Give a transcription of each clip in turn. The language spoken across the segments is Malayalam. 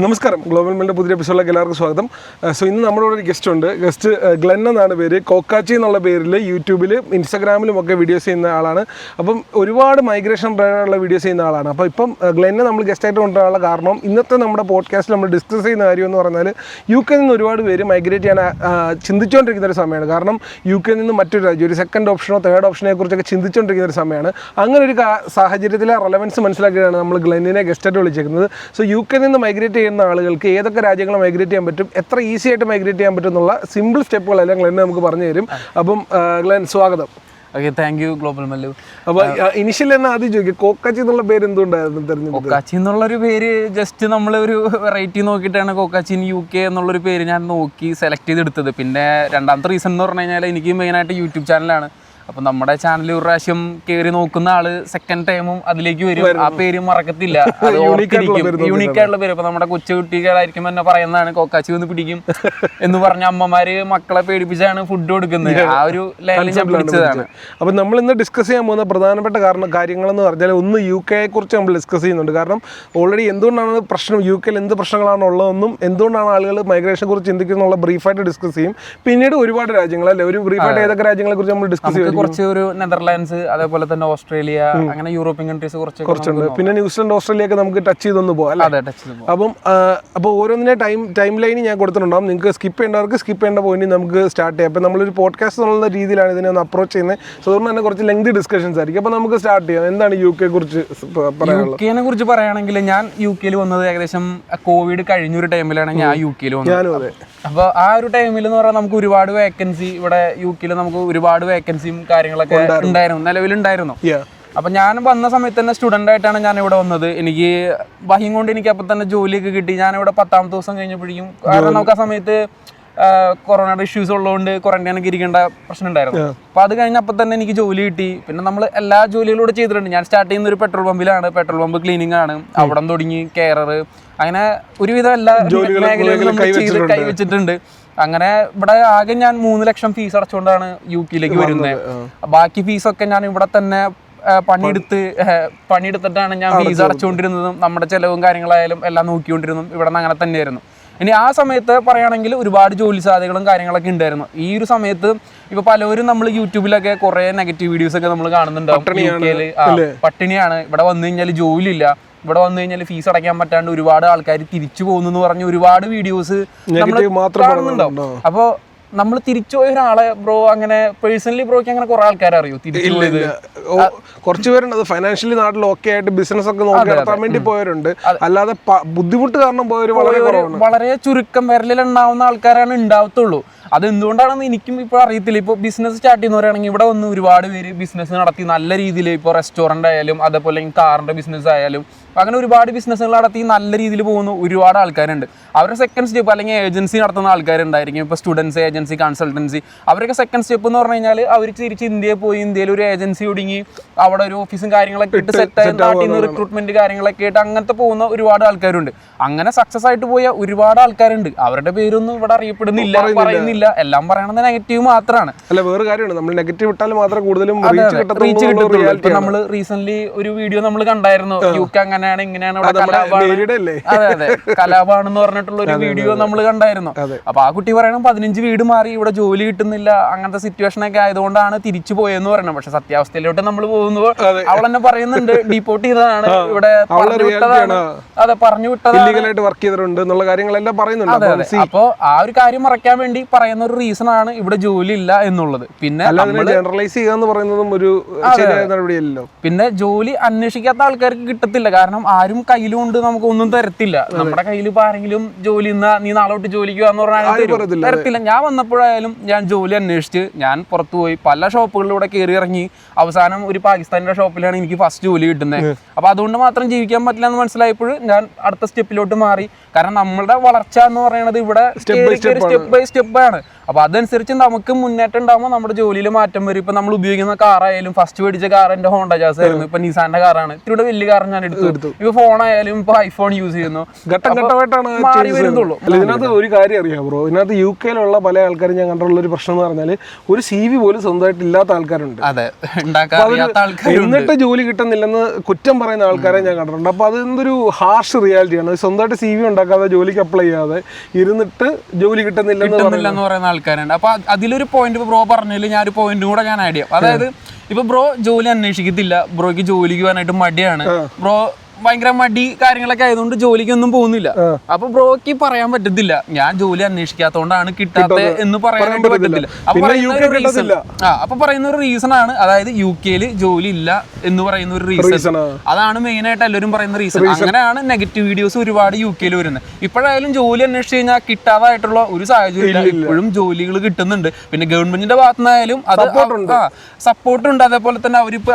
നമസ്കാരം, ഗ്ലോബൽ മെലിൻ്റെ പുതിയ എപ്പിസോഡിലേക്ക് എല്ലാവർക്കും സ്വാഗതം. സോ ഇന്ന് നമ്മുടെ ഒരു ഗസ്റ്റ് ഉണ്ട്. ഗസ്റ്റ് ഗ്ലെൻ എന്നാണ് പേര്. കോക്കാച്ചി എന്നുള്ള പേരിൽ യൂട്യൂബിലും ഇൻസ്റ്റാഗ്രാമിലും ഒക്കെ വീഡിയോസ് ചെയ്യുന്ന ആളാണ്. അപ്പം ഒരുപാട് മൈഗ്രേഷൻ ഉള്ള വീഡിയോസ് ചെയ്യുന്ന ആളാണ്. അപ്പോൾ ഇപ്പം ഗ്ലെന്നെ നമ്മൾ ഗസ്റ്റായിട്ട് കൊണ്ടുവരാനുള്ള കാരണം ഇന്നത്തെ നമ്മുടെ പോഡ്കാസ്റ്റിൽ നമ്മൾ ഡിസ്കസ് ചെയ്യുന്ന കാര്യം എന്ന് പറഞ്ഞാൽ UK നിന്ന് ഒരുപാട് പേര് മൈഗ്രേറ്റ് ചെയ്യാൻ ചിന്തിച്ചുകൊണ്ടിരിക്കുന്ന ഒരു സമയമാണ്. കാരണം UK നിന്ന് മറ്റൊരു രാജ്യം, ഒരു സെക്കൻഡ് ഓപ്ഷനോ തേർഡ് ഓപ്ഷനെ കുറിച്ചൊക്കെ ചിന്തിച്ചുകൊണ്ടിരിക്കുന്ന ഒരു സമയമാണ്. അങ്ങനെ ഒരു സാഹചര്യത്തിലെ റെലവൻസ് മനസ്സിലാക്കിയാണ് നമ്മൾ ഗ്ലെന്നിനെ ഗസ്റ്റായിട്ട് വിളിച്ചേക്കുന്നത്. സോ UK നിന്ന് മൈഗ്രേറ്റ് ചെയ്യുന്ന ആളുകൾക്ക് ഏതൊക്കെ രാജ്യങ്ങൾ മൈഗ്രേറ്റ് ചെയ്യാൻ പറ്റും, എത്ര ഈസി ആയിട്ട് മൈഗ്രേറ്റ് ചെയ്യാൻ പറ്റും എന്നുള്ള സിമ്പിൾ സ്റ്റെപ്പുകളെല്ലാം ഗ്ലെൻ നമുക്ക് പറഞ്ഞു തരും. അപ്പം ഗ്ലെൻ, സ്വാഗതം. Okay, thank you global Mallu. അപ്പോൾ ഇനിഷ്യൽ തന്നെ ആദ്യം ചോദിക്കും, കോക്കാച്ചി എന്നുള്ള പേര് എന്തുകൊണ്ടായിരുന്നു തിരഞ്ഞെടുത്തത്? കോക്കാച്ചി എന്നുള്ളൊരു പേര് ജസ്റ്റ് നമ്മളൊരു വെറൈറ്റി നോക്കിയിട്ടാണ് കോക്കാച്ചി ഇൻ UK എന്നുള്ളൊരു പേര് ഞാൻ നോക്കി സെലക്ട് ചെയ്തെടുത്തത്. പിന്നെ രണ്ടാമത്തെ റീസൺ എന്ന് പറഞ്ഞു കഴിഞ്ഞാൽ എനിക്ക് മെയിനായിട്ട് യൂട്യൂബ് ചാനലാണ്. അപ്പം നമ്മുടെ ചാനൽ ഒരു പ്രാവശ്യം കയറി നോക്കുന്ന ആള് സെക്കൻഡ് ടൈമും അതിലേക്ക് വരും. ആ പേര് മറക്കത്തില്ല, യൂണീക്ക് ആയിട്ടുള്ള പേര്. അപ്പൊ നമ്മുടെ കൊച്ചു കുട്ടികളായിരിക്കും എന്നെ പറയുന്നതാണ് കോക്കാച്ചി വന്ന് പിടിക്കും എന്ന് പറഞ്ഞ അമ്മമാര് മക്കളെ പേടിപ്പിച്ചാണ് ഫുഡ് കൊടുക്കുന്നത്. ആ ഒരു ലെവലിൽ ഞാൻ പിടിച്ചതാണ്. അപ്പം നമ്മൾ ഇന്ന് ഡിസ്കസ് ചെയ്യാൻ പോകുന്ന പ്രധാനപ്പെട്ട കാര്യങ്ങളെന്ന് പറഞ്ഞാൽ ഒന്ന് UK കുറിച്ച് നമ്മൾ ഡിസ്കസ് ചെയ്യുന്നുണ്ട്. കാരണം ഓൾറെഡി എന്തുകൊണ്ടാണ് പ്രശ്നം, UK എന്ത് പ്രശ്നങ്ങളാണ് ഉള്ളതെന്നും എന്തുകൊണ്ടാണ് ആളുകൾ മൈഗ്രേഷനെ കുറിച്ച് ചിന്തിക്കുന്നുള്ള ബ്രീഫായിട്ട് ഡിസ്കസ് ചെയ്യും. പിന്നീട് ഒരുപാട് രാജ്യങ്ങളല്ലേ, ഒരു ബ്രീഫായിട്ട് ഏതൊക്കെ രാജ്യങ്ങളെ കുറിച്ച് നമ്മൾ ഡിസ്കസ് ചെയ്യും. കുറച്ച് ഒരു നെതർലാൻഡ്സ്, അതേപോലെ തന്നെ ഓസ്ട്രേലിയ, അങ്ങനെ യൂറോപ്യൻ കൺട്രീസ് കുറച്ചുണ്ട്. പിന്നെ ന്യൂസിലൻഡ്, ഓസ്ട്രേലിയ ഒക്കെ നമുക്ക് ടച്ച് ചെയ്തൊന്ന് പോകാം. അപ്പോൾ ഓരോന്നിനെ ടൈം ലൈൻ ഞാൻ കൊടുത്തിട്ടുണ്ടാകും. നിങ്ങൾക്ക് സ്കിപ്പ് ചെയ്യേണ്ടവർക്ക് സ്കിപ്പ് ചെയ്യേണ്ട പോയിന്റ് നമുക്ക് സ്റ്റാർട്ട് ചെയ്യാം. അപ്പോൾ നമ്മളൊരു പോഡ്കാസ്റ്റ് എന്നുള്ള രീതിയിലാണ് ഇതിനെ ഒന്ന് അപ്രോച്ച് ചെയ്യുന്നത്. സോ അതുകൊണ്ട് തന്നെ കുറച്ച് ലെങ്തി ഡിസ്കഷൻസ് ആയിരിക്കും. അപ്പോൾ നമുക്ക് സ്റ്റാർട്ട് ചെയ്യാം. എന്താണ് UK കുറിച്ച് പറയാനുള്ളത്? UK നെ കുറിച്ച് പറയുകയാണെങ്കിൽ ഞാൻ UK വന്നത് ഏകദേശം കോവിഡ് കഴിഞ്ഞൊരു ടൈമിലാണ് ഞാൻ UK വന്നത്. ഞാനും അതെ. അപ്പോൾ ആ ഒരു ടൈമിൽ എന്ന് പറഞ്ഞാൽ നമുക്ക് ഒരുപാട് വേക്കൻസി ഇവിടെ UK നമുക്ക് ഒരുപാട് വേക്കൻസിയും കാര്യങ്ങളൊക്കെ ഉണ്ടായിരുന്നു, നിലവിലുണ്ടായിരുന്നു. അപ്പം ഞാൻ വന്ന സമയത്ത് തന്നെ സ്റ്റുഡൻ്റ് ആയിട്ടാണ് ഞാൻ ഇവിടെ വന്നത്. എനിക്ക് വഹിയും കൊണ്ട് എനിക്ക് അപ്പം തന്നെ ജോലിയൊക്കെ കിട്ടി. ഞാനിവിടെ 10ാമത്തെ ദിവസം കഴിഞ്ഞപ്പോഴേക്കും, കാരണം നമുക്ക് ആ സമയത്ത് കൊറോണയുടെ ഇഷ്യൂസ് ഉള്ളതുകൊണ്ട് ക്വാറന്റൈനൊക്കെ ഇരിക്കേണ്ട പ്രശ്നം ഉണ്ടായിരുന്നു. അപ്പോൾ അത് കഴിഞ്ഞപ്പോൾ തന്നെ എനിക്ക് ജോലി കിട്ടി. പിന്നെ നമ്മൾ എല്ലാ ജോലികളൂടെ ചെയ്തിട്ടുണ്ട്. ഞാൻ സ്റ്റാർട്ട് ചെയ്യുന്ന ഒരു പെട്രോൾ പമ്പിലാണ്. പെട്രോൾ പമ്പ് ക്ലീനിങ് ആണ്. അവിടെ തുടങ്ങി കെയറർ, അങ്ങനെ ഒരുവിധം എല്ലാ മേഖലകളിലും ചെയ്ത് കൈവച്ചിട്ടുണ്ട്. അങ്ങനെ ഇവിടെ ആകെ ഞാൻ 3 ലക്ഷം ഫീസ് അടച്ചുകൊണ്ടാണ് UK വരുന്നത്. ബാക്കി ഫീസൊക്കെ ഞാൻ ഇവിടെ തന്നെ പണിയെടുത്തിട്ടാണ് ഞാൻ ഫീസ് അടച്ചുകൊണ്ടിരുന്നതും നമ്മുടെ ചെലവും കാര്യങ്ങളായാലും എല്ലാം നോക്കിക്കൊണ്ടിരുന്നതും ഇവിടെ നിന്ന് അങ്ങനെ തന്നെയായിരുന്നു. ഇനി ആ സമയത്ത് പറയുകയാണെങ്കിൽ ഒരുപാട് ജോലി സാധ്യതകളും കാര്യങ്ങളൊക്കെ ഉണ്ടായിരുന്നു. ഈ ഒരു സമയത്ത് ഇപ്പൊ പലരും നമ്മൾ യൂട്യൂബിലൊക്കെ കുറെ നെഗറ്റീവ് വീഡിയോസ് ഒക്കെ നമ്മൾ കാണുന്നുണ്ടാവും. പട്ടിണിയാണ്, ഇവിടെ വന്നു കഴിഞ്ഞാൽ ജോലിയില്ല, ഇവിടെ വന്നു കഴിഞ്ഞാൽ ഫീസ് അടയ്ക്കാൻ പറ്റാണ്ട് ഒരുപാട് ആൾക്കാർ തിരിച്ചു പോകുന്നു എന്ന് പറഞ്ഞ് ഒരുപാട് വീഡിയോസ് നമ്മൾ കാണുന്നുണ്ടാവും. അപ്പോൾ നമ്മൾ തിരിച്ചു പോയ ഒരാളെ ബ്രോ, അങ്ങനെ പേഴ്സണലി ബ്രോക്ക് അങ്ങനെ കുറെ ആൾക്കാരെ അറിയോ തിരിച്ചു പോയത്? കുറച്ച് പേരുണ്ട്. അത് ഫൈനാൻഷ്യലി നാട്ടിൽ ഓക്കെ ആയിട്ട് ബിസിനസ് ഒക്കെ നോക്കി നടത്താൻ വേണ്ടി പോയവരുണ്ട്. അല്ലാതെ ബുദ്ധിമുട്ട് കാരണം പോയവർ വളരെ ചുരുക്കം വിരലിലുണ്ടാവുന്ന ആൾക്കാരാണ് ഉണ്ടാവത്തുള്ളൂ. അതെന്തുകൊണ്ടാണെന്ന് എനിക്കും ഇപ്പോൾ അറിയത്തില്ല. ഇപ്പോൾ ബിസിനസ് സ്റ്റാർട്ട് ചെയ്യുന്നവരാണെങ്കിൽ ഇവിടെ വന്ന് ഒരുപാട് പേര് ബിസിനസ് നടത്തി നല്ല രീതിയിൽ, ഇപ്പോൾ റെസ്റ്റോറൻ്റ് ആയാലും അതേപോലെ കാറിൻ്റെ ബിസിനസ് ആയാലും അങ്ങനെ ഒരുപാട് ബിസിനസ്സുകൾ നടത്തി നല്ല രീതിയിൽ പോകുന്ന ഒരുപാട് ആൾക്കാരുണ്ട്. അവരുടെ സെക്കൻഡ് സ്റ്റെപ്പ് അല്ലെങ്കിൽ ഏജൻസി നടത്തുന്ന ആൾക്കാരുണ്ടായിരിക്കും. ഇപ്പോൾ സ്റ്റുഡൻസ് ഏജൻസി, കൺസൾട്ടൻസി, അവരൊക്കെ സെക്കൻഡ് സ്റ്റെപ്പ് എന്ന് പറഞ്ഞു കഴിഞ്ഞാൽ അവർ തിരിച്ച് ഇന്ത്യയിൽ പോയി ഇന്ത്യയിൽ ഒരു ഏജൻസി ഒടുങ്ങി അവിടെ ഒരു ഓഫീസും കാര്യങ്ങളൊക്കെ ഇട്ട് സെറ്റായി നാട്ടിൽ നിന്ന് റിക്രൂട്ട്മെന്റ് കാര്യങ്ങളൊക്കെ ആയിട്ട് അങ്ങനത്തെ പോകുന്ന ഒരുപാട് ആൾക്കാരുണ്ട്. അങ്ങനെ സക്സസ് ആയിട്ട് പോയ ഒരുപാട് ആൾക്കാരുണ്ട്. അവരുടെ പേരൊന്നും ഇവിടെ അറിയപ്പെടുന്നില്ല, പറയുന്നില്ല. എല്ലാം പറയണത് നെഗറ്റീവ് മാത്രമാണ്. അല്ല, വേറെ കാര്യമാണ്, നമ്മൾ നെഗറ്റീവ് ഇട്ടാൽ മാത്രമേ കൂടുതലും റീച്ച് കിട്ടത്തുള്ളൂ. ഇപ്പൊ നമ്മൾ റീസെന്റ് ഒരു വീഡിയോ നമ്മൾ കണ്ടായിരുന്നു, UK അങ്ങനെയാണ് ഇങ്ങനെയാണ്, ഇവിടെ കലാപാണെന്ന് പറഞ്ഞിട്ടുള്ള ഒരു വീഡിയോ നമ്മൾ കണ്ടായിരുന്നു. അപ്പൊ ആ കുട്ടി പറയണം 15 വീട് മാറി, ഇവിടെ ജോലി കിട്ടുന്നില്ല, അങ്ങനത്തെ സിറ്റുവേഷൻ ഒക്കെ ആയതുകൊണ്ടാണ് തിരിച്ചു പോയെന്ന് പറയണം. പക്ഷെ സത്യാവസ്ഥയിലോട്ട് നമ്മൾ പോകുമ്പോൾ അവൾ തന്നെ പറയുന്നുണ്ട് ഡീപ്പോർട്ട് ചെയ്തതാണ്, ഇവിടെ പറഞ്ഞു വിട്ടതാണ്, വർക്ക് ചെയ്തിട്ടുണ്ട് എന്നുള്ള കാര്യങ്ങളെല്ലാം പറയുന്നുണ്ട്. അപ്പൊ ആ ഒരു കാര്യം മറയ്ക്കാൻ വേണ്ടി പറയുന്ന ഒരു റീസൺ ആണ് ഇവിടെ ജോലി ഇല്ല എന്നുള്ളത്. പിന്നെ ജനറലൈസ് ചെയ്യാന്ന് പറയുന്നതും ഒരു നടപടിയല്ലോ. പിന്നെ ജോലി അന്വേഷിക്കാത്ത ആൾക്കാർക്ക് കിട്ടത്തില്ല. കാരണം ആരും കയ്യിലും കൊണ്ട് നമുക്ക് ഒന്നും തരത്തില്ല. നമ്മുടെ കയ്യിൽ ഇപ്പൊ ആരെങ്കിലും ജോലി നീ നാളെ തൊട്ട് ജോലിക്ക് വന്ന് പറഞ്ഞാൽ തരത്തില്ല. ഞാൻ വന്നപ്പോഴായാലും ഞാൻ ജോലി അന്വേഷിച്ച് ഞാൻ പുറത്തു പോയി പല ഷോപ്പുകളിലൂടെ കയറി ഇറങ്ങി അവസാനം ഒരു പാകിസ്ഥാനിന്റെ ഷോപ്പിലാണ് എനിക്ക് ഫസ്റ്റ് ജോലി കിട്ടുന്നത്. അപ്പൊ അതുകൊണ്ട് മാത്രം ജീവിക്കാൻ പറ്റില്ല എന്ന് മനസ്സിലായപ്പോൾ ഞാൻ അടുത്ത സ്റ്റെപ്പിലോട്ട് മാറി. കാരണം നമ്മളുടെ വളർച്ച എന്ന് പറയുന്നത് ഇവിടെ സ്റ്റെപ്പ് ബൈ സ്റ്റെപ്പ് ആണ്. അപ്പൊ അതനുസരിച്ച് നമുക്ക് മുന്നേറ്റം ഉണ്ടാകുമ്പോൾ നമ്മുടെ ജോലിയിൽ മാറ്റം വരും. ഇപ്പൊ നമ്മൾ ഉപയോഗിക്കുന്ന കാറായാലും ഫസ്റ്റ് മേടിച്ച കാർ എന്റെ ഹോണ്ട ജാസ് ആയിരുന്നു, ഇപ്പൊ നിസാന്റെ കാറാണ്, ഇത്തിരി വലിയ കാർ ഞാൻ എടുത്തു. ഇപ്പൊ ഫോണായാലും ഇപ്പൊ ഐഫോൺ യൂസ് ചെയ്യുന്നു, ഘട്ടമായിട്ടാണ് മാറി വരുന്നുള്ളൂ. ഇതിനകത്ത് ഒരു കാര്യം അറിയാം ബ്രോ, ഇതിനകത്ത് UK-ലുള്ള പല ആൾക്കാരും ഞാൻ കണ്ടുള്ള ഒരു പ്രശ്നം എന്ന് പറഞ്ഞാൽ ഒരു CV പോലും സ്വന്തമായിട്ട് ഇല്ലാത്ത ആൾക്കാരുണ്ട്. അതെ, ഉണ്ടാക്കാത്ത ആൾക്കാർ, എന്നിട്ട് ജോലി കിട്ടുന്നില്ലെന്ന് കുറ്റം പറയുന്ന ആൾക്കാരെ ഞാൻ കണ്ടിട്ടുണ്ട്. അപ്പൊ അത് എന്തൊരു ഹാർഷ് റിയാലിറ്റിയാണ്. സ്വന്തമായിട്ട് CV ഉണ്ടാക്കാതെ ജോലിക്ക് അപ്ലൈ ചെയ്യാതെ ഇരുന്നിട്ട് ജോലി കിട്ടുന്നില്ലെന്ന് പറയുന്ന ആൾക്കാരുണ്ട്. അപ്പൊ അതിലൊരു പോയിന്റ് ബ്രോ പറഞ്ഞതിൽ ഞാൻ ഒരു പോയിന്റ് കൂടെ ഞാൻ ആഡ് ചെയ്യാം. അതായത് ഇപ്പൊ ബ്രോ ജോലി അന്വേഷിക്കത്തില്ല, ബ്രോയ്ക്ക് ജോലിക്ക് പോകാനായിട്ട് മടിയാണ്, ബ്രോ ഭയങ്കര മടി കാര്യങ്ങളൊക്കെ ആയതുകൊണ്ട് ജോലിക്കൊന്നും പോകുന്നില്ല. അപ്പൊ ബ്രോക്ക് പറയാൻ പറ്റത്തില്ല ഞാൻ ജോലി അന്വേഷിക്കാത്തോണ്ടാണ് കിട്ടാത്ത എന്ന് പറയാനായിട്ട് പറ്റത്തില്ല. അപ്പൊ പറയുന്ന ഒരു റീസൺ ആണ്, അതായത് UK-ല് ജോലി ഇല്ല എന്ന് പറയുന്ന ഒരു റീസൺ. അതാണ് മെയിൻ ആയിട്ട് എല്ലാവരും പറയുന്ന റീസൺ. അങ്ങനെയാണ് നെഗറ്റീവ് വീഡിയോസ് ഒരുപാട് UK-ല് വരുന്നത്. ഇപ്പോഴായാലും ജോലി അന്വേഷിച്ച് കഴിഞ്ഞാൽ കിട്ടാതായിട്ടുള്ള ഒരു സാഹചര്യം ഇല്ല, ഇപ്പോഴും ജോലികൾ കിട്ടുന്നുണ്ട്. പിന്നെ ഗവൺമെന്റിന്റെ ഭാഗത്തുനിന്നായാലും അത് സപ്പോർട്ട് ഉണ്ട്. അതേപോലെ തന്നെ അവരിപ്പോ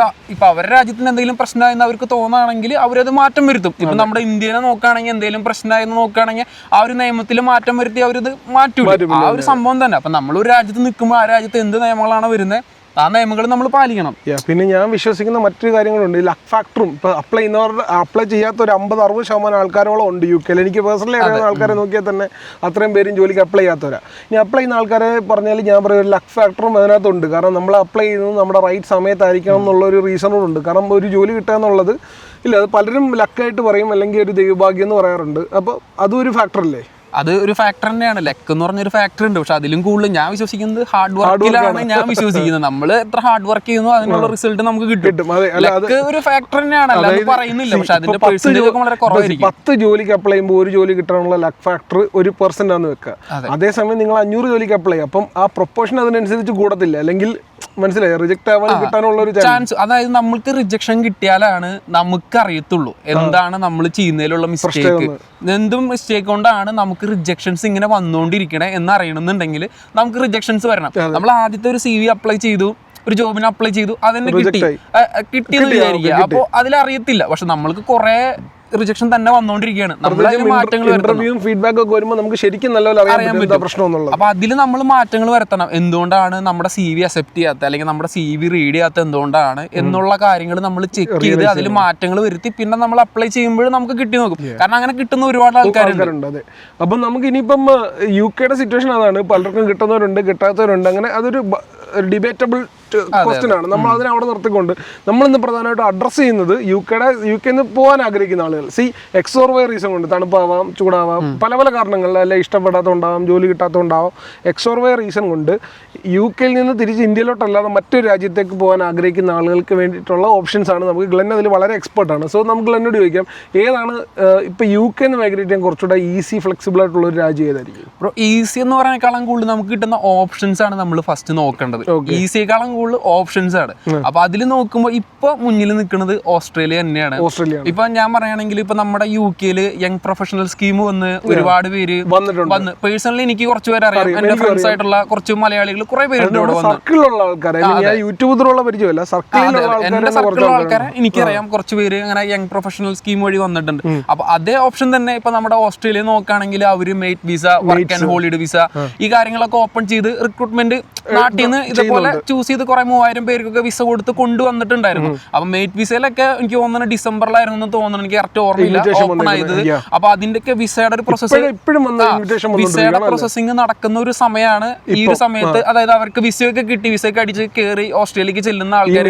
അവരുടെ രാജ്യത്തിന് എന്തെങ്കിലും പ്രശ്നമായെന്ന് അവർക്ക് തോന്നുകയാണെങ്കിൽ അവരത് മാറ്റം വരുത്തും. ഇപ്പൊ നമ്മുടെ ഇന്ത്യനെ നോക്കുകയാണെങ്കിൽ എന്തെങ്കിലും പ്രശ്നമായെന്ന് നോക്കുകയാണെങ്കിൽ ആ ഒരു നിയമത്തിൽ മാറ്റം വരുത്തി അവരിത് മാറ്റൂല. ആ ഒരു സംഭവം തന്നെ. അപ്പൊ നമ്മളൊരു രാജ്യത്ത് നിൽക്കുമ്പോൾ ആ രാജ്യത്ത് എന്ത് നിയമങ്ങളാണ് വരുന്നത് ആ നിയമങ്ങൾ നമ്മൾ പാലിക്കണം. പിന്നെ ഞാൻ വിശ്വസിക്കുന്ന മറ്റൊരു കാര്യങ്ങളുണ്ട്. ലക്ക് ഫാക്ടറും ഇപ്പൊ അപ്ലൈ ചെയ്യാത്ത ഒരു 50-60% ആൾക്കാരോളം ഉണ്ട് UK-ൽ. എനിക്ക് പേഴ്സണലി അറിയുന്ന ആൾക്കാരെ നോക്കിയാൽ തന്നെ അത്രയും പേരും ജോലിക്ക് അപ്ലൈ ചെയ്യാത്തവരാ. ഇനി അപ്ലൈ ചെയ്യുന്ന ആൾക്കാരെ പറഞ്ഞാൽ ഞാൻ പറയും ഒരു ലക്ക് ഫാക്ടറും അതിനകത്തുണ്ട്. കാരണം നമ്മൾ അപ്ലൈ ചെയ്യുന്നത് നമ്മുടെ റൈറ്റ് സമയത്തായിരിക്കണം എന്നുള്ളൊരു റീസണോടുണ്ട്. കാരണം ഒരു ജോലി കിട്ടുക എന്നുള്ളത് ഇല്ല, അത് പലരും ലക്കായിട്ട് പറയും, അല്ലെങ്കിൽ ഒരു ദൈവഭാഗ്യം എന്ന് പറയാറുണ്ട്. അപ്പോൾ അതും ഒരു ഫാക്ടർ അല്ലേ? അത് ഒരു ഫാക്ടർ തന്നെയാണ്. ലക്ക് എന്ന് പറഞ്ഞൊരു ഫാക്ടർ ഉണ്ട്. പക്ഷെ അതിലും കൂടുതൽ ഞാൻ വിശ്വസിക്കുന്നത് ഹാർഡ് വർക്കിലാണ് ഞാൻ വിശ്വസിക്കുന്നത്. നമ്മൾ എത്ര ഹാർഡ് വർക്ക് ചെയ്യുന്നു അതിനുള്ള റിസൾട്ട് നമുക്ക് കിട്ടും. ലക്ക് ഒരു ഫാക്ടർ തന്നെയാണ്, അല്ലാതെ പറയുന്നില്ല. പക്ഷെ അതിന്റെ പെർസെന്റേജ് ഒക്കെ വളരെ കുറവായിരിക്കും. 10 ജോലിക്ക് അപ്ലൈ ചെയ്യുമ്പോൾ ഒരു ജോലി കിട്ടാനുള്ള ലക്ക് ഫാക്ടർ 1% ആണെന്ന് വെക്കുക. അതേസമയം നിങ്ങൾ 500 ജോലിക്ക് അപ്ലൈ ചെയ്യും, അപ്പം ആ പ്രൊപ്പോർഷൻ അതിനനുസരിച്ച് കൂടത്തില്ല. അല്ലെങ്കിൽ മനസ്സിലായി, റിജക്ട് ആവാൻ കിട്ടാനുള്ള ഒരു ചാൻസ്. അതായത് നമുക്ക് റിജക്ഷൻ കിട്ടിയാലാണ് നമുക്ക് അറിയത്തുള്ളൂ എന്താണ് നമ്മൾ ചെയ്യുന്നതിലുള്ള മിസ്റ്റേക്ക്. എന്തും മിസ്റ്റേക്ക് കൊണ്ടാണ് നമുക്ക് റിജക്ഷൻസ് ഇങ്ങനെ വന്നുകൊണ്ടിരിക്കണേ എന്ന് അറിയണമെന്നുണ്ടെങ്കിൽ നമുക്ക് റിജക്ഷൻസ് വരണം. നമ്മൾ ആദ്യത്തെ ഒരു CV അപ്ലൈ ചെയ്തു, ഒരു ജോബിന് അപ്ലൈ ചെയ്തു, അതെന്നെ കിട്ടിയെന്ന് വിചാരിക്കുക. അപ്പോൾ അതിലറിയത്തില്ല. പക്ഷെ നമ്മൾക്ക് കുറെ റിജക്ഷൻ തന്നെ വന്നുകൊണ്ടിരിക്കുകയാണ്. ഇന്റർവ്യൂവും ഫീഡ്ബാക്ക് ഒക്കെ വരുമ്പോൾ നമുക്ക് ശരിക്കും നല്ലപോലെ അറിയാൻ പറ്റും പ്രശ്നം. അപ്പൊ അതിൽ നമ്മൾ മാറ്റങ്ങൾ വരുത്തണം. എന്തുകൊണ്ടാണ് നമ്മുടെ CV അക്സെപ്റ്റ് ചെയ്യാത്ത, അല്ലെങ്കിൽ നമ്മുടെ CV റീഡ് ചെയ്യാത്ത എന്തുകൊണ്ടാണ് എന്നുള്ള കാര്യങ്ങൾ നമ്മൾ ചെക്ക് ചെയ്ത് അതിൽ മാറ്റങ്ങൾ വരുത്തി പിന്നെ നമ്മൾ അപ്ലൈ ചെയ്യുമ്പോൾ നമുക്ക് കിട്ടി നോക്കും. കാരണം അങ്ങനെ കിട്ടുന്ന ഒരുപാട് ആൾക്കാരുണ്ട്. അതെ. അപ്പം നമുക്ക് ഇനിയിപ്പം UK-യുടെ സിറ്റുവേഷൻ അതാണ്. പലർക്കും കിട്ടുന്നവരുണ്ട്, കിട്ടാത്തവരുണ്ട്. അങ്ങനെ അതൊരു ഡിബേറ്റബിൾ ക്വസ്റ്റ്യൻ ആണ്. നമ്മൾ അതിനെ അവിടെ നിർത്തിക്കൊണ്ട് നമ്മളിന്ന് പ്രധാനമായിട്ടും അഡ്രസ്സ് ചെയ്യുന്നത് UK-ന്ന് പോകാൻ ആഗ്രഹിക്കുന്ന ആളുകൾ. XOR റീസൺ കൊണ്ട്, തണുപ്പാവാം, ചൂടാവാം, പല പല കാരണങ്ങളിൽ, അല്ലെ ഇഷ്ടപ്പെടാത്തതുണ്ടാവാം, ജോലി കിട്ടാത്തതുണ്ടാവാം. XOR റീസൺ കൊണ്ട് UK-ൽ നിന്ന് തിരിച്ച് ഇന്ത്യയിലോട്ടല്ലാതെ മറ്റൊരു രാജ്യത്തേക്ക് പോകാൻ ആഗ്രഹിക്കുന്ന ആളുകൾക്ക് വേണ്ടിയിട്ടുള്ള ഓപ്ഷൻസ് ആണ്. നമുക്ക് ഗ്ലെൻ അതിൽ വളരെ എക്സ്പെർട്ടാണ്. സോ നമുക്ക് ഗ്ലെന്നോട് ചോദിക്കാം, ഏതാണ് ഇപ്പം UK-ന്ന് മൈഗ്രേറ്റ് ചെയ്യാൻ കുറച്ചുകൂടെ ഈസി, ഫ്ലെക്സിബിൾ ആയിട്ടുള്ള ഒരു രാജ്യം ഏതായിരിക്കും? ഈസി എന്ന് പറയുന്നേക്കാളും കൂടുതൽ നമുക്ക് കിട്ടുന്ന ഓപ്ഷൻസ് ആണ് നമ്മൾ ഫസ്റ്റ് നോക്കേണ്ടത്. ഈസിയേക്കാളും കൂടുതൽ ഓപ്ഷൻസ് ആണ്. അപ്പൊ അതിൽ നോക്കുമ്പോൾ ഇപ്പൊ മുന്നിൽ നിൽക്കുന്നത് ഓസ്ട്രേലിയ തന്നെയാണ്. ഇപ്പൊ ഞാൻ പറയുകയാണെങ്കിൽ ഇപ്പൊ നമ്മുടെ UK-ല് യങ് പ്രൊഫഷണൽ സ്കീം വന്ന് ഒരുപാട് പേര് വന്ന്, പേഴ്സണലി എനിക്ക് കുറച്ച് പേര് അറിയാം. എന്റെ ഫ്രണ്ട്സ് ആയിട്ടുള്ള കുറച്ച് മലയാളികൾ കുറെ പേരുണ്ട് ഇവിടെ വന്ന്. എന്റെ സർക്കിളിലുള്ള ആൾക്കാരെ എനിക്കറിയാം. കുറച്ച് പേര് അങ്ങനെ യങ് പ്രൊഫഷണൽ സ്കീം വഴി വന്നിട്ടുണ്ട്. അപ്പൊ അതേ ഓപ്ഷൻ തന്നെ ഇപ്പൊ നമ്മുടെ ഓസ്ട്രേലിയ നോക്കുകയാണെങ്കിൽ അവര് made visa, work and holiday visa, ഈ കാര്യങ്ങളൊക്കെ ഓപ്പൺ ചെയ്ത് റിക്രൂട്ട്മെന്റ് നാട്ടിൽ നിന്ന് ഇതേപോലെ ചൂസ് ചെയ്ത് കുറെ 3000 പേർക്കൊക്കെ വിസ കൊടുത്ത് കൊണ്ടുവന്നിട്ടുണ്ടായിരുന്നു. അപ്പൊ മെയ്റ്റ് വിസയിലൊക്കെ എനിക്ക് തോന്നുന്നത് ഡിസംബറിലായിരുന്നു തോന്നുന്നു, എനിക്ക് കറക്റ്റ് ഓർമ്മയില്ല ഓപ്പൺ ആയത്. അപ്പൊ അതിന്റെയൊക്കെ വിസയുടെ ഒരു വിസയുടെ പ്രോസസ്സിംഗ് നടക്കുന്ന ഒരു സമയമാണ് ഈ ഒരു സമയത്ത്. അതായത് അവർക്ക് വിസയൊക്കെ കിട്ടി, വിസയൊക്കെ അടിച്ച് കയറി ഓസ്ട്രേലിയക്ക് ചെല്ലുന്ന ആൾക്കാർ.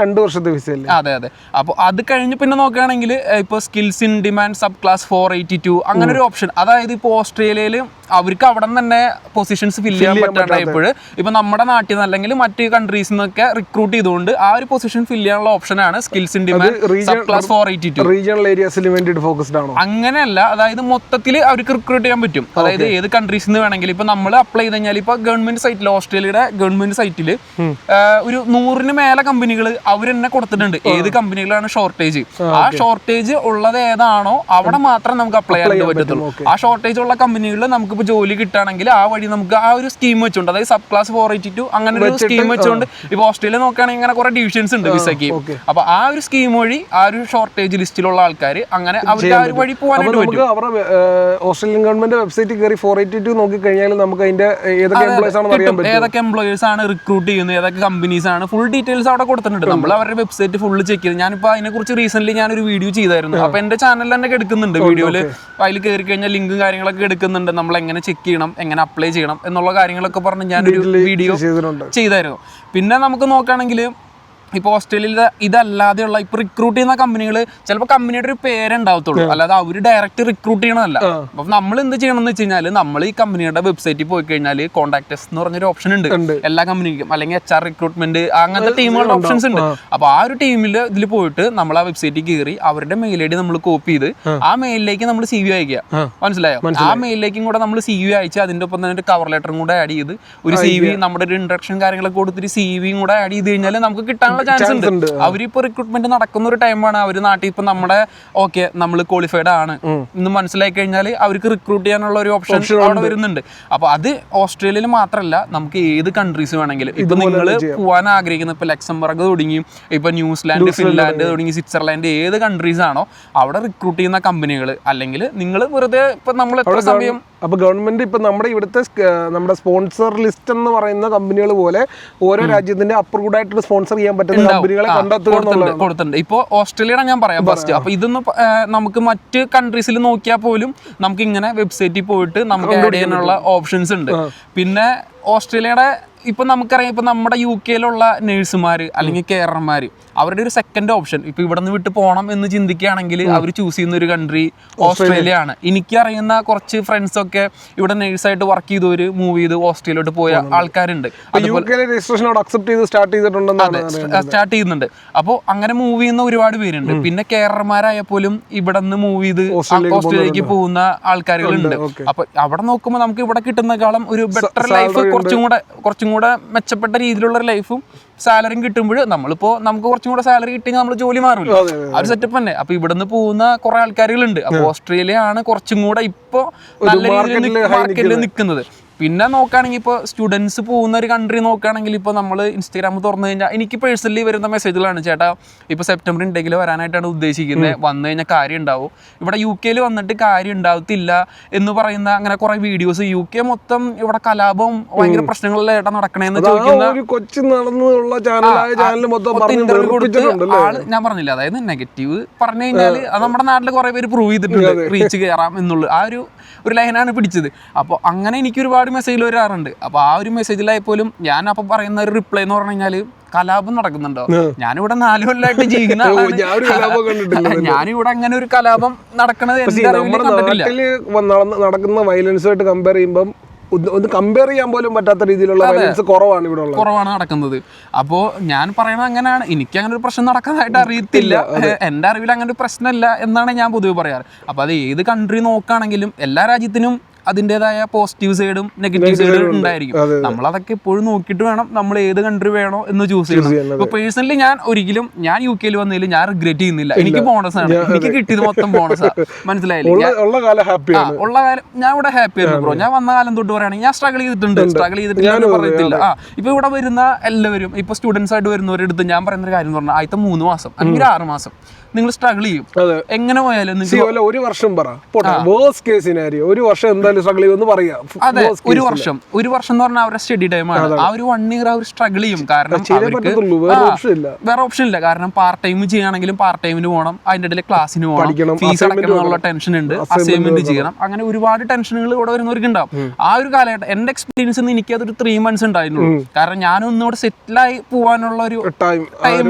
2 വർഷത്തെ വിസ. അതെ അതെ. അപ്പൊ അത് കഴിഞ്ഞ് പിന്നെ നോക്കുകയാണെങ്കിൽ ഇപ്പൊ skills in demand sub class 482 അങ്ങനെ ഒരു ഓപ്ഷൻ. അതായത് ഇപ്പൊ ഓസ്ട്രേലിയയിൽ അവർക്ക് അവിടെ തന്നെ പൊസിഷൻസ് ഫില്ല് ചെയ്യാൻ പറ്റാണ്ടായപ്പോൾ ഇപ്പൊ നമ്മുടെ നാട്ടിൽ നിന്ന് അല്ലെങ്കിൽ മറ്റ് കൺട്രീസിൽ നിന്നൊക്കെ റിക്രൂട്ട് ചെയ്തുകൊണ്ട് ആ ഒരു പൊസിഷൻ ഫില്ല് ചെയ്യാനുള്ള ഓപ്ഷനാണ് skills in demand sub class 482. Regional ഏരിയാസിന് വേണ്ടിയിട്ട് ഫോക്കസ്ഡ് ആണോ? അങ്ങനെയല്ല, അതായത് മൊത്തത്തിൽ അവർക്ക് റിക്രൂട്ട് ചെയ്യാൻ പറ്റും. അതായത് ഏത് കൺട്രീസിൽ നിന്ന് വേണമെങ്കിൽ ഇപ്പൊ നമ്മൾ അപ്ലൈ ചെയ്ത് കഴിഞ്ഞാൽ ഇപ്പൊ ഗവൺമെന്റ് സൈറ്റിൽ, ഓസ്ട്രേലിയയുടെ ഗവൺമെന്റ് സൈറ്റിൽ ഒരു 100-ന് മേലെ കമ്പനികൾ അവർ തന്നെ കൊടുത്തിട്ടുണ്ട് ഏത് കമ്പനികളാണ് ഷോർട്ടേജ്. ആ ഷോർട്ടേജ് ഉള്ളത് ഏതാണോ അവിടെ മാത്രം നമുക്ക് അപ്ലൈ ചെയ്യാൻ പറ്റത്തുള്ളൂ. ആ ഷോർട്ടേജ് ഉള്ള കമ്പനികളിൽ നമുക്ക് നമുക്കിപ്പോൾ ജോലി കിട്ടുകയാണെങ്കിൽ ആ വഴി നമുക്ക് ആ ഒരു സ്കീം വെച്ചുകൊണ്ട്, അതായത് സബ് ക്ലാസ് 482 അങ്ങനെ ഒരു സ്കീം വെച്ചുകൊണ്ട്, ഇപ്പോൾ ഓസ്ട്രേലിയ നോക്കുകയാണെങ്കിൽ അങ്ങനെ കുറെ ഡിവിഷൻസ് ഉണ്ട് വിസയ്ക്ക്. അപ്പൊ ആ ഒരു സ്കീം വഴി ആ ഒരു ഷോർട്ടേജ് ലിസ്റ്റിലുള്ള ആൾക്കാർ അങ്ങനെ അവർക്ക് ആ ഒരു വഴി പോകാനായിട്ട് പറ്റും. അവരുടെ ഓസ്ട്രേലിയൻ ഗവൺമെന്റ് വെബ്സൈറ്റിൽ കയറി 482 നോക്കി കഴിഞ്ഞാൽ നമുക്ക് അതിന്റെ ഏതൊക്കെ എംപ്ലോയീസ് ആണെന്ന് അറിയാൻ പറ്റും. ഏതൊക്കെ എംപ്ലോയേഴ്സ് ആണ് റിക്രൂട്ട് ചെയ്യുന്നത്, ഏതൊക്കെ കമ്പനീസ് ആണ്, ഫുൾ ഡീറ്റെയിൽസ് അവിടെ കൊടുത്തിട്ടുണ്ട്. നമ്മൾ അവരുടെ വെബ്സൈറ്റ് ഫുള്ള് ചെക്ക് ചെയ്ത്, ഞാനിപ്പോൾ അതിനെക്കുറിച്ച് റീസെന്റ് ഞാനൊരു വീഡിയോ ചെയ്തായിരുന്നു. അപ്പൊ എന്റെ ചാനലിൽ തന്നെ എടുക്കുന്നുണ്ട് വീഡിയോയിൽ. അതിൽ കയറി കഴിഞ്ഞാൽ ലിങ്കും കാര്യങ്ങളൊക്കെ എടുക്കുന്നുണ്ട്, നമ്മൾ എങ്ങനെ ചെക്ക് ചെയ്യണം, എങ്ങനെ അപ്ലൈ ചെയ്യണം എന്നുള്ള കാര്യങ്ങളൊക്കെ പറഞ്ഞ് ഞാനൊരു വീഡിയോ ചെയ്തായിരുന്നു. പിന്നെ നമുക്ക് നോക്കുകയാണെങ്കിൽ ഇപ്പോൾ ഓസ്ട്രേലിയയിൽ ഇതല്ലാതെയുള്ള ഇപ്പോൾ റിക്രൂട്ട് ചെയ്യുന്ന കമ്പനികൾ ചിലപ്പോൾ കമ്പനിയുടെ ഒരു പേരുണ്ടാവത്തുള്ളൂ, അല്ലാതെ അവർ ഡയറക്റ്റ് റിക്രൂട്ട് ചെയ്യണമല്ല. അപ്പം നമ്മൾ എന്ത് ചെയ്യണം എന്ന് വെച്ച് കഴിഞ്ഞാൽ, നമ്മൾ ഈ കമ്പനിയുടെ വെബ്സൈറ്റിൽ പോയി കഴിഞ്ഞാൽ കോൺടാക്ടേഴ്സ് എന്ന് പറഞ്ഞൊരു ഓപ്ഷൻ ഉണ്ട് എല്ലാ കമ്പനിക്കും, അല്ലെങ്കിൽ HR റിക്രൂട്ട്മെന്റ് അങ്ങനത്തെ ടീമുകളുടെ ഓപ്ഷൻസ് ഉണ്ട്. അപ്പോൾ ആ ഒരു ടീമിൽ ഇതിൽ പോയിട്ട് നമ്മൾ ആ വെബ്സൈറ്റിൽ കയറി അവരുടെ മെയിൽ ID നമ്മൾ കോപ്പി ചെയ്ത് ആ മെയിലിലേക്ക് നമ്മൾ CV അയക്കുക. മനസ്സിലായോ? ആ മെയിലിലേക്കും കൂടെ നമ്മൾ CV അയച്ച് അതിൻ്റെ ഒപ്പം തന്നെ ഒരു കവർ ലെറ്ററും കൂടെ ആഡ് ചെയ്ത് ഒരു CV, നമ്മുടെ ഒരു ഇൻട്രഡക്ഷൻ കാര്യങ്ങളൊക്കെ കൊടുത്തിട്ട് CVയും കൂടെ ആഡ് ചെയ്ത് കഴിഞ്ഞാൽ നമുക്ക് കിട്ടാൻ ചാൻസ് ഉണ്ട്. അവരിപ്പോ റിക്രൂട്ട്മെന്റ് നടക്കുന്ന ഒരു ടൈമാണ്, അവര് നാട്ടിൽ ഇപ്പൊ നമ്മുടെ നമ്മൾ ക്വാളിഫൈഡ് ആണ് എന്ന് മനസ്സിലാക്കി കഴിഞ്ഞാൽ അവർക്ക് റിക്രൂട്ട് ചെയ്യാനുള്ള ഒരു ഓപ്ഷൻ അവിടെ വരുന്നുണ്ട്. അപ്പൊ അത് ഓസ്ട്രേലിയയിൽ മാത്രമല്ല, നമുക്ക് ഏത് കൺട്രീസ് വേണമെങ്കിലും, ഇപ്പൊ നിങ്ങൾ പോകാൻ ആഗ്രഹിക്കുന്ന ഇപ്പൊ ലക്സംബർഗ് തുടങ്ങി, ഇപ്പൊ ന്യൂസിലാൻഡ്, ഫിൻലാൻഡ് തുടങ്ങി, സ്വിറ്റ്സർലാൻഡ്, ഏത് കൺട്രീസ് ആണോ അവിടെ റിക്രൂട്ട് ചെയ്യുന്ന കമ്പനികൾ, അല്ലെങ്കിൽ നിങ്ങൾ വെറുതെ ഇപ്പൊ നമ്മൾ എത്ര സമയം. അപ്പൊ ഗവൺമെന്റ് ഇപ്പൊ നമ്മുടെ ഇവിടുത്തെ നമ്മുടെ സ്പോൺസർ ലിസ്റ്റ് എന്ന് പറയുന്ന കമ്പനികൾ പോലെ ഓരോ രാജ്യത്തിന്റെ അപ്രൂവ്ഡ് ആയിട്ട് സ്പോൺസർ ചെയ്യാൻ പറ്റുന്ന കമ്പനികളെ കൊടുത്തിട്ടുണ്ട്. ഇപ്പൊ ഓസ്ട്രേലിയയുടെ ഞാൻ പറയാം ഫസ്റ്റ്. അപ്പൊ ഇതൊന്നും നമുക്ക് മറ്റ് കൺട്രീസിൽ നോക്കിയാൽ പോലും നമുക്ക് ഇങ്ങനെ വെബ്സൈറ്റിൽ പോയിട്ട് നമുക്ക് ആഡ് ചെയ്യാനുള്ള ഓപ്ഷൻസ് ഉണ്ട്. പിന്നെ ഓസ്ട്രേലിയയുടെ ഇപ്പൊ നമുക്കറിയാം, ഇപ്പൊ നമ്മുടെ UK-യിലുള്ള നേഴ്സുമാർ അല്ലെങ്കിൽ കെയർമാർ, അവരുടെ ഒരു സെക്കൻഡ് ഓപ്ഷൻ ഇപ്പൊ ഇവിടെ നിന്ന് വിട്ട് പോകണം എന്ന് ചിന്തിക്കുകയാണെങ്കിൽ അവർ ചൂസ് ചെയ്യുന്ന ഒരു കൺട്രി ഓസ്ട്രേലിയ ആണ്. എനിക്കറിയുന്ന കുറച്ച് ഫ്രണ്ട്സ് ഒക്കെ ഇവിടെ നേഴ്സായിട്ട് വർക്ക് ചെയ്തവര് മൂവ് ചെയ്ത് ഓസ്ട്രേലിയയിലോട്ട് പോയ ആൾക്കാരുണ്ട്. സ്റ്റാർട്ട് ചെയ്യുന്നുണ്ട്. അപ്പോൾ അങ്ങനെ മൂവ് ചെയ്യുന്ന ഒരുപാട് പേരുണ്ട്. പിന്നെ കെയർമാരായ പോലും ഇവിടെ നിന്ന് മൂവ് ചെയ്ത് ഓസ്ട്രേലിയയിലേക്ക് പോകുന്ന ആൾക്കാരുകളുണ്ട്. അപ്പൊ അവിടെ നോക്കുമ്പോൾ നമുക്ക് ഇവിടെ കിട്ടുന്നേക്കാളും ഒരു ബെറ്റർ ലൈഫ്, കുറച്ചും കൂടെ മെച്ചപ്പെട്ട രീതിയിലുള്ള ഒരു ലൈഫും സാലറിയും കിട്ടുമ്പോൾ നമുക്ക് കുറച്ചും കൂടെ സാലറി കിട്ടിയെങ്കിൽ നമ്മൾ ജോലി മാറില്ല. ആ ഒരു സെറ്റപ്പ് തന്നെ. അപ്പൊ ഇവിടുന്ന് പോകുന്ന കുറെ ആൾക്കാരുകളുണ്ട്. അപ്പൊ ഓസ്ട്രേലിയ ആണ് കുറച്ചും കൂടെ ഇപ്പൊ നല്ല രീതിയിൽ മാർക്കറ്റിൽ നിൽക്കുന്നത്. പിന്നെ നോക്കുകയാണെങ്കിൽ ഇപ്പോൾ സ്റ്റുഡൻസ് പോകുന്ന ഒരു കൺട്രി നോക്കുകയാണെങ്കിൽ ഇപ്പോൾ നമ്മൾ ഇൻസ്റ്റാഗ്രാം തുറന്നു കഴിഞ്ഞാൽ എനിക്ക് പേഴ്സണലി വരുന്ന മെസ്സേജുകളാണ്, ചേട്ടാ ഇപ്പോൾ സെപ്റ്റംബർ ഇൻടേക്കിൽ വരാനായിട്ടാണ് ഉദ്ദേശിക്കുന്നത്, വന്നു കഴിഞ്ഞാൽ കാര്യം ഉണ്ടാവും, ഇവിടെ UK-യിൽ വന്നിട്ട് കാര്യം ഉണ്ടാവത്തില്ല എന്ന് പറയുന്ന അങ്ങനെ കുറെ വീഡിയോസ്. UK മൊത്തം ഇവിടെ കലാപം ഭയങ്കര പ്രശ്നങ്ങളിലെ ഏട്ടാ നടക്കണേന്ന് ചോദിക്കുന്ന ആള് ഞാൻ പറഞ്ഞില്ല. അതായത് നെഗറ്റീവ് പറഞ്ഞു കഴിഞ്ഞാൽ അത് നമ്മുടെ നാട്ടിൽ കുറെ പേര് പ്രൂവ് ചെയ്തിട്ടുണ്ട്, റീച്ച് കയറാം എന്നുള്ള ആ ഒരു ലൈനാണ് പിടിച്ചത്. അപ്പോൾ അങ്ങനെ എനിക്ക് ഒരുപാട് മെസ്സേജിൽ വരാറുണ്ട്. അപ്പോൾ ആ ഒരു മെസ്സേജിലായി പോലും ഞാൻ അപ്പോൾ പറയുന്ന ഒരു റിപ്ലൈ എന്ന് പറഞ്ഞു കഴിഞ്ഞാൽ, കലാപം നടക്കുന്നുണ്ടോ? ഞാനിവിടെ 4 കൊല്ലമായിട്ട് ജീവിക്കുന്ന ഞാനിവിടെ അങ്ങനെ ഒരു കലാപം നടക്കുന്നത് നടക്കുന്ന വയലൻസുമായിട്ട് കമ്പയർ ചെയ്യുമ്പോൾ ഒന്ന് കമ്പയർ ചെയ്യാൻ പോലും പറ്റാത്ത രീതിയിലുള്ള വയലൻസ് കുറവാണ് നടക്കുന്നത്. അപ്പോൾ ഞാൻ പറയുന്നത് അങ്ങനെയാണ്. എനിക്ക് അങ്ങനെ ഒരു പ്രശ്നം നടക്കാനായിട്ട് അറിയത്തില്ല. എൻ്റെ അറിവിൽ അങ്ങനെ ഒരു പ്രശ്നമില്ല എന്നാണ് ഞാൻ പൊതുവെ പറയാറ്. അപ്പോൾ അത് ഏത് കൺട്രി നോക്കുകയാണെങ്കിലും എല്ലാ രാജ്യത്തിനും അതിൻ്റെതായ പോസിറ്റീവ് സൈഡും നെഗറ്റീവ് സൈഡും ഉണ്ടായിരിക്കും. നമ്മളതൊക്കെ എപ്പോഴും നോക്കിയിട്ട് വേണം നമ്മൾ ഏത് കൺട്രി വേണോ എന്ന് ചൂസ് ചെയ്യണം. ഇപ്പോൾ പേഴ്സണലി ഞാൻ UK-യിൽ വന്നതിൽ ഞാൻ റിഗ്രറ്റ് ചെയ്യുന്നില്ല. എനിക്ക് ബോണസാണ്, എനിക്ക് കിട്ടിയത് മൊത്തം ബോണസാണ്. മനസ്സിലായില്ലേ? ഉള്ള കാലം ഞാൻ ഇവിടെ ഹാപ്പി ആയിരുന്നു ബ്രോ. ഞാൻ വന്ന കാലം തൊട്ട് പറയുകയാണെങ്കിൽ ഞാൻ സ്ട്രഗിൾ ചെയ്തിട്ട് ഞാൻ പറയത്തില്ല. ഇപ്പോൾ ഇവിടെ വരുന്ന എല്ലാവരും ഇപ്പോൾ സ്റ്റുഡൻസ് ആയിട്ട് വരുന്നവരെടുത്ത് ഞാൻ പറയുന്ന ഒരു കാര്യം എന്ന് പറഞ്ഞാൽ, ആദ്യത്തെ 3 മാസം അല്ലെങ്കിൽ 6 മാസം നിങ്ങൾ സ്ട്രഗിൾ ചെയ്യും. എങ്ങനെ പോയാലും ഒരു വർഷം ഒരു വർഷം എന്തായാലും സ്ട്രഗിൾ ചെയ്യുമെന്ന് പറയാം. അതെ, ഒരു വർഷം എന്ന് പറഞ്ഞാൽ അവരുടെ സ്റ്റഡി ടൈമാണ്. ആ ഒരു 1 ഇയർ അവർ സ്ട്രഗിൾ ചെയ്യും. കാരണം വേറെ ഓപ്ഷൻ ഇല്ല. കാരണം പാർട്ട് ടൈം ചെയ്യുകയാണെങ്കിലും പാർട്ട് ടൈമിന് പോകണം, അതിന്റെ ഇടയിൽ ക്ലാസ്സിന് പോകണം, ഫീസ് അടയ്ക്കണം എന്നുള്ള ടെൻഷൻ ഉണ്ട്, അസൈൻമെന്റ് ചെയ്യണം, അങ്ങനെ ഒരുപാട് ടെൻഷനുകൾ ഇവിടെ വരുന്നവർക്ക് ഉണ്ടാവും. ആ ഒരു കാലഘട്ടം എന്റെ എക്സ്പീരിയൻസ് എനിക്കതൊരു 3 months ഉണ്ടായിരുന്നുള്ളൂ. കാരണം ഞാനൊന്നുകൂടെ സെറ്റിലായി പോകാനുള്ള ഒരു ടൈം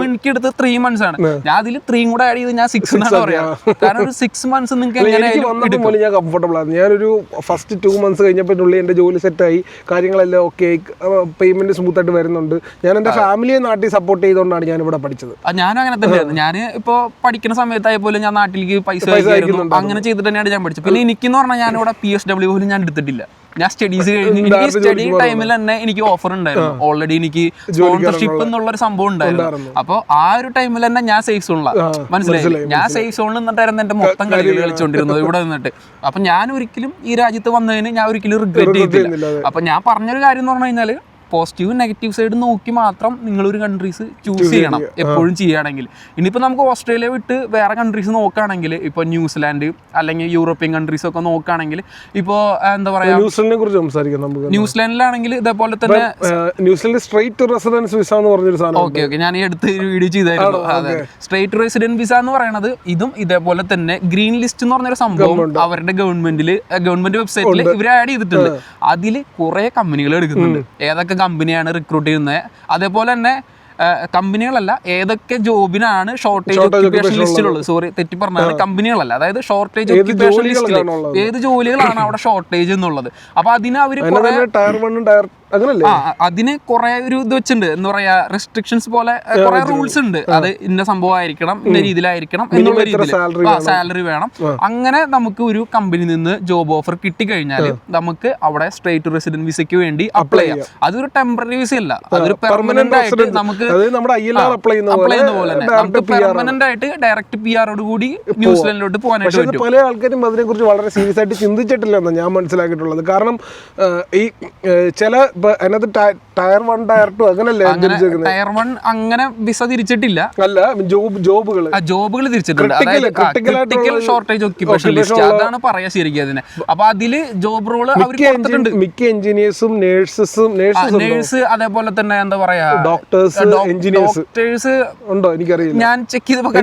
എനിക്ക് എടുത്ത് 3 months ആണ്. ഞാൻ അതിൽ 3 കൂടെ ആഡ് ചെയ്ത് ഞാൻ 6 എന്നാണ് പറയാ. കാരണം ഒരു 6 months നിങ്ങൾക്ക് എങ്ങനെയായാലും ഞാൻ കംഫർട്ടബിൾ ആണ്. ഞാനൊരു ഫസ്റ്റ് 2 months കഴിഞ്ഞപ്പോഴുള്ളിൽ എൻ്റെ ജോലി സെറ്റായി, കാര്യങ്ങളെല്ലാം ഓക്കെ, പേയ്മെന്റ് സ്മൂത്ത് ആയിട്ട് വരുന്നുണ്ട്. ഞാൻ എൻ്റെ ഫാമിലിയെ നാട്ടിൽ സപ്പോർട്ട് ചെയ്തുകൊണ്ടാണ് ഞാൻ ഇവിടെ പഠിച്ചത്. ഞാനും അങ്ങനെ തന്നെയായിരുന്നു. ഞാൻ ഇപ്പോൾ പഠിക്കുന്ന സമയത്തായ പോലും ഞാൻ നാട്ടിലേക്ക് പൈസ അങ്ങനെ ചെയ്തിട്ട് തന്നെയാണ് ഞാൻ പഠിച്ചത്. പിന്നെ എനിക്കെന്ന് പറഞ്ഞാൽ ഞാനിവിടെ PSW പോലും ഞാൻ എടുത്തിട്ടില്ല. ഞാൻ സ്റ്റഡീസ് കഴിഞ്ഞ് എനിക്ക് സ്റ്റഡി ടൈമിൽ തന്നെ എനിക്ക് ഓഫർ ഉണ്ടായിരുന്നു. ഓൾറെഡി എനിക്ക് സ്പോൺസർഷിപ്പ് എന്നുള്ളൊരു സംഭവം ഉണ്ടായിരുന്നു. അപ്പൊ ആ ഒരു ടൈമിൽ തന്നെ ഞാൻ സേഫ് സോണിലാണ്, മനസ്സിലായി. ഞാൻ സേഫ് സോണിൽ നിന്നിട്ടായിരുന്നു എന്റെ മൊത്തം കളികൾ കളിച്ചുകൊണ്ടിരുന്നത് ഇവിടെ നിന്നിട്ട്. അപ്പൊ ഞാൻ ഒരിക്കലും ഈ രാജ്യത്ത് വന്നതിന് ഞാൻ ഒരിക്കലും റിഗ്രറ്റ് ചെയ്തില്ല. അപ്പൊ ഞാൻ പറഞ്ഞൊരു കാര്യം എന്ന് പറഞ്ഞു കഴിഞ്ഞാൽ പോസിറ്റീവ് നെഗറ്റീവ് സൈഡ് നോക്കി മാത്രം നിങ്ങളൊരു കൺട്രീസ് ചൂസ് ചെയ്യണം എപ്പോഴും ചെയ്യുകയാണെങ്കിൽ. ഇനിയിപ്പോൾ നമുക്ക് ഓസ്ട്രേലിയ വിട്ട് വേറെ കൺട്രീസ് നോക്കുകയാണെങ്കിൽ, ഇപ്പോൾ ന്യൂസിലാൻഡ് അല്ലെങ്കിൽ യൂറോപ്യൻ കൺട്രീസ് ഒക്കെ നോക്കുകയാണെങ്കിൽ, ഇപ്പോൾ എന്താ പറയുക, ന്യൂസിലാൻഡിനെ കുറിച്ച് സംസാരിക്കാം നമുക്ക്. ന്യൂസിലാൻഡിലാണെങ്കിൽ ഇതേപോലെ തന്നെ ന്യൂസിലാൻഡ് സ്ട്രേറ്റ് റെസിഡൻസ് വിസ എന്ന് പറഞ്ഞൊരു സാധനം. ഓക്കെ ഞാൻ ഈ അടുത്ത് ഒരു വീഡിയോ ചെയ്തായിരുന്നു. അതെ, സ്ട്രേറ്റ് റെസിഡന്റ് വിസ എന്ന് പറയുന്നത് ഇതും ഇതേപോലെ തന്നെ ഗ്രീൻ ലിസ്റ്റ് എന്ന് പറഞ്ഞൊരു സംഭവം അവരുടെ ഗവൺമെന്റ് വെബ്സൈറ്റിൽ ഇവർ ആഡ് ചെയ്തിട്ടുണ്ട്. അതിൽ കുറെ കമ്പനികൾ എടുക്കുന്നുണ്ട്. ഏതൊക്കെ കമ്പനിയാണ് റിക്രൂട്ട് ചെയ്യുന്നത്, അതേപോലെ തന്നെ കമ്പനികളല്ല, ഏതൊക്കെ ജോബിനാണ് ഷോർട്ടേജ് ഓക്യുപ്പേഷൻ ലിസ്റ്റിലുള്ളത്. സോറി തെറ്റി പറഞ്ഞാണ്, കമ്പനികളല്ല, അതായത് ഷോർട്ടേജ് ഓക്യുപ്പേഷൻ ലിസ്റ്റിൽ ഏത് ജോലികളാണ് അവിടെ ഷോർട്ടേജ് എന്നുള്ളത്. അപ്പൊ അതിന് അവര് അതിന് കുറെ ഒരു ഇത് വെച്ചിട്ടുണ്ട്, എന്താ പറയാ, റെസ്ട്രിക്ഷൻസ് പോലെ കുറെ റൂൾസ് ഉണ്ട്. അത് ഇന്ന സംഭവം ആയിരിക്കണം, ഇന്ന രീതിയിലായിരിക്കണം എന്നുള്ള രീതിയിൽ സാലറി വേണം. അങ്ങനെ നമുക്ക് ഒരു കമ്പനി നിന്ന് ജോബ് ഓഫർ കിട്ടിക്കഴിഞ്ഞാൽ നമുക്ക് അവിടെ സ്ട്രേറ്റ് റെസിഡന്റ് വിസയ്ക്ക് വേണ്ടി അപ്ലൈ ചെയ്യാം. അതൊരു ടെമ്പററി വിസ അല്ല, അതൊരു പെർമനന്റ് ആയിട്ട് നമുക്ക് അപ്ലൈ ചെയ്യുന്ന പോലെ തന്നെ നമുക്ക് പെർമനന്റ് ആയിട്ട് ഡയറക്റ്റ് PR കൂടി ന്യൂസിലൻഡിലോട്ട് പോകാനായിട്ട് പറ്റും. പല ആൾക്കാരും അതിനെ കുറിച്ച് വളരെ സീരിയസ് ആയിട്ട് ചിന്തിച്ചിട്ടില്ലെന്ന് ഞാൻ മനസ്സിലാക്കിയിട്ടുള്ളത്. കാരണം ഈ ചില ടയർ 1 ടയർ 2 അങ്ങനല്ലേ ടയർ 1 അങ്ങനെ വിസ തിരിച്ചിട്ടില്ല, അല്ല ജോബുകൾ തിരിച്ചിട്ടുണ്ട്. അതായത് ക്രിട്ടിക്കൽ ഷോർട്ടേജ് ഓക്യുപ്പേഷൻ ലിസ്റ്റ് അതാണ് പറയാ ശരിക്കും അതിനെ. അപ്പൊ അതില് ജോബ് റോള് അവർ കൊടുത്തിട്ടുണ്ട്. മിക്ക എഞ്ചിനീയേഴ്സും നേഴ്സ് അതേപോലെ തന്നെ എന്താ പറയാ ഡോക്ടേഴ്സ് ഉണ്ടോ എനിക്കറിയില്ല, ഞാൻ ചെക്ക് ചെയ്തപ്പോൾ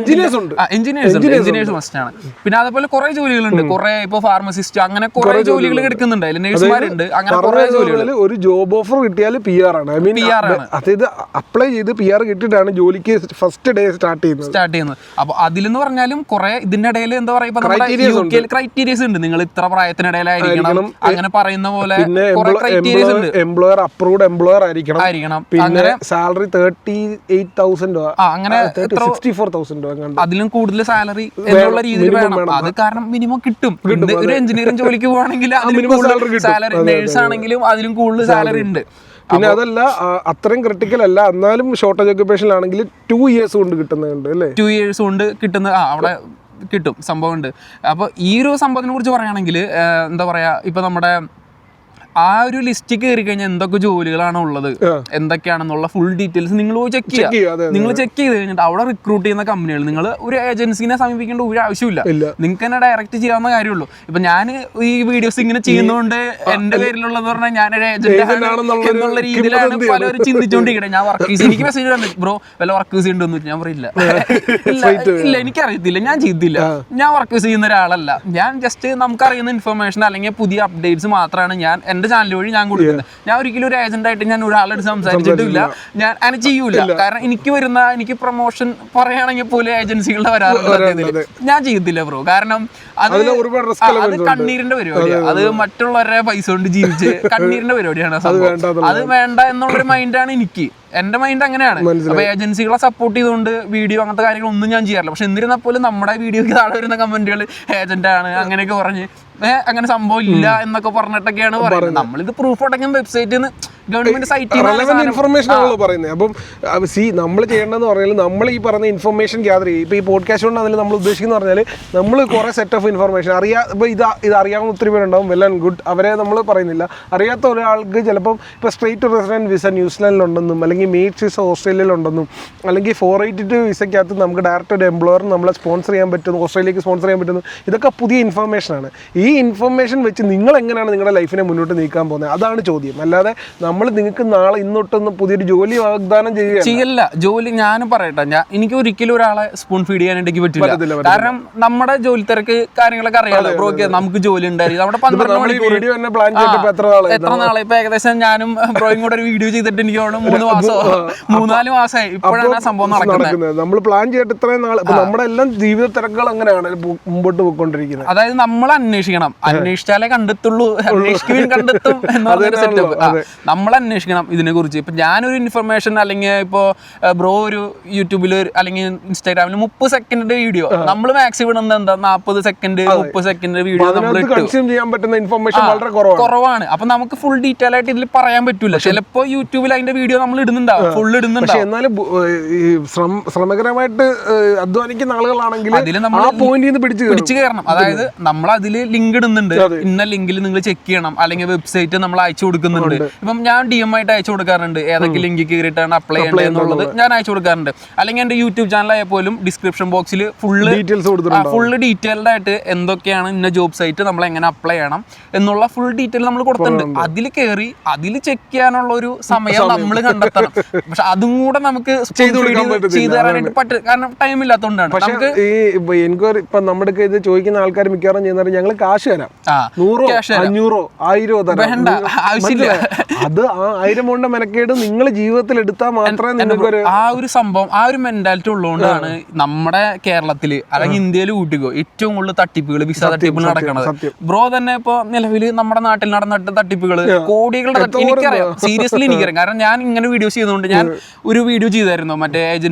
എഞ്ചിനീയേഴ്സ് മസ്റ്റ് ആണ്. പിന്നെ അതേപോലെ കുറെ ജോലികളുണ്ട്, കുറെ ഇപ്പൊ ഫാർമസിസ്റ്റ് അങ്ങനെ കുറെ ജോലികൾ എടുക്കുന്നുണ്ട്. അതിൽ നേഴ്സുമാരുണ്ട്, അങ്ങനെ കുറെ ജോലികൾ. ഒരു ജോബ് ഓഫർ കിട്ടിയാൽ PR ആണ്. അതായത് അപ്ലൈ ചെയ്ത് PR കിട്ടിയിട്ടാണ് ജോലിക്ക് ഫസ്റ്റ് ഡേ സ്റ്റാർട്ട് ചെയ്യുന്നത്. അപ്പൊ അതിലെന്ന് പറഞ്ഞാലും കുറെ ഇതിന്റെ ഇടയിൽ എന്താ പറയാ, ക്രൈറ്റീരിയസ് ഉണ്ട്. നിങ്ങൾ ഇത്ര പ്രായത്തിനിടയിലായിരിക്കണം അങ്ങനെ പറയുന്ന പോലെ എംപ്ലോയർ അപ്രൂവ്ഡ് എംപ്ലോയർ ആയിരിക്കണം. പിന്നെ സാലറി 38,000 അങ്ങനെ 64,000 അതിലും കൂടുതൽ സാലറി എന്നുള്ള രീതിയിൽ വേണം. അത് കാരണം മിനിമം കിട്ടും. ഒരു എഞ്ചിനീയറിംഗ് ജോലിക്ക് പോവാണെങ്കിൽ സാലറി, നേഴ്സ് ആണെങ്കിലും അതിലും കൂടുതൽ സാലറി ഉണ്ട്. പിന്നെ അതല്ല, അത്രയും ക്രിട്ടിക്കൽ അല്ല, എന്നാലും ഷോർട്ടേജ് ഓക്യുപ്പേഷനിലാണെങ്കിൽ 2 years കൊണ്ട് കിട്ടുന്നുണ്ട് അല്ലേ? 2 years കൊണ്ട് കിട്ടുന്ന അവിടെ കിട്ടും സംഭവം ഉണ്ട്. അപ്പോൾ ഈ ഒരു സംഭവത്തിനെ കുറിച്ച് പറയുകയാണെങ്കിൽ എന്താ പറയാ, ഇപ്പൊ നമ്മുടെ ആ ഒരു ലിസ്റ്റ് കയറി കഴിഞ്ഞാൽ എന്തൊക്കെ ജോലികളാണ് ഉള്ളത്, എന്തൊക്കെയാണെന്നുള്ള ഫുൾ ഡീറ്റെയിൽസ് നിങ്ങൾ പോയി ചെക്ക് ചെയ്യുക. നിങ്ങൾ ചെക്ക് ചെയ്ത് കഴിഞ്ഞിട്ട് അവിടെ റിക്രൂട്ട് ചെയ്യുന്ന കമ്പനികൾ, നിങ്ങൾ ഒരു ഏജൻസിനെ സമീപിക്കേണ്ട ഒരു ആവശ്യമില്ല, നിങ്ങൾക്ക് തന്നെ ഡയറക്റ്റ് ചെയ്യാവുന്ന കാര്യമുള്ളൂ. ഇപ്പൊ ഞാൻ ഈ വീഡിയോസ് ഇങ്ങനെ ചെയ്യുന്നതുകൊണ്ട് എന്റെ പേരിലുള്ളതെന്ന് പറഞ്ഞാൽ ഞാനൊരു ഏജന്റ് എന്നുള്ള രീതിയിലാണ് പലരും ചിന്തിച്ചുകൊണ്ടിരിക്കുന്നത്. ഞാൻ വർക്ക് ചെയ്ത് എനിക്ക് മെസ്സേജ് വന്നു, ബ്രോ വല്ല വർക്ക് ചെയ്യുന്നുണ്ടോ? ഞാൻ പറയില്ല, ഇല്ല എനിക്കറിയത്തില്ല, ഞാൻ ചെയ്തില്ല, ഞാൻ വർക്ക് ചെയ്യുന്ന ഒരാളല്ല. ഞാൻ ജസ്റ്റ് നമുക്കറിയുന്ന ഇൻഫർമേഷൻ അല്ലെങ്കിൽ പുതിയ അപ്ഡേറ്റ്സ് മാത്രമാണ് ഞാൻ എന്റെ ചാനൽ വഴി ഞാൻ കൊടുക്കുന്നത്. ഞാൻ ഒരിക്കലും ഒരു ഏജന്റ് ആയിട്ട് ഞാൻ ഒരാളോട് സംസാരിച്ചിട്ടില്ല, ഞാൻ അങ്ങനെ ചെയ്യൂല. കാരണം എനിക്ക് പ്രൊമോഷൻ പറയുകയാണെങ്കിൽ പോലും ഏജൻസികളുടെ വരാറുണ്ട്, ഞാൻ ചെയ്യത്തില്ല ബ്രോ. കാരണം അത് കണ്ണീരിന്റെ പരിപാടിയാണ്, അത് മറ്റുള്ളവരുടെ പൈസ കൊണ്ട് ജീവിച്ച് കണ്ണീരിന്റെ പരിപാടിയാണ്. അത് വേണ്ട എന്നുള്ളൊരു മൈൻഡാണ് എനിക്ക്, എന്റെ മൈൻഡ് അങ്ങനെയാണ്. അപ്പൊ ഏജൻസികളെ സപ്പോർട്ട് ചെയ്തുകൊണ്ട് വീഡിയോ അങ്ങനത്തെ കാര്യങ്ങളൊന്നും ഞാൻ ചെയ്യാറില്ല. പക്ഷെ എന്നിരുന്നാൽ പോലും നമ്മുടെ വീഡിയോക്ക് താഴെ വരുന്ന കമന്റുകൾ ഏജന്റ് ആണ് അങ്ങനെയൊക്കെ പറഞ്ഞ് അങ്ങനെ സംഭവം ഇല്ല എന്നൊക്കെ പറഞ്ഞിട്ടൊക്കെയാണ് പറയുന്നത്. നമ്മളിത് പ്രൂഫ് അടക്കം വെബ്സൈറ്റിൽ നിന്ന് ഗവൺമെന്റ് സൈറ്റിൽ ഇൻഫർമേഷൻ ആണല്ലോ പറയുന്നത്. അപ്പം നമ്മൾ ചെയ്യേണ്ടതെന്ന് പറഞ്ഞാൽ നമ്മൾ ഈ പറഞ്ഞ ഇൻഫർമേഷൻ ഗ്യാദർ ചെയ്യും. ഇപ്പോൾ ഈ പോഡ്കാസ്റ്റ് കൊണ്ട് അതിൽ നമ്മൾ ഉദ്ദേശിക്കുന്നത് പറഞ്ഞാൽ നമ്മൾ കുറേ സെറ്റ് ഓഫ് ഇൻഫർമേഷൻ ഇപ്പോൾ ഇത് അറിയാവുന്ന ഒത്തിരി പേരുണ്ടാവും, വെൽ ആൻഡ് ഗുഡ്, അവരെ നമ്മൾ പറയുന്നില്ല. അറിയാത്ത ഒരാൾക്ക് ചിലപ്പം ഇപ്പോൾ സ്ട്രേറ്റ് റെസിഡന്റ് വിസ ന്യൂസിലാൻഡിലുണ്ടെന്നും അല്ലെങ്കിൽ മേറ്റ്സ് വിസ ഓസ്ട്രേലിയയിലുണ്ടെന്നും അല്ലെങ്കിൽ 482 വിസയ്ക്കകത്ത് നമുക്ക് ഡയറക്റ്റ് ഒരു എംപ്ലോയർ നമ്മളെ സ്പോൺസർ ചെയ്യാൻ പറ്റുന്നു, ഓസ്ട്രേലിയക്ക് സ്പോൺസർ ചെയ്യാൻ പറ്റുന്നു. ഇതൊക്കെ പുതിയ ഇൻഫർമേഷനാണ്. ഈ ഇൻഫർമേഷൻ വെച്ച് നിങ്ങൾ എങ്ങനെയാണ് നിങ്ങളുടെ ലൈഫിനെ മുന്നോട്ട് നീക്കാൻ പോകുന്നത്, അതാണ് ചോദ്യം. അല്ലാതെ നമ്മൾ നിങ്ങൾക്ക് നാളെ ഇന്നൊട്ടൊന്ന് പുതിയൊരു ജോലി വാഗ്ദാനം ചെയ്യില്ല. ജോലി ഞാൻ പറയട്ടെ, എനിക്ക് ഒരിക്കലും ഒരാളെ സ്പൂൺ ഫീഡ് ചെയ്യാനായിട്ട് പറ്റില്ല. കാരണം നമ്മുടെ ജോലി തിരക്ക് കാര്യങ്ങളൊക്കെ അറിയാലോ ബ്രോ, നമുക്ക് ജോലി ഉണ്ടായിരിക്കും. നമ്മുടെ 12 മണിക്കൂർ എത്ര നാളെ ഇപ്പൊ ഏകദേശം ഞാനും ബ്രോയും കൂടെ ഒരു വീഡിയോ ചെയ്തിട്ട് എനിക്ക് 3-4 മാസമായി ഇപ്പോഴാണ് ആ സംഭവം നടക്കുന്നത്. നമ്മൾ പ്ലാൻ ചെയ്തിട്ട് ഇത്രയും നാൾ നമ്മുടെ എല്ലാം ജീവിത തിരക്കുകൾ അങ്ങനെയാണ് മുമ്പോട്ട് പോയിക്കൊണ്ടിരിക്കുന്നത്. അതായത് നമ്മൾ അന്വേഷിക്കണം, അന്വേഷിച്ചാലേ കണ്ടെത്തുള്ളൂ, അന്വേഷിക്കുകയും കണ്ടെത്തും എന്ന് പറഞ്ഞൊരു സെറ്റപ്പ്. നമ്മൾ നമ്മൾ അന്വേഷിക്കണം ഇതിനെക്കുറിച്ച്. ഇപ്പം ഞാനൊരു ഇൻഫർമേഷൻ അല്ലെങ്കിൽ ഇപ്പോൾ ബ്രോ ഒരു യൂട്യൂബിൽ അല്ലെങ്കിൽ ഇൻസ്റ്റാഗ്രാമിൽ 30 സെക്കൻഡിന്റെ വീഡിയോ നമ്മൾ മാക്സിമം ഇടുന്നത് എന്താ 40 സെക്കൻഡ് 30 സെക്കൻഡ് വീഡിയോ നമ്മൾ കുറവാണ്. അപ്പൊ നമുക്ക് ഫുൾ ഡീറ്റെയിൽ ആയിട്ട് ഇതിൽ പറയാൻ പറ്റൂല. ചിലപ്പോൾ യൂട്യൂബിൽ അതിന്റെ വീഡിയോ നമ്മൾ ഇടുന്നുണ്ടാവും, ഫുൾ ഇടുന്നുണ്ടാവും. എന്നാലും ശ്രമകരമായിട്ട് അധ്വാനിക്കുന്ന ആളുകളാണെങ്കിൽ അതിൽ നമ്മൾ പിടിച്ചു കയറണം. അതായത് നമ്മൾ അതിൽ ലിങ്ക് ഇടുന്നുണ്ട്, ഇന്ന ലിങ്കിൽ നിങ്ങൾ ചെക്ക് ചെയ്യണം, അല്ലെങ്കിൽ വെബ്സൈറ്റ് നമ്മൾ അയച്ചു കൊടുക്കുന്നുണ്ട്. ഇപ്പം ഞാൻ DM ആയിട്ട് അയച്ചു കൊടുക്കാറുണ്ട്, ഏതൊക്കെ ലിങ്കിൽ കയറിയിട്ടാണ് അപ്ലൈ ചെയ്യേണ്ടത് എന്നുള്ളത് ഞാൻ അയച്ചു കൊടുക്കാറുണ്ട്. അല്ലെങ്കിൽ എന്റെ യൂട്യൂബ് ചാനലായ പോലും ഡിസ്ക്രിപ്ഷൻ ബോക്സിൽ ഫുള്ള് ഡീറ്റെയിൽഡ് ആയിട്ട് എന്തൊക്കെയാണ് ഇന്ന ജോബ് സൈറ്റ് നമ്മൾ എങ്ങനെ അപ്ലൈ ചെയ്യണം എന്നുള്ള ഫുൾ ഡീറ്റെയിൽ നമ്മൾ കൊടുത്തിട്ടുണ്ട്. അതിൽ കയറി അതിൽ ചെക്ക് ചെയ്യാനുള്ള ഒരു സമയം നമ്മൾ കണ്ടെത്തണം. പക്ഷെ അതും കൂടെ നമുക്ക് ചെയ്തു തരാനായിട്ട് പറ്റും, കാരണം ടൈം ഇല്ലാത്തതുകൊണ്ടാണ്. നമുക്ക് എൻക്വയറി ഇപ്പൊ നമ്മുടെ ഇത് ചോദിക്കുന്ന ആൾക്കാർ മിക്കവാറും ചെയ്യുന്നത് ഞങ്ങൾ കാശ് തരാം, 100 500 1000 തരാം. അത് ആ 1000 കൊണ്ട് മെനക്കേട് നിങ്ങൾ ജീവിതത്തിൽ എടുത്താൽ മാത്രമേ നിങ്ങൾക്ക് ആ ഒരു സംഭവം, ആ ഒരു മെന്റാലിറ്റി ഉള്ളതുകൊണ്ടാണ് നമ്മുടെ കേരളത്തില് അല്ലെങ്കിൽ ഇന്ത്യയിൽ കൂട്ടിക്കോ ഏറ്റവും കൂടുതൽ തട്ടിപ്പുകൾ, വിസ തട്ടിപ്പുകൾ നടക്കണത്. ബ്രോ തന്നെ ഇപ്പൊ നിലവിൽ നമ്മുടെ നാട്ടിൽ നടന്നിട്ട് തട്ടിപ്പുകൾ കോടികളുടെ എനിക്കറിയാം, സീരിയസ്ലി എനിക്കറിയാം. കാരണം ഞാൻ ഇങ്ങനെ വീഡിയോസ് ചെയ്തുകൊണ്ട് ഞാൻ ഒരു വീഡിയോ ചെയ്തായിരുന്നു, മറ്റേ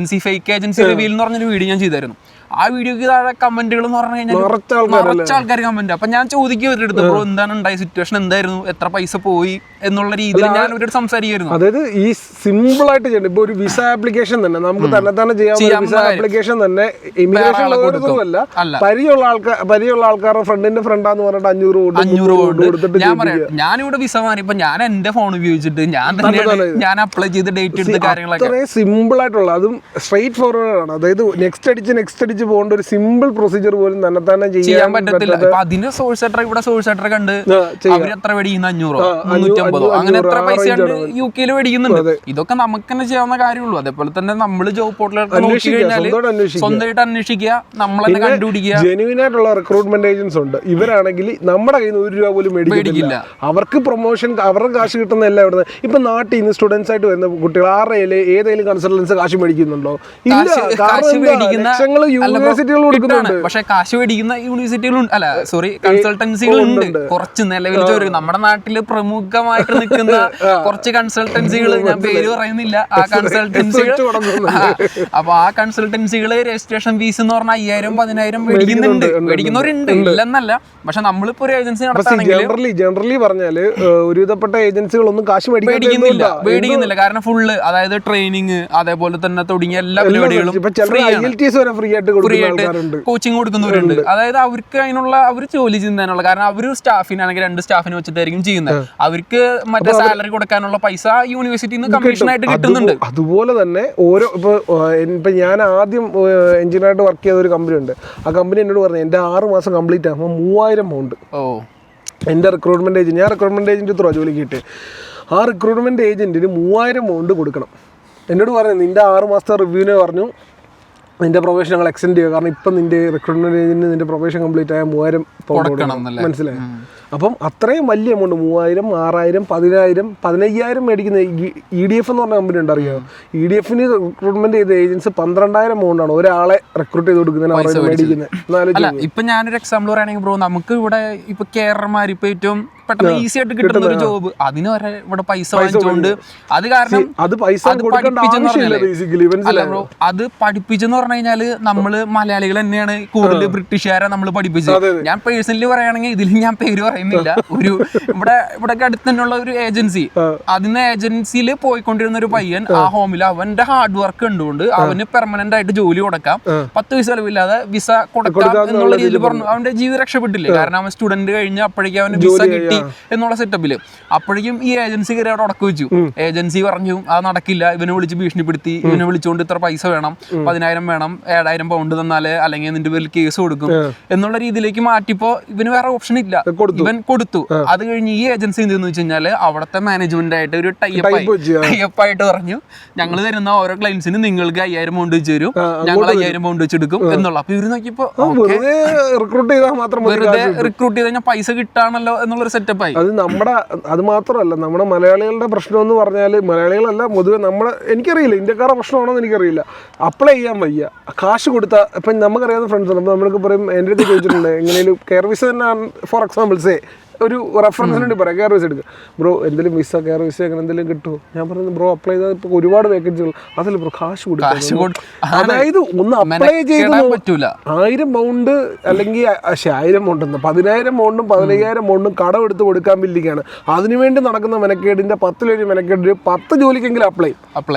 ഫേക്ക് ഏജൻസി റിവീൽ എന്ന് പറഞ്ഞൊരു വീഡിയോ ഞാൻ ചെയ്തായിരുന്നു. ആ വീഡിയോക്ക് താഴെ കമന്റുകൾ എന്ന് പറഞ്ഞു കഴിഞ്ഞാൽ നിറച്ച ആൾക്കാർ കമന്റ്. അപ്പൊ ഞാൻ ചോദിക്കും ഇവരുടെ അടുത്ത്, ബ്രോ എന്താണ് ഉണ്ടായ സിറ്റുവേഷൻ, എന്തായിരുന്നു, എത്ര പൈസ പോയി എന്നുള്ള രീതിയിൽ ഞാൻ ഇവരോട് സംസാരിക്കുമായിരുന്നു. അതായത് ഈ സിമ്പിൾ ആയിട്ട് ചെയ്യണം. ഇപ്പൊ ഒരു വിസ ആപ്ലിക്കേഷൻ തന്നെ നമുക്ക് തന്നെ ചെയ്യാവുന്ന വിസ ആപ്ലിക്കേഷൻ തന്നെ ഇമിഗ്രേഷൻ അല്ല, പരിചയമുള്ള ആൾക്കാരുടെ ഫ്രണ്ടിന്റെ ഫ്രണ്ടാന്ന് പറഞ്ഞിട്ട് 500 കൊടുത്തിട്ട് ഞാൻ പറയാം. ഞാനിവിടെ വിസ മാറിയപ്പോ ഞാൻ എന്റെ ഫോൺ ഉപയോഗിച്ചിട്ട് ഞാൻ അപ്ലൈ ചെയ്ത് ഡേറ്റ് എടുത്ത കാര്യങ്ങളൊക്കെ സിമ്പിൾ ആയിട്ടുള്ള, അതും സ്ട്രെയിറ്റ് ഫോർവേഡ് ആണ്. അതായത് നെക്സ്റ്റ് അടിച്ച് പോകേണ്ട ഒരു സിമ്പിൾ പ്രൊസീജിയർ പോലും തന്നെ ചെയ്യാൻ പറ്റത്തില്ല. അതിന് സോഴ്സ് സെറ്റർ ഇവിടെ സോഴ്സ് സെറ്റർ കണ്ട് അവർ എത്ര മേടിക്കുന്ന 500 350 അങ്ങനെ എത്ര പൈസ UK മേടിക്കുന്നുണ്ട്. ഇതൊക്കെ നമുക്ക് തന്നെ ചെയ്യാവുന്ന കാര്യമുള്ളൂ. അതേപോലെ തന്നെ നമ്മൾ ജോബ് പോർട്ടലിൽ നോക്കി കഴിഞ്ഞാൽ സ്വന്തമായിട്ട് അന്വേഷിക്കുക, നമ്മൾ തന്നെ കണ്ടുപിടിക്കുക. ജെന്യുവൻ ആയിട്ടുള്ള റിക്രൂട്ട്മെന്റ് ഏജൻസ് ഉണ്ട്. ഇവരാണെങ്കിൽ നമ്മുടെ കയ്യിൽ നിന്ന് 1 രൂപ പോലും മേടിക്കില്ല. അവർക്ക് പ്രൊമോഷൻ, അവരുടെ കാശ് കിട്ടുന്ന എല്ലാം ഇവിടുന്ന്. ഇപ്പൊ നാട്ടിൽ നിന്ന് സ്റ്റുഡൻസ് ആയിട്ട് വരുന്ന കുട്ടികൾ ആരുടെ ഏതെങ്കിലും കൺസൾട്ടൻസ് കാശ് മേടിക്കുന്നുണ്ടോ? ലക്ഷങ്ങൾ പക്ഷെ കാശ് മേടിക്കുന്ന യൂണിവേഴ്സിറ്റികളുണ്ട്, അല്ല സോറി കൺസൾട്ടൻസികളുണ്ട്. കുറച്ച് നിലവിൽ നമ്മുടെ നാട്ടില് പ്രമുഖമായിട്ട് നിൽക്കുന്ന കുറച്ച് കൺസൾട്ടൻസികൾ, ഞാൻ പേര് പറയുന്നില്ല, ആ കൺസൾട്ടൻസികൾ. അപ്പൊ ആ കൺസൾട്ടൻസികള് രജിസ്ട്രേഷൻ ഫീസ് എന്ന് പറഞ്ഞാൽ 5,000-10,000 മേടിക്കുന്നവരുണ്ട്, ഇല്ലെന്നല്ല. പക്ഷെ നമ്മളിപ്പോ ഒരു ഏജൻസി ജനറലി പറഞ്ഞാല് ഒരുവിധപ്പെട്ട ഏജൻസികളൊന്നും കാശ് മേടിക്കുന്നില്ല. കാരണം ഫുള്ള്, അതായത് ട്രെയിനിങ് അതേപോലെ തന്നെ തുടങ്ങിയ എല്ലാ പരിപാടികളും ഫ്രീ ആയിട്ട് കോച്ചിങ് കൊടുക്കുന്നവരുണ്ട്. അതായത് അവർക്ക് അതിനുള്ള അവർ ജോലി ചെയ്യുന്നതിനുള്ള, കാരണം അവർ സ്റ്റാഫിനാണെങ്കിൽ 2 സ്റ്റാഫിനെ വെച്ചിട്ടായിരിക്കും ചെയ്യുന്നത്. അവർക്ക് മറ്റേ സാലറി കൊടുക്കാനുള്ള പൈസ യൂണിവേഴ്സിറ്റിയിൽ നിന്ന് കമ്മീഷൻ ആയിട്ട് കിട്ടുന്നുണ്ട്. അതുപോലെ തന്നെ ഓരോ ഇപ്പൊ ഞാൻ ആദ്യം എഞ്ചിനീയറായിട്ട് വർക്ക് ചെയ്ത ഒരു കമ്പനി ഉണ്ട്. ആ കമ്പനി എന്നോട് പറഞ്ഞു എന്റെ 6 മാസം കംപ്ലീറ്റ് ആകുമ്പോൾ 3000 പൗണ്ട് എന്റെ റിക്രൂട്ട്മെന്റ് ഏജന്റ്, ഞാൻ റിക്രൂട്ട്മെന്റ് ഏജന്റ് ത്രൂ ജോലി കിട്ടി. ആ റിക്രൂട്ട്മെന്റ് ഏജന്റിന് 3000 പൗണ്ട് കൊടുക്കണം. എന്നോട് പറഞ്ഞു നിന്റെ 6 മാസത്തെ റിവ്യൂവിനെ പറഞ്ഞു നിന്റെ പ്രൊഫഷൻ ഞങ്ങൾ എക്സ്റ്റെൻഡ് ചെയ്യുക, കാരണം ഇപ്പം നിന്റെ റിക്രൂട്ട്മെന്റ് ഏജന്റിന് നിന്റെ പ്രൊഫഷൻ കംപ്ലീറ്റ് ആയ 3000 പൗണ്ട് കൊടുക്കണം. മനസ്സിലായി? അപ്പം അത്രയും വലിയ എമൗണ്ട്, 3000, 6000, 10000, 15000 മേടിക്കുന്ന EDF എന്ന് പറഞ്ഞ കമ്പനി ഉണ്ട്, അറിയാമോ? EDFന് റിക്രൂട്ട്മെന്റ് ചെയ്ത ഏജൻസി 12,000 എമൗണ്ടാണ് ഒരാളെ റിക്രൂട്ട് ചെയ്ത് കൊടുക്കുന്നതിന് മേടിക്കുന്നത്. ഇപ്പൊ ഞാനൊരു എക്സാമ്പിൾ പറയുകയാണെങ്കിൽ ബ്രോ, നമുക്ക് ഇവിടെ ഇപ്പൊ കേരളമാർ ഇപ്പൊ ഏറ്റവും പെട്ടെന്ന് ഈസി ആയിട്ട് കിട്ടുന്ന ഒരു ജോബ്, അതിന് വരെ ഇവിടെ പൈസ വാങ്ങിച്ചുകൊണ്ട്, അത് കാരണം അത് പഠിപ്പിച്ചെന്ന് പറഞ്ഞു കഴിഞ്ഞാല് നമ്മള് മലയാളികൾ തന്നെയാണ് കൂടുതൽ ബ്രിട്ടീഷുകാരെ നമ്മൾ പഠിപ്പിച്ചത്. ഞാൻ പേഴ്സണലി പറയുകയാണെങ്കിൽ ഇതിൽ ഞാൻ പേര് പറയുന്നില്ല, ഒരു ഇവിടെ അടുത്ത് തന്നെയുള്ള ഒരു ഏജൻസി, അതിന് ഏജൻസിയിൽ പോയിക്കൊണ്ടിരുന്ന ഒരു പയ്യൻ, ആ ഹോമിൽ അവന്റെ ഹാർഡ് വർക്ക് കണ്ടുകൊണ്ട് അവന് പെർമനന്റ് ആയിട്ട് ജോലി കൊടുക്കാം, 10 പൈസ ചെലവില്ലാതെ വിസ കൊടുക്കാം എന്നുള്ള രീതിയിൽ പറഞ്ഞു. അവന്റെ ജീവിതം രക്ഷപ്പെട്ടില്ലേ, കാരണം അവൻ സ്റ്റുഡന്റ് കഴിഞ്ഞ് അപ്പോഴേക്കും അവന് വിസ കിട്ടി എന്നുള്ള സെറ്റപ്പില്. അപ്പോഴേക്കും ഈ ഏജൻസി കയറി അവിടെ ഉടക്കി വെച്ചു. ഏജൻസി പറഞ്ഞു അത് നടക്കില്ല, ഇവനെ വിളിച്ച് ഭീഷണിപ്പെടുത്തി, ഇവനെ വിളിച്ചുകൊണ്ട് ഇത്ര പൈസ വേണം, 10,000 വേണം, 7,000 പൗണ്ട് തന്നാലേ അല്ലെങ്കിൽ നിന്റെ പേരിൽ കേസ് കൊടുക്കും എന്നുള്ള രീതിയിലേക്ക് മാറ്റിപ്പോ ഇവന് വേറെ ഓപ്ഷൻ ഇല്ല, ഇവൻ കൊടുത്തു. അത് കഴിഞ്ഞ് ഈ ഏജൻസി എന്തെന്ന് വെച്ച് കഴിഞ്ഞാല് അവിടുത്തെ മാനേജ്മെന്റ് ആയിട്ട് ഒരു ടൈപ്പ് ആയിട്ട് പറഞ്ഞു, ഞങ്ങൾ തരുന്ന ഓരോ ക്ലയൻസിന് നിങ്ങൾക്ക് 5,000 പൗണ്ട് വെച്ച് തരും, ഞങ്ങൾ 5,000 പൗണ്ട് വെച്ചെടുക്കും എന്നുള്ള. അപ്പൊ ഇവര് നോക്കിയപ്പോ റിക്രൂട്ട് ചെയ്ത് കഴിഞ്ഞാൽ പൈസ കിട്ടാണല്ലോ എന്നുള്ളൊരു സെറ്റപ്പായി. അത് മാത്രമല്ല, നമ്മുടെ മലയാളികളുടെ പ്രശ്നം എന്ന് പറഞ്ഞാൽ, മലയാളികളല്ല പൊതുവെ എനിക്കറിയില്ല ഇന്ത്യക്കാരുടെ പ്രശ്നമാണോ എന്ന് എനിക്കറിയില്ല, അപ്ലൈ ചെയ്യാൻ വയ്യ, കാശ് കൊടുത്താൽ. ഇപ്പം നമുക്കറിയാവുന്ന ഫ്രണ്ട്സ് ഉണ്ട്, നമ്മൾക്ക് പറയും എൻ്റെ അടുത്ത് ചോദിച്ചിട്ടുണ്ട് എങ്ങനെയും കെയർ വിസ തന്നെ ഫോർ എക്സാമ്പിൾ ഒരു റെഫറൻസിന് വേണ്ടി പറയാം, കെയർ വിസ എടുക്കുക ബ്രോ, എന്തെങ്കിലും വിസ കെയർ വിസ അങ്ങനെ എന്തെങ്കിലും കിട്ടുമോ? ഞാൻ പറഞ്ഞു ബ്രോ അപ്ലൈ ചെയ്താൽ ഇപ്പോൾ ഒരുപാട് വേക്കൻസികൾ, അതല്ല ബ്രോ കാശ് കൊടുക്കും. അതായത് ഒന്ന് അപ്ലൈ ചെയ്ത് പറ്റൂല. 1000 പൗണ്ട് അല്ലെങ്കിൽ 1000 പൗണ്ടെന്ന് 10,000 പൗണ്ടും 15,000 പൗണ്ടും കടമെടുത്ത് കൊടുക്കാൻ ബില്ലിക്കാണ്. അതിനുവേണ്ടി നടക്കുന്ന മെനക്കേടിന്റെ 10 മെനക്കേട് 10 ജോലിക്കെങ്കിലും അപ്ലൈ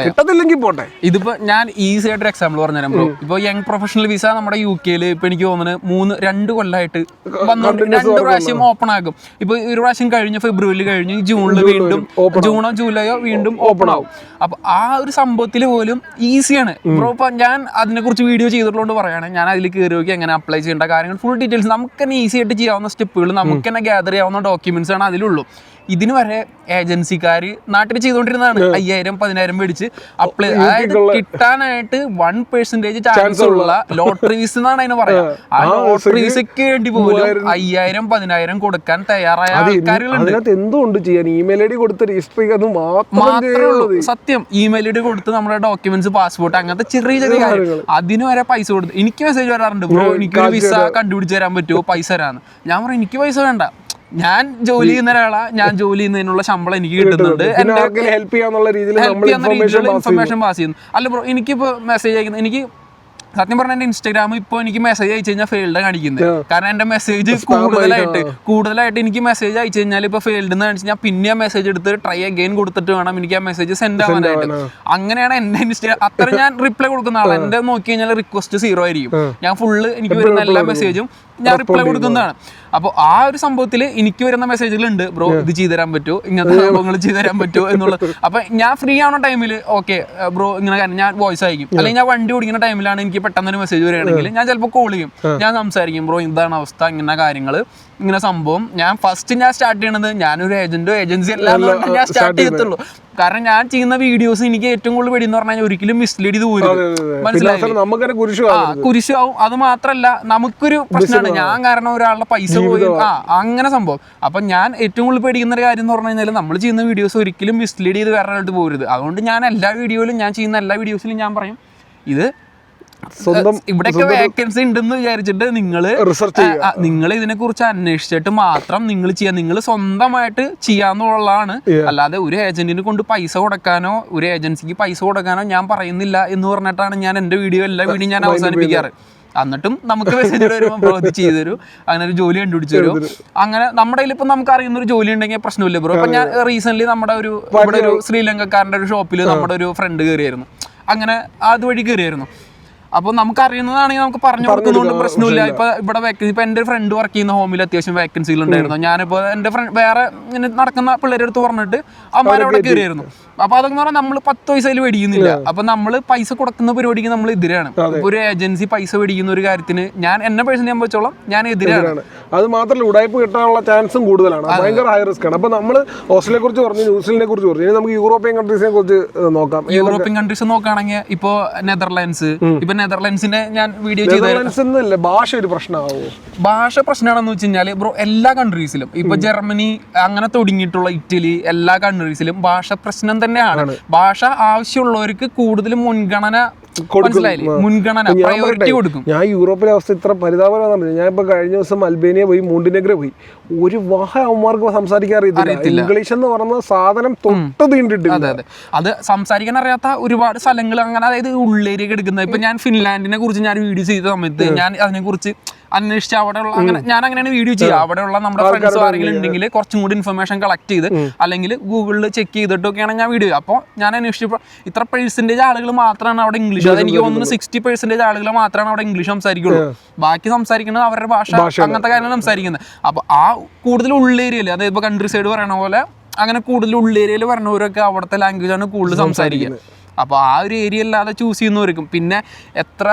കിട്ടത്തില്ലെങ്കിൽ പോട്ടെ. ഇതിപ്പോ ഞാൻ ഈസി ആയിട്ട് എക്സാമ്പിൾ പറഞ്ഞുതരാം ബ്രോ. ഇപ്പൊ യങ് പ്രൊഫഷണൽ വിസ നമ്മുടെ UK ഇപ്പൊ എനിക്ക് തോന്നുന്നത് 2 കൊല്ലമായിട്ട് 2 പ്രാവശ്യം ഓപ്പൺ ആകും. ഇപ്പൊ ഒരു പ്രാവശ്യം കഴിഞ്ഞു, ഫെബ്രുവരി കഴിഞ്ഞു, ജൂണിൽ വീണ്ടും, ജൂണോ ജൂലൈയോ വീണ്ടും ഓപ്പൺ ആവും. അപ്പൊ ആ ഒരു സംഭവത്തിൽ പോലും ഈസിയാണ് ബ്രോ. ഇപ്പൊ ഞാൻ അതിനെ കുറിച്ച് വീഡിയോ ചെയ്തിട്ടുള്ളതുകൊണ്ട് പറയാണ്, ഞാൻ അതിൽ കയറി നോക്കി എങ്ങനെ അപ്ലൈ ചെയ്യേണ്ട കാര്യങ്ങൾ ഫുൾ ഡീറ്റെയിൽസ് നമുക്ക് തന്നെ ഈസി ആയിട്ട് ചെയ്യാവുന്ന സ്റ്റെപ്പുകൾ, നമുക്ക് തന്നെ ഗ്യാദർ ചെയ്യാവുന്ന ഡോക്യുമെന്റ്സ് ആണ് അതിലുള്ളൂ. ഇതിന് വരെ ഏജൻസിക്കാർ നാട്ടിൽ ചെയ്തുകൊണ്ടിരുന്നതാണ് 5,000-10,000 മേടിച്ച് അപ്ലൈ, അതായത് കിട്ടാനായിട്ട് 1% ചാൻസ് ഉള്ള ലോട്ടറി വിസ എന്നാണ് അതിന് പറയാ. ആ ലോട്ടറി വിസയ്ക്ക് വേണ്ടി പോലും 5,000-10,000 കൊടുക്കാൻ തയ്യാറായ ആൾക്കാരുകളുണ്ട്. എന്തുകൊണ്ട് ചെയ്യാൻ ഇമെയിൽ ഐ ഡി കൊടുത്ത് രജിസ്റ്റർ മാത്രമേ ഉള്ളൂ. സത്യം, ഇമെയിൽ ഐ ഡി കൊടുത്ത് നമ്മുടെ ഡോക്യുമെന്റ്സ്, പാസ്പോർട്ട്, അങ്ങനത്തെ ചെറിയ ചെറിയ കാര്യം അതിന് വരെ പൈസ കൊടുത്ത്. എനിക്ക് മെസ്സേജ് വരാറുണ്ട്, ബ്രോ എനിക്കൊരു വിസ കണ്ടുപിടിച്ച് തരാൻ പറ്റുമോ, പൈസ തരാന്ന്. ഞാൻ പറയും എനിക്ക് പൈസ വേണ്ട, ഞാൻ ജോലി ചെയ്യുന്ന ഒരാളാ, ഞാൻ ജോലി ചെയ്യുന്നതിനുള്ള ശമ്പളം എനിക്ക് കിട്ടുന്നുണ്ട്, ഹെൽപ്പ് ചെയ്യാന്നുള്ള രീതിയിൽ ഇൻഫർമേഷൻ പാസ് ചെയ്യുന്നു. അല്ല ബ്രോ, എനിക്കിപ്പോ മെസ്സേജ് അയക്കുന്നത്, എനിക്ക് സത്യം പറഞ്ഞാൽ എന്റെ ഇൻസ്റ്റാഗ്രാം ഇപ്പൊ എനിക്ക് മെസ്സേജ് അയച്ചു കഴിഞ്ഞാൽ ഫെയിൽഡ് കാണിക്കുന്നത്. കാരണം എന്റെ മെസ്സേജ് കൂടുതലായിട്ട് എനിക്ക് മെസ്സേജ് അയച്ചു കഴിഞ്ഞാൽ ഇപ്പൊ ഫെയിൽഡ് എന്ന് കാണിച്ചു ഞാൻ പിന്നെ ആ മെസ്സേജ് എടുത്ത് ട്രൈ അഗൈൻ കൊടുത്തിട്ട് വേണം എനിക്ക് ആ മെസ്സേജ് സെൻഡ് ആവാനായിട്ട്. അങ്ങനെയാണ് എന്റെ ഇൻസ്റ്റാഗ്രാം. അത്ര ഞാൻ റിപ്ലൈ കൊടുക്കുന്ന ആളാണ്. എന്റെ നോക്കി കഴിഞ്ഞാൽ റിക്വസ്റ്റ് 0 ആയിരിക്കും. ഞാൻ ഫുള്ള് എനിക്ക് വരുന്ന എല്ലാ മെസ്സേജും ഞാൻ റിപ്ലൈ കൊടുക്കുന്നതാണ്. അപ്പോൾ ആ ഒരു സംഭവത്തിൽ എനിക്ക് വരുന്ന മെസ്സേജുകളുണ്ട്, ബ്രോ ഇത് ചെയ്തുതരാൻ പറ്റുമോ, ഇങ്ങനത്തെ സംഭവങ്ങൾ ചെയ്തുതരാൻ പറ്റുമോ എന്നുള്ളത്. അപ്പൊ ഞാൻ ഫ്രീ ആവുന്ന ടൈമിൽ ഓക്കെ ബ്രോ ഇങ്ങനെ ഞാൻ വോയിസ് അയക്കും. അല്ലെങ്കിൽ ഞാൻ വണ്ടി ഓടിക്കുന്ന ടൈമിലാണ് എനിക്ക് പെട്ടെന്നൊരു മെസ്സേജ് വരികയാണെങ്കിൽ ഞാൻ ചിലപ്പോൾ കോൾ ചെയ്യും, ഞാൻ സംസാരിക്കും, ബ്രോ ഇതാണ് അവസ്ഥ, ഇങ്ങനെ കാര്യങ്ങൾ, ഇങ്ങനെ സംഭവം. ഞാൻ സ്റ്റാർട്ട് ചെയ്യണത് ഞാനൊരു ഏജൻസി അല്ലാതെ ഞാൻ സ്റ്റാർട്ട് ചെയ്യത്തുള്ളൂ. കാരണം ഞാൻ ചെയ്യുന്ന വീഡിയോസ് എനിക്ക് ഏറ്റവും കൂടുതൽ പേടി എന്ന് പറഞ്ഞാൽ ഒരിക്കലും മിസ്ലീഡ് ചെയ്ത് പോരും, മനസ്സിലായി, കുരിശാവും. അത് മാത്രല്ല നമുക്കൊരു പ്രശ്നമാണ്, ഞാൻ കാരണം ഒരാളുടെ പൈസ പോയി അങ്ങനെ സംഭവം. അപ്പൊ ഞാൻ ഏറ്റവും കൂടുതൽ പേടിക്കുന്ന ഒരു കാര്യം എന്ന് പറഞ്ഞു കഴിഞ്ഞാൽ നമ്മൾ ചെയ്യുന്ന വീഡിയോസ് ഒരിക്കലും മിസ്ലീഡ് ചെയ്ത് വേറെ ആളായിട്ട് പോകരുത്. അതുകൊണ്ട് ഞാൻ ചെയ്യുന്ന എല്ലാ വീഡിയോസിലും ഞാൻ പറയും ഇത് ഇവിടെയൊക്കെ വേക്കൻസി ഉണ്ടെന്ന് വിചാരിച്ചിട്ട് നിങ്ങൾ ഇതിനെ കുറിച്ച് അന്വേഷിച്ചിട്ട് മാത്രം നിങ്ങൾ ചെയ്യാം. നിങ്ങൾ സ്വന്തമായിട്ട് ചെയ്യാന്നുള്ളതാണ്. അല്ലാതെ ഒരു ഏജന്റിനെ കൊണ്ട് പൈസ കൊടുക്കാനോ ഒരു ഏജൻസിക്ക് പൈസ കൊടുക്കാനോ ഞാൻ പറയുന്നില്ല എന്ന് പറഞ്ഞിട്ടാണ് ഞാൻ എന്റെ എല്ലാ വീഡിയോ ഞാൻ അവസാനിപ്പിക്കാറ്. എന്നിട്ടും നമുക്ക് മെസ്സേജ് വരുമ്പോൾ ബ്രോ ഇത് ചെയ്തു തരൂ, അങ്ങനെ ഒരു ജോലി കണ്ടുപിടിച്ചു തരും. അങ്ങനെ നമ്മുടെ കയ്യിൽ ഇപ്പം നമുക്ക് അറിയുന്ന ഒരു ജോലി ഉണ്ടെങ്കിൽ പ്രശ്നമില്ല ബ്രോ. ഇപ്പം ഞാൻ റീസെന്റ് നമ്മുടെ ഇവിടെ ഒരു ശ്രീലങ്കക്കാരൻ്റെ ഒരു ഷോപ്പിൽ നമ്മുടെ ഒരു ഫ്രണ്ട് കയറിയായിരുന്നു. അങ്ങനെ അതുവഴി കയറിയായിരുന്നു. അപ്പോൾ നമുക്ക് അറിയുന്നതാണെങ്കിൽ നമുക്ക് പറഞ്ഞു കൊടുക്കുന്നതുകൊണ്ട് പ്രശ്നമില്ല. ഇപ്പൊ ഇവിടെ വേക്കൻസി, ഇപ്പൊ എന്റെ ഫ്രണ്ട് വർക്ക് ചെയ്യുന്ന ഹോമിൽ അത്യാവശ്യം വേക്കൻസികൾ ഉണ്ടായിരുന്നു. ഞാനിപ്പോ എന്റെ ഫ്രണ്ട് വേറെ ഇങ്ങനെ നടക്കുന്ന പിള്ളേരുടെ അടുത്ത് പറഞ്ഞിട്ട് അമ്മമാരവിടെ കയറിയായിരുന്നു. അപ്പൊ അതൊക്കെ പറഞ്ഞാൽ നമ്മൾ 10 പൈസയിൽ മേടിക്കുന്നില്ല. അപ്പൊ നമ്മൾ പൈസ കൊടുക്കുന്ന പരിപാടിക്ക് നമ്മൾ എതിരാണ്. ഒരു ഏജൻസി പൈസ മേടിക്കുന്ന ഒരു കാര്യത്തിന് എന്നെ പേഴ്സണലി ഞാൻ വെച്ചോളാം, ഞാൻ എതിരാണ്. അത് മാത്രമല്ല ഉടായ്പ കിട്ടാനുള്ള ചാൻസും കൂടുതലാണ്, ഭയങ്കര ഹൈ റിസ്ക് ആണ്. അപ്പൊ നമ്മൾ ഓസ്ട്രേലിയയെ കുറിച്ച് പറഞ്ഞു, ന്യൂസിലൻഡിനെ കുറിച്ച് പറഞ്ഞു, ഇനി നമുക്ക് യൂറോപ്യൻ കൺട്രീസിനെ കുറിച്ച് നോക്കാം. യൂറോപ്യൻ കൺട്രീസ് നോക്കുകയാണെങ്കിൽ ഇപ്പൊ നെതർലാൻഡ്സ്, ഇപ്പൊ നെതർലാൻഡ്സിന്റെ ഞാൻ വീഡിയോ ചെയ്ത ഭാഷ ഒരു പ്രശ്നമാവോ? ഭാഷ പ്രശ്നമാണെന്ന് വെച്ച് കഴിഞ്ഞാൽ ബ്രോ എല്ലാ കൺട്രീസിലും ഇപ്പൊ ജർമ്മനി അങ്ങനെ തുടങ്ങിയിട്ടുള്ള ഇറ്റലി എല്ലാ കൺട്രീസിലും ഭാഷ പ്രശ്നം തന്നെയാണ്. ഭാഷ ആവശ്യമുള്ളവർക്ക് കൂടുതലും മുൻഗണന പ്രയോറിറ്റി കൊടുക്കും. ഞാൻ യൂറോപ്പിലെ അവസ്ഥ ഇത്ര പരിതാപകരമാണ്. ഞാൻ ഇപ്പൊ കഴിഞ്ഞ ദിവസം അൽബേനിയ പോയി, മോണ്ടിനെഗ്രോ പോയി. ഒരു വാഹ അവന്മാർക്ക് സംസാരിക്കാൻ അറിയത്തില്ല. ഇംഗ്ലീഷ് എന്ന് പറയുന്ന സാധനം തൊട്ട് തീണ്ടിട്ട്. അതെ, അത് സംസാരിക്കാൻ അറിയാത്ത ഒരുപാട് സ്ഥലങ്ങൾ അങ്ങനെ, അതായത് ഉള്ളേരിയ എടുക്കുന്നത്. ഇപ്പൊ ഞാൻ ഫിൻലാൻഡിനെ കുറിച്ച് ഞാൻ വീഡിയോ ചെയ്ത സമയത്ത് ഞാൻ അതിനെ കുറിച്ച് അന്വേഷിച്ച് അവിടെയുള്ള ഞാൻ അങ്ങനെയാണ് വീഡിയോ ചെയ്യുക. അവിടെയുള്ള നമ്മുടെ ഫ്രണ്ട്സ് ആരെങ്കിലും ഉണ്ടെങ്കിൽ കുറച്ചും കൂടി ഇൻഫർമേഷൻ കളക്ട് ചെയ്ത് അല്ലെങ്കിൽ ഗൂഗിളിൽ ചെക്ക് ചെയ്തിട്ടൊക്കെയാണ് ഞാൻ വീഡിയോ. അപ്പോൾ ഞാൻ അന്വേഷിച്ചപ്പോൾ ഇത്ര % ആളുകൾ മാത്രമാണ് അവിടെ ഇംഗ്ലീഷ്, അത് എനിക്ക് തോന്നുന്നു 60% ആളുകൾ മാത്രമാണ് അവിടെ ഇംഗ്ലീഷ് സംസാരിക്കുള്ളൂ. ബാക്കി സംസാരിക്കുന്നത് അവരുടെ ഭാഷ, അങ്ങനത്തെ കാര്യങ്ങൾ സംസാരിക്കുന്നത്. അപ്പോൾ ആ കൂടുതൽ ഉള്ളേരിയയിൽ, അതായത് ഇപ്പോൾ കൺട്രി സൈഡ് പറയണ പോലെ അങ്ങനെ കൂടുതൽ ഉള്ളേരിയയിൽ പറഞ്ഞവരൊക്കെ അവിടുത്തെ ലാംഗ്വേജാണ് കൂടുതൽ സംസാരിക്കുക. അപ്പോൾ ആ ഒരു ഏരിയ അല്ലാതെ ചൂസ് ചെയ്യുന്നവർക്കും പിന്നെ എത്ര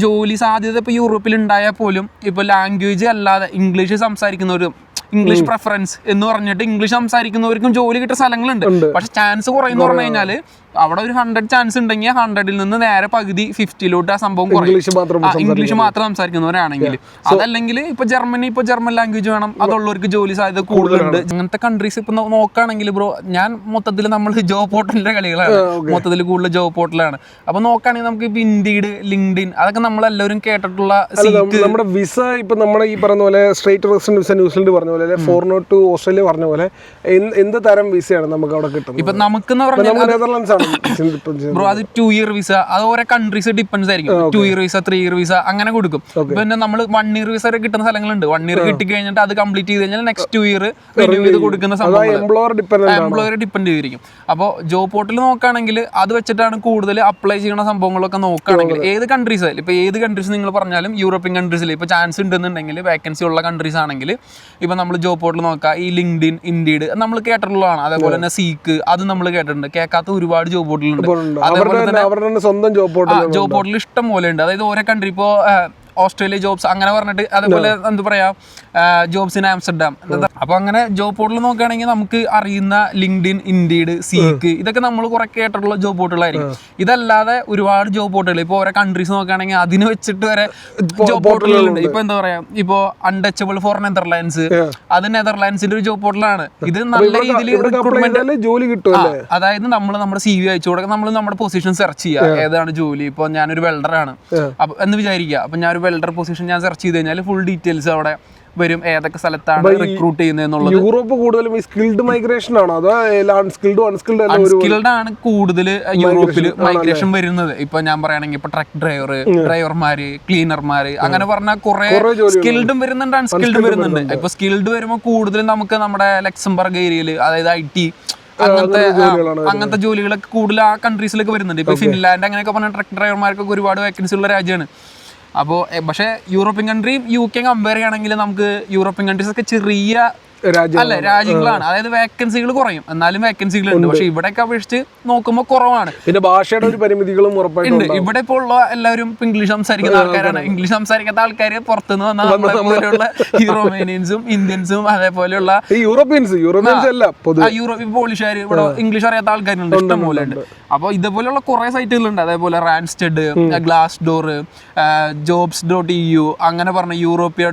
ജോലി സാധ്യത ഇപ്പോൾ യൂറോപ്പിൽ ഉണ്ടായാൽ പോലും ഇപ്പോൾ ലാംഗ്വേജ് അല്ലാതെ ഇംഗ്ലീഷ് സംസാരിക്കുന്നവരും ഇംഗ്ലീഷ് പ്രിഫറൻസ് എന്ന് പറഞ്ഞിട്ട് ഇംഗ്ലീഷ് സംസാരിക്കുന്നവർക്കും ജോലി കിട്ടുന്ന സ്ഥലങ്ങളുണ്ട്. പക്ഷെ ചാൻസ് കുറയെന്ന് പറഞ്ഞു കഴിഞ്ഞാൽ അവിടെ ഒരു 100 ചാൻസ് ഉണ്ടെങ്കിൽ 100ൽ നിന്ന് നേരെ പകുതി 50 ആ സംഭവം ഇംഗ്ലീഷ് മാത്രം സംസാരിക്കുന്നവരാണെങ്കിൽ. അതല്ലെങ്കിൽ ഇപ്പൊ ജർമ്മൻ ലാംഗ്വേജ് വേണം, അതുള്ളവർക്ക് ജോലി സാധ്യത കൂടുതലുണ്ട്. അങ്ങനത്തെ കൺട്രീസ് ഇപ്പൊ നോക്കുകയാണെങ്കിൽ ബ്രോ, ഞാൻ മൊത്തത്തിൽ നമ്മൾ ജോബ് പോർട്ടലിന്റെ കളികളാണ്, മൊത്തത്തിൽ കൂടുതൽ ജോബ് പോർട്ടലാണ്. അപ്പൊ നോക്കുകയാണെങ്കിൽ നമുക്ക് ഇപ്പൊ ഇൻഡീഡ്, ലിങ്ക്ഡിൻ, അതൊക്കെ നമ്മളെല്ലാവരും കേട്ടിട്ടുള്ള. നമ്മുടെ വിസ ഇപ്പൊ നമ്മുടെ ഈ പറഞ്ഞ പോലെ സ്ട്രേറ്റ് റെസിഡന്റ് വിസ ന്യൂസിലൻഡ് പറഞ്ഞ പോലെ, 402 ടു ഓസ്ട്രേലിയ പറഞ്ഞ പോലെ എന്ത് തരം വിസയാണ് നമുക്ക് അവിടെ കിട്ടുന്നത്? ഇപ്പൊ നമുക്കെന്ന് പറഞ്ഞാൽ നെതർലാൻഡ്സ് ആണ് ബ്രോ, അത് 2 ഇയർ വിസ, അത് ഓരോ കൺട്രീസ് ഡിപ്പെൻസ് ആയിരിക്കും. 2 ഇയർ വിസ, 3 ഇയർ വിസ അങ്ങനെ കൊടുക്കും. പിന്നെ നമ്മൾ 1 ഇയർ വിസ വരെ കിട്ടുന്ന സ്ഥലങ്ങളുണ്ട്. 1 ഇയർ കിട്ടി കഴിഞ്ഞിട്ട് അത് കംപ്ലീറ്റ് ചെയ്ത് കഴിഞ്ഞാൽ നെക്സ്റ്റ് 2 ഇയർ റിന്യൂ ചെയ്ത് കൊടുക്കുന്ന സംഭവം എംപ്ലോയർ ഡിപ്പെൻഡ് ചെയ്തിരിക്കും. അപ്പോൾ ജോബ് പോർട്ടൽ നോക്കുകയാണെങ്കിൽ അത് വെച്ചിട്ടാണ് കൂടുതൽ അപ്ലൈ ചെയ്യുന്ന സംഭവങ്ങളൊക്കെ നോക്കുകയാണെങ്കിൽ. ഏത് കൺട്രീസ് ആയാലും, ഇപ്പോൾ ഏത് കൺട്രീസ് നിങ്ങൾ പറഞ്ഞാലും യൂറോപ്യൻ കൺട്രീസിൽ ഇപ്പോൾ ചാൻസ് ഉണ്ടെന്നുണ്ടെങ്കിൽ, വേക്കൻസി ഉള്ള കൺട്രീസ് ആണെങ്കിൽ ഇപ്പോൾ നമ്മൾ ജോബ് പോർട്ടൽ നോക്കുക. ഈ ലിങ്ക്ഡിൻ, ഇൻഡീഡ് നമ്മൾ കേട്ടിട്ടുള്ളതാണ്. അതേപോലെ തന്നെ സീക്ക്, അത് നമ്മൾ കേട്ടിട്ടുണ്ട്. കേൾക്കാത്ത ഒരുപാട് ജോബ് പോർട്ടലുണ്ട്. അതേപോലെ തന്നെ സ്വന്തം ജോബ് പോർട്ടൽ ഇഷ്ടം പോലെ ഉണ്ട്. അതായത് ഓരോ കൺട്രി, ഇപ്പോൾ ഓസ്ട്രേലിയ ജോബ്സ് അങ്ങനെ പറഞ്ഞിട്ട്, അതേപോലെ എന്താ പറയാ, ജോബ്സ് ഇൻ ആംസ്റ്റർഡാം. അപ്പൊ അങ്ങനെ ജോബ് പോർട്ടൽ നോക്കുകയാണെങ്കിൽ നമുക്ക് അറിയുന്ന ലിങ്ക്ഡിൻ, ഇൻഡീഡ്, സീക്ക്, ഇതൊക്കെ നമ്മൾ കുറെ കേട്ടിട്ടുള്ള ജോബ് പോർട്ടലായിരിക്കും. ഇതല്ലാതെ ഒരുപാട് ജോബ് പോർട്ടലുകൾ ഇപ്പോൾ ഓരോ കൺട്രീസ് നോക്കുകയാണെങ്കിൽ അതിന് വെച്ചിട്ട് വരെ ജോബ് പോർട്ടലുകളുണ്ട്. ഇപ്പൊ എന്താ പറയാ, ഇപ്പൊ അൺടച്ചബിൾ ഫോർ നെതർലാൻഡ്സ്, അത് നെതർലാൻഡ്സിന്റെ ഒരു ജോബ് പോർട്ടലാണ്. ഇത് നല്ല രീതിയിൽ റിക്രൂട്ട്മെന്റ് ജോലി കിട്ടും. അതായത് നമ്മൾ നമ്മുടെ CV അയച്ചു കൊടുക്കുക, നമ്മൾ നമ്മുടെ പൊസിഷൻ സെർച്ച് ചെയ്യുക, ഏതാണ് ജോലി. ഇപ്പൊ ഞാനൊരു വെൽഡറാണ് അപ്പൊ എന്ന് വിചാരിക്കുക. അപ്പൊ ഞാൻ വെൽഡർ പൊസിഷൻ ഞാൻ സെർച്ച് ചെയ്ത് കഴിഞ്ഞാൽ ഫുൾ ഡീറ്റെയിൽസ് അവിടെ വരും, ഏതൊക്കെ സ്ഥലത്താണ് റിക്രൂട്ട് ചെയ്യുന്നത് എന്നുള്ളത്. യൂറോപ്പ് കൂടുതലും ഈ സ്കിൽഡ് മൈഗ്രേഷൻ ആണോ അതോ അൺസ്കിൽഡ്? അൺസ്കിൽഡ് ആണ് കൂടുതൽ യൂറോപ്പിൽ മൈഗ്രേഷൻ വരുന്നത്. ഇപ്പൊ ഞാൻ പറയുകയാണെങ്കിൽ ഇപ്പൊ ട്രക്ക് ഡ്രൈവർമാര്, ക്ലീനർമാര്, അങ്ങനെ പറഞ്ഞാൽ കുറെ സ്കിൽഡും വരുന്നുണ്ട്, അൺസ്കിൽഡും വരുന്നുണ്ട്. ഇപ്പൊ സ്കിൽഡ് വരുമ്പോൾ കൂടുതലും നമുക്ക് നമ്മുടെ ലക്സംബർഗ് ഏരിയയിൽ, അതായത് IT അങ്ങനത്തെ ജോലികളൊക്കെ കൂടുതൽ ആ കൺട്രീസിലൊക്കെ വരുന്നുണ്ട്. ഇപ്പൊ ഫിൻലാൻഡ് അങ്ങനെയൊക്കെ പറഞ്ഞാൽ ട്രക്ക് ഡ്രൈവർമാർക്കൊക്കെ ഒരുപാട് വേക്കൻസി ഉള്ള രാജ്യമാണ്. അപ്പോൾ പക്ഷേ യൂറോപ്യൻ കൺട്രിയും UK കമ്പയർ ചെയ്യുകയാണെങ്കിൽ നമുക്ക് യൂറോപ്യൻ കൺട്രീസ് ഒക്കെ ചെറിയ രാജ്യങ്ങളാണ്. അതായത് വേക്കൻസികൾ കുറയും, എന്നാലും വേക്കൻസികളുണ്ട്. പക്ഷെ ഇവിടെയൊക്കെ അപേക്ഷിച്ച് നോക്കുമ്പോൾ കുറവാണ്. പിന്നെ ഭാഷയുടെ ഒരു പരിമിതികളും ഉണ്ട്. ഇവിടെ ഇപ്പോൾ ഉള്ള എല്ലാവരും ഇംഗ്ലീഷ് സംസാരിക്കുന്ന ആൾക്കാരാണ്. ഇംഗ്ലീഷ് സംസാരിക്കാത്ത ആൾക്കാർ പുറത്തുനിന്ന് വന്ന നമ്മളെപ്പോലെയുള്ള ഈ റൊമേനിയൻസും ഇന്ത്യൻസും അതേപോലെയുള്ള പോളിഷുകാർ, ഇവിടെ ഇംഗ്ലീഷ് അറിയാത്ത ആൾക്കാരുണ്ട്, ഇഷ്ടംപോലെ ഉണ്ട്. അപ്പോൾ ഇതേപോലെയുള്ള കുറെ സൈറ്റുകളുണ്ട്. അതേപോലെ റാൻസ്റ്റഡ്, ഗ്ലാസ് ഡോർ, jobs.eu, അങ്ങനെ പറഞ്ഞ യൂറോപ്യ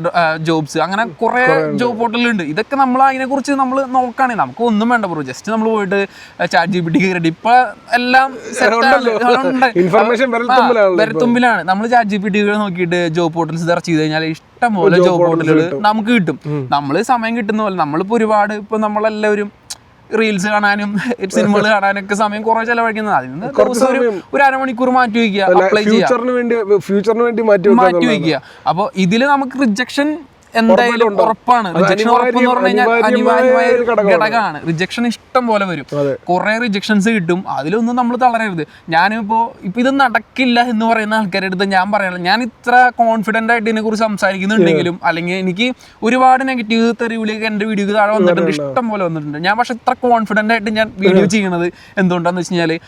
ജോബ്സ്, അങ്ങനെ കുറെ ജോബ് പോർട്ടലുണ്ട്. ഇതൊക്കെ നമ്മൾ അതിനെ കുറിച്ച് നമ്മൾ നോക്കുകയാണെങ്കിൽ നമുക്ക് ഒന്നും വേണ്ട ബ്രോ, ജസ്റ്റ് നമ്മൾ പോയിട്ട് ChatGPT കയറിയിട്ട് ഇപ്പൊ എല്ലാം വരത്തുമ്പിലാണ്. നമ്മൾ ChatGPT നോക്കിയിട്ട് ജോബ് പോർട്ടൽസ് സെർച്ച് ചെയ്ത് കഴിഞ്ഞാൽ ഇഷ്ടം പോലെ ജോബ് പോർട്ടലുകൾ നമുക്ക് കിട്ടും. നമ്മൾ സമയം കിട്ടുന്ന പോലെ, നമ്മളിപ്പോ ഒരുപാട് ഇപ്പൊ നമ്മളെല്ലാവരും റീൽസ് കാണാനും സിനിമകൾ കാണാനും ഒക്കെ സമയം കുറെ ചെലവഴിക്കുന്നത്. അതിൽ നിന്ന് ഒരു അരമണിക്കൂർ മാറ്റി വയ്ക്കുക, അപ്ലൈ ചെയ്യുക, മാറ്റി വയ്ക്കുക. അപ്പൊ ഇതില് നമുക്ക് റിജക്ഷൻ എന്തായാലും ഉറപ്പാണ്. റിജക്ഷൻ ഉറപ്പെന്ന് പറഞ്ഞു കഴിഞ്ഞാൽ അനിവാര്യമായ ഒരു ഘടകമാണ്. റിജക്ഷൻ ഇഷ്ടം പോലെ വരും, കുറെ റിജക്ഷൻസ് കിട്ടും. അതിലൊന്നും നമ്മൾ തളരരുത്. ഞാനിപ്പോ ഇത് നടക്കില്ല എന്ന് പറയുന്ന ആൾക്കാരുടെ അടുത്ത് ഞാൻ പറയാനുള്ള, ഞാൻ ഇത്ര കോൺഫിഡന്റ് ആയിട്ട് ഇതിനെ കുറിച്ച് സംസാരിക്കുന്നുണ്ടെങ്കിലും, അല്ലെങ്കിൽ എനിക്ക് ഒരുപാട് നെഗറ്റീവ് തെറിവിളിയൊക്കെ എന്റെ വീഡിയോക്ക് താഴെ വന്നിട്ടുണ്ട്, ഇഷ്ടം പോലെ വന്നിട്ടുണ്ട്. ഞാൻ പക്ഷെ ഇത്ര കോൺഫിഡന്റ് ആയിട്ട് ഞാൻ വീഡിയോ ചെയ്യണത് എന്തുകൊണ്ടാന്ന് വെച്ച് കഴിഞ്ഞാല്,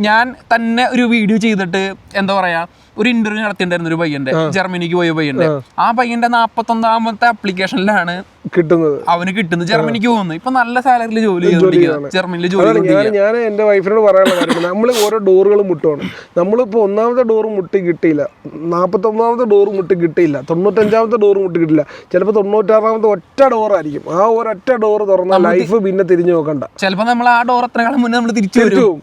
ഞാൻ തന്നെ ഒരു വീഡിയോ ചെയ്തിട്ട് എന്താ പറയാ, ഒരു ഇന്റർവ്യൂ നടത്തിയിട്ടുണ്ടായിരുന്നു ഒരു പയ്യന്റെ, ജർമ്മനിക്ക് പോയ പയ്യന്റെ. ആ പയ്യന്റെ 41ാമത്തെ ആപ്ലിക്കേഷനിലാണ് അവന് കിട്ടുന്നത്, ജർമ്മനിക്ക് പോകുന്നു. ഇപ്പൊ നല്ല സാലറിയിൽ ജോലി ജർമ്മനിയിൽ ജോലി. ഞാൻ എന്റെ വൈഫിനോട് പറയാനുള്ള കാര്യം, നമ്മൾ ഓരോ ഡോറുകൾ മുട്ടുവാണ്. നമ്മളിപ്പോ 1ാമത്തെ ഡോർ മുട്ടി കിട്ടിയില്ല, 49ാമത്തെ ഡോർ മുട്ടി കിട്ടിയില്ല, 95ാമത്തെ ഡോർ മുട്ടി കിട്ടില്ല, ചിലപ്പോൾ 96ാമത്തെ ഒറ്റ ഡോറായിരിക്കും. ആ ഒരൊറ്റ ഡോർ തുറന്ന ലൈഫ് പിന്നെ തിരിഞ്ഞു നോക്കണ്ട. ചിലപ്പോ നമ്മൾ ആ ഡോർ എത്ര കാലം മുന്നേ നമ്മൾ തിരിച്ചു വരും.